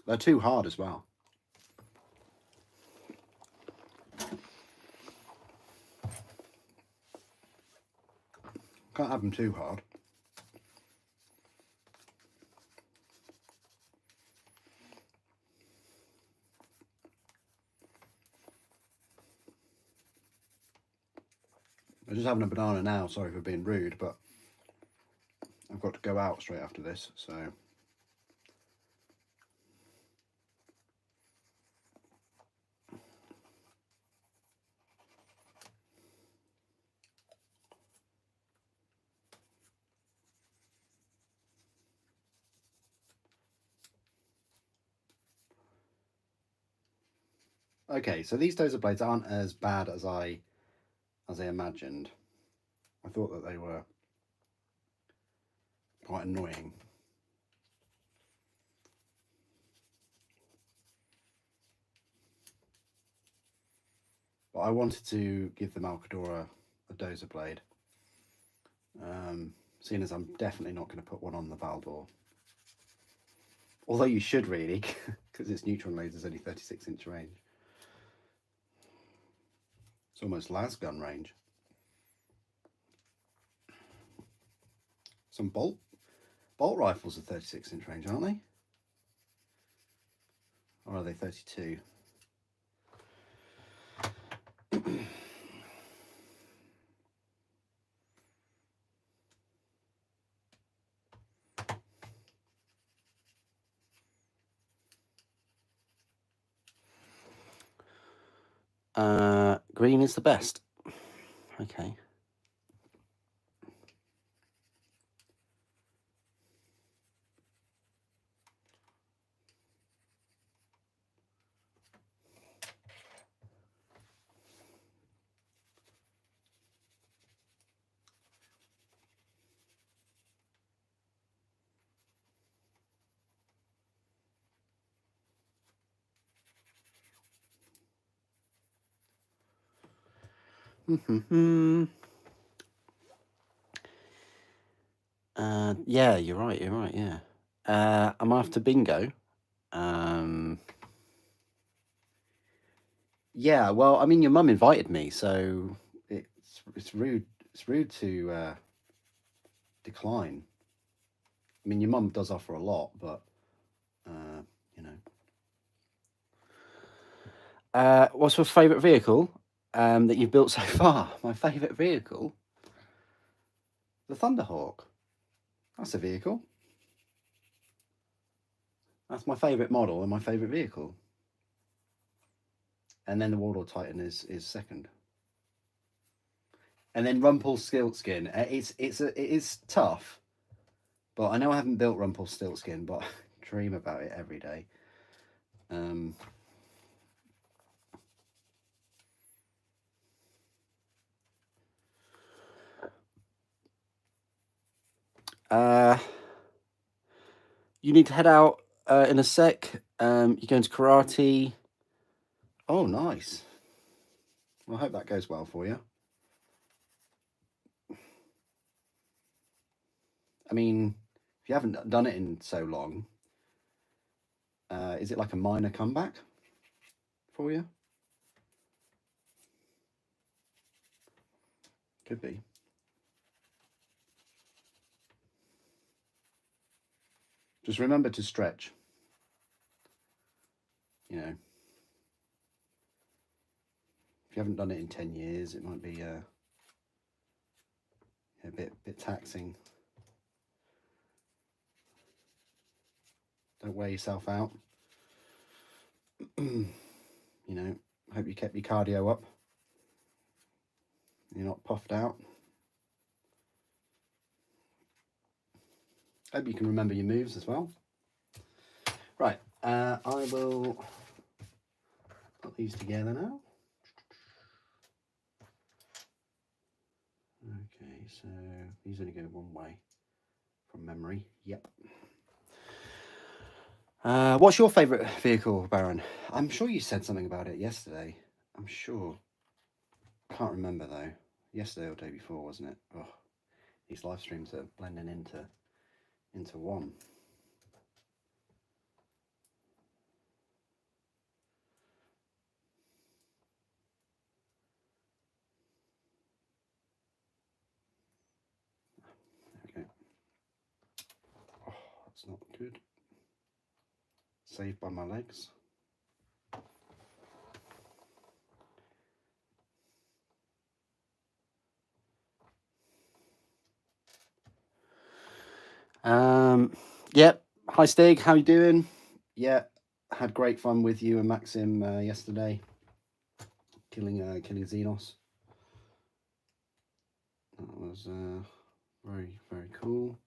They're too hard as well. Can't have them too hard. I'm just having a banana now, sorry for being rude, but I've got to go out straight after this, so. Okay, so these dozer blades aren't as bad as I imagined. I thought that they were quite annoying. But I wanted to give the Malcador a dozer blade. Seeing as I'm definitely not going to put one on the Valdor. Although you should really, because its neutron laser's only 36-inch range. It's almost las gun range. Some bolt rifles are 36-inch range, aren't they? Or are they 32? Green is the best. Okay. Yeah, you're right. Yeah. I'm after bingo. Yeah. Well, I mean, your mum invited me, so it's rude. It's rude to decline. I mean, your mum does offer a lot, but you know. What's your favourite vehicle that you've built so far? My favourite vehicle, the Thunderhawk. That's a vehicle. That's my favourite model and my favourite vehicle. And then the Warlord Titan is second. And then Rumpelstiltskin. It is tough, but I know I haven't built Rumpelstiltskin, but I dream about it every day. You need to head out in a sec. You're going to karate. Oh, nice. Well, I hope that goes well for you. I mean, if you haven't done it in so long, is it like a minor comeback for you? Could be. Just remember to stretch. You know, if you haven't done it in 10 years, it might be a bit taxing. Don't wear yourself out. You know, hope you kept your cardio up. You're not puffed out. Hope you can remember your moves as well. Right, I will put these together now. Okay, so these only go one way from memory. Yep. What's your favourite vehicle, Baron? I'm sure you said something about it yesterday. I'm sure. Can't remember though. Yesterday or day before, wasn't it? Oh, these live streams are blending into one. Okay. Oh, that's not good. Saved by my legs. Yep. Hi Stig, how you doing? Yeah, had great fun with you and Maxim yesterday. Killing Xenos. That was very, very cool.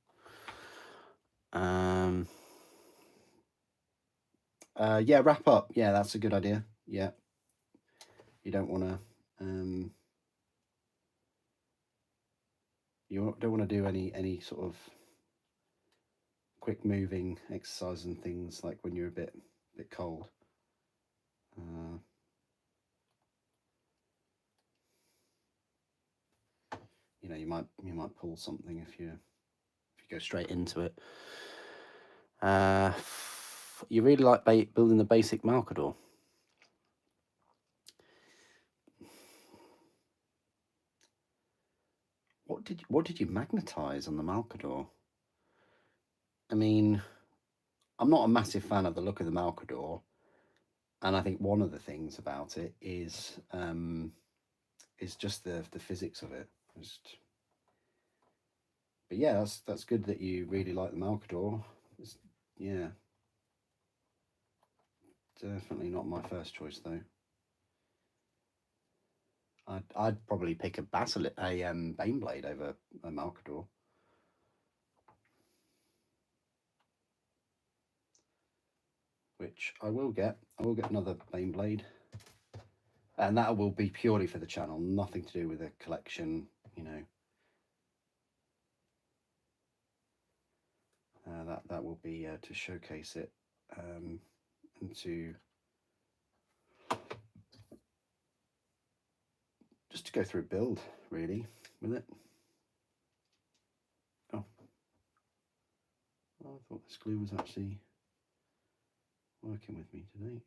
Yeah, wrap up. Yeah, that's a good idea. Yeah. You don't want to you don't want to do any sort of quick moving exercise and things like when you're a bit cold. You know, you might pull something if you go straight into it. You really like building the basic Malcador. What did you magnetize on the Malcador? I mean, I'm not a massive fan of the look of the Malcador, and I think one of the things about it is just the physics of it. But yeah, that's good that you really like the Malcador. Yeah, definitely not my first choice though. I'd probably pick a Baneblade over a Malcador. Which I will get. I will get another Baneblade. And that will be purely for the channel, nothing to do with the collection, you know. That will be to showcase it and to just to go through a build, really, with it. Oh, I thought this glue was actually working with me today.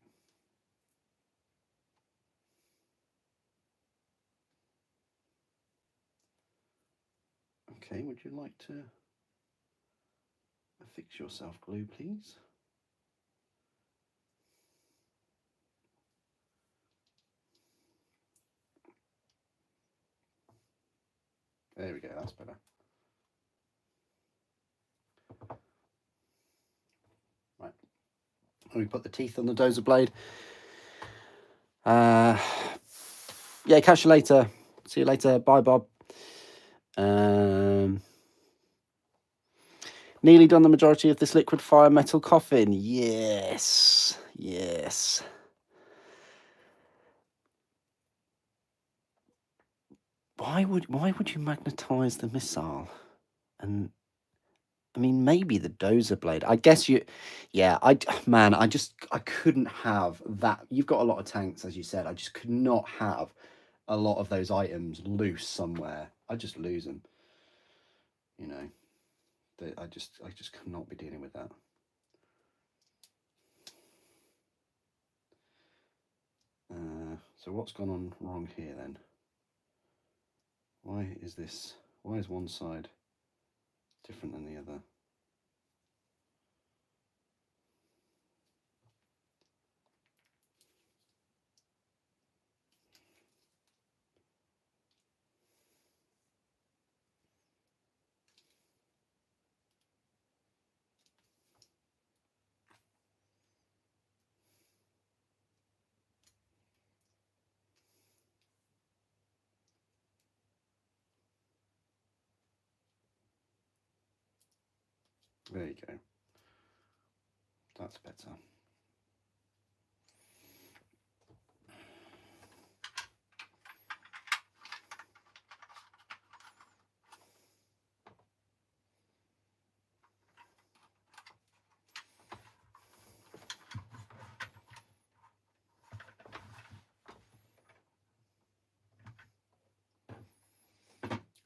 Okay, would you like to affix yourself glue, please? There we go, that's better. Right, we put the teeth on the dozer blade. Yeah, catch you later. See you later. Bye, Bob. Nearly done the majority of this liquid fire metal coffin. Yes, yes. Why would you magnetize the missile? And I mean, maybe the dozer blade. I guess you, yeah. I couldn't have that. You've got a lot of tanks, as you said. I just could not have a lot of those items loose somewhere. I just lose them. You know, I just could not be dealing with that. So what's gone on wrong here then? Why is one side different than the other? There you go. That's better.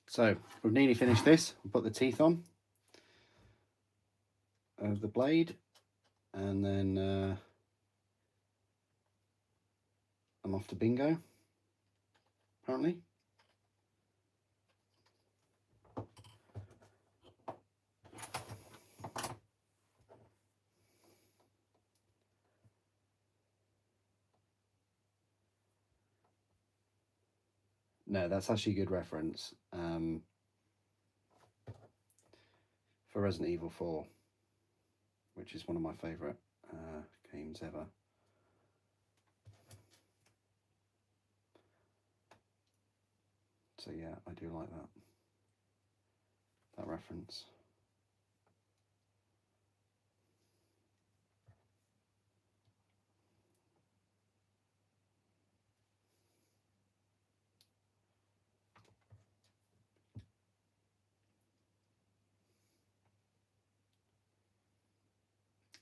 So we've nearly finished this. We'll put the teeth on of the blade, and then I'm off to bingo, apparently. No, that's actually a good reference for Resident Evil 4, which is one of my favourite games ever. So yeah, I do like that reference.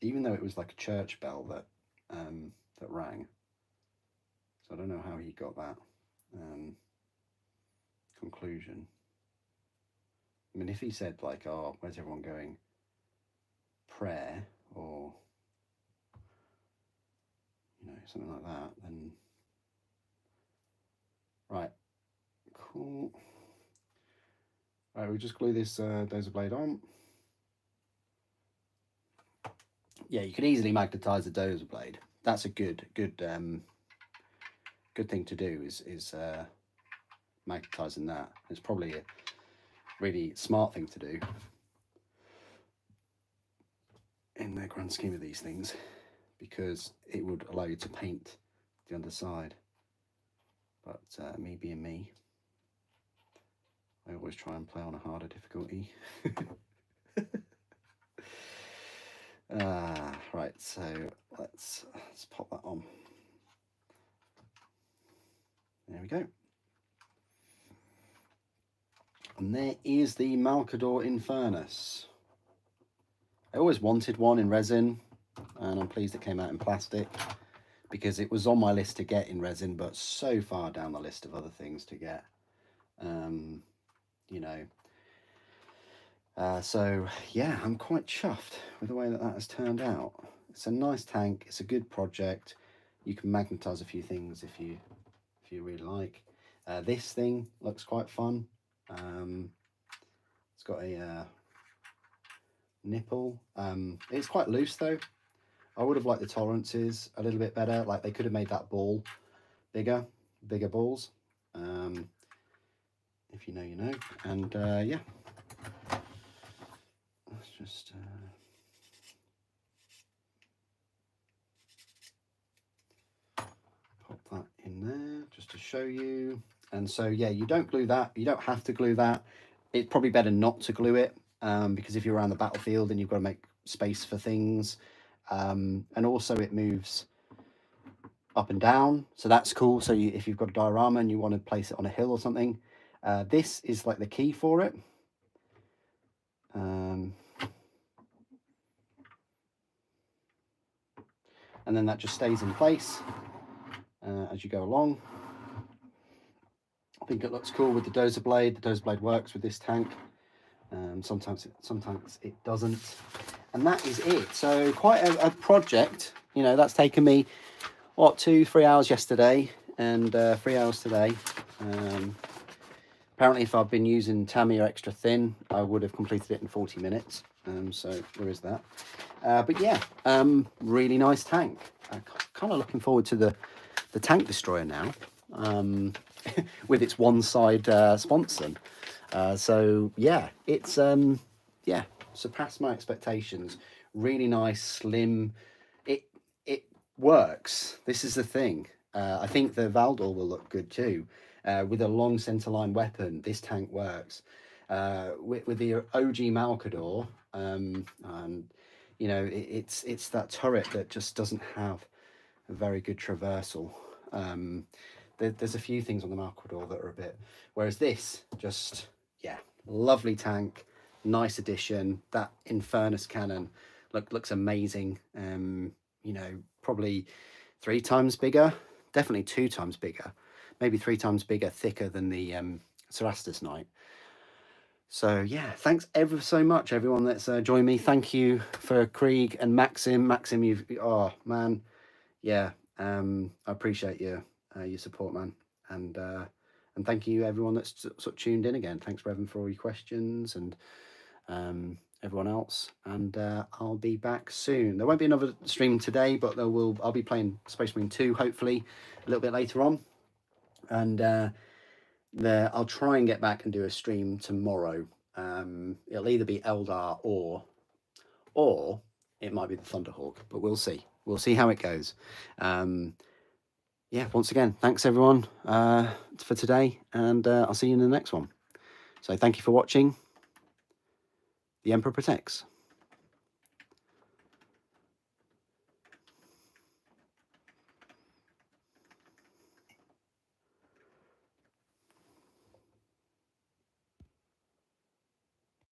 Even though it was like a church bell that rang, so I don't know how he got that conclusion. I mean, if he said like, "Oh, where's everyone going? Prayer," or something like that, then right, cool. Right, we'll just glue this dozer blade on. Yeah, you can easily magnetize the dozer blade. That's a good thing to do is magnetizing that. It's probably a really smart thing to do in the grand scheme of these things, because it would allow you to paint the underside. But me being me, I always try and play on a harder difficulty. Right, so let's pop that on. There we go. And there is the Malcador Infernus. I always wanted one in resin, and I'm pleased it came out in plastic. because it was on my list to get in resin, but so far down the list of other things to get. You know, so yeah, I'm quite chuffed with the way that has turned out. It's a nice tank. It's a good project. You can magnetize a few things if you really like. This thing looks quite fun. It's got a nipple. It's quite loose though. I would have liked the tolerances a little bit better. Like they could have made that ball bigger balls. If you know, you know. And yeah, let's just pop that in there just to show you. And so yeah, you don't glue that. You don't have to glue that. It's probably better not to glue it, because if you're around the battlefield and you've got to make space for things, and also it moves up and down, so that's cool. So if you've got a diorama and you want to place it on a hill or something, this is like the key for it. And then that just stays in place as you go along. I think it looks cool with the dozer blade. The dozer blade works with this tank. Sometimes it doesn't. And that is it. So quite a project. You know, that's taken me, what, 2-3 hours yesterday and 3 hours today. Apparently if I'd been using Tamiya extra thin, I would have completed it in 40 minutes. So there is that. But yeah, really nice tank. Kind of looking forward to the tank destroyer now, with its one side sponson. So yeah, it's yeah, surpassed my expectations. Really nice, slim. It works. This is the thing. I think the Valdor will look good too. With a long centerline weapon, this tank works. With the OG Malcador, and you know, it's that turret that just doesn't have a very good traversal. There's a few things on the Malcador that are a bit, whereas this just, yeah, lovely tank, nice addition. That Infernus cannon looks amazing. You know, probably 3 times bigger, definitely 2 times bigger, maybe 3 times bigger, thicker than the Cerastus Knight. So yeah, thanks ever so much, everyone that's joined me. Thank you for Krieg and Maxim. Maxim, you've, oh man, yeah, I appreciate your support, man, and thank you everyone that's sort of tuned in again. Thanks, Revan, for all your questions, and everyone else. And I'll be back soon. There won't be another stream today, but I'll be playing Space Marine 2 hopefully a little bit later on, and I'll try and get back and do a stream tomorrow. It'll either be Eldar or it might be the Thunderhawk, but we'll see. We'll see how it goes. Yeah, once again, thanks everyone for today, and I'll see you in the next one. So thank you for watching. The Emperor protects.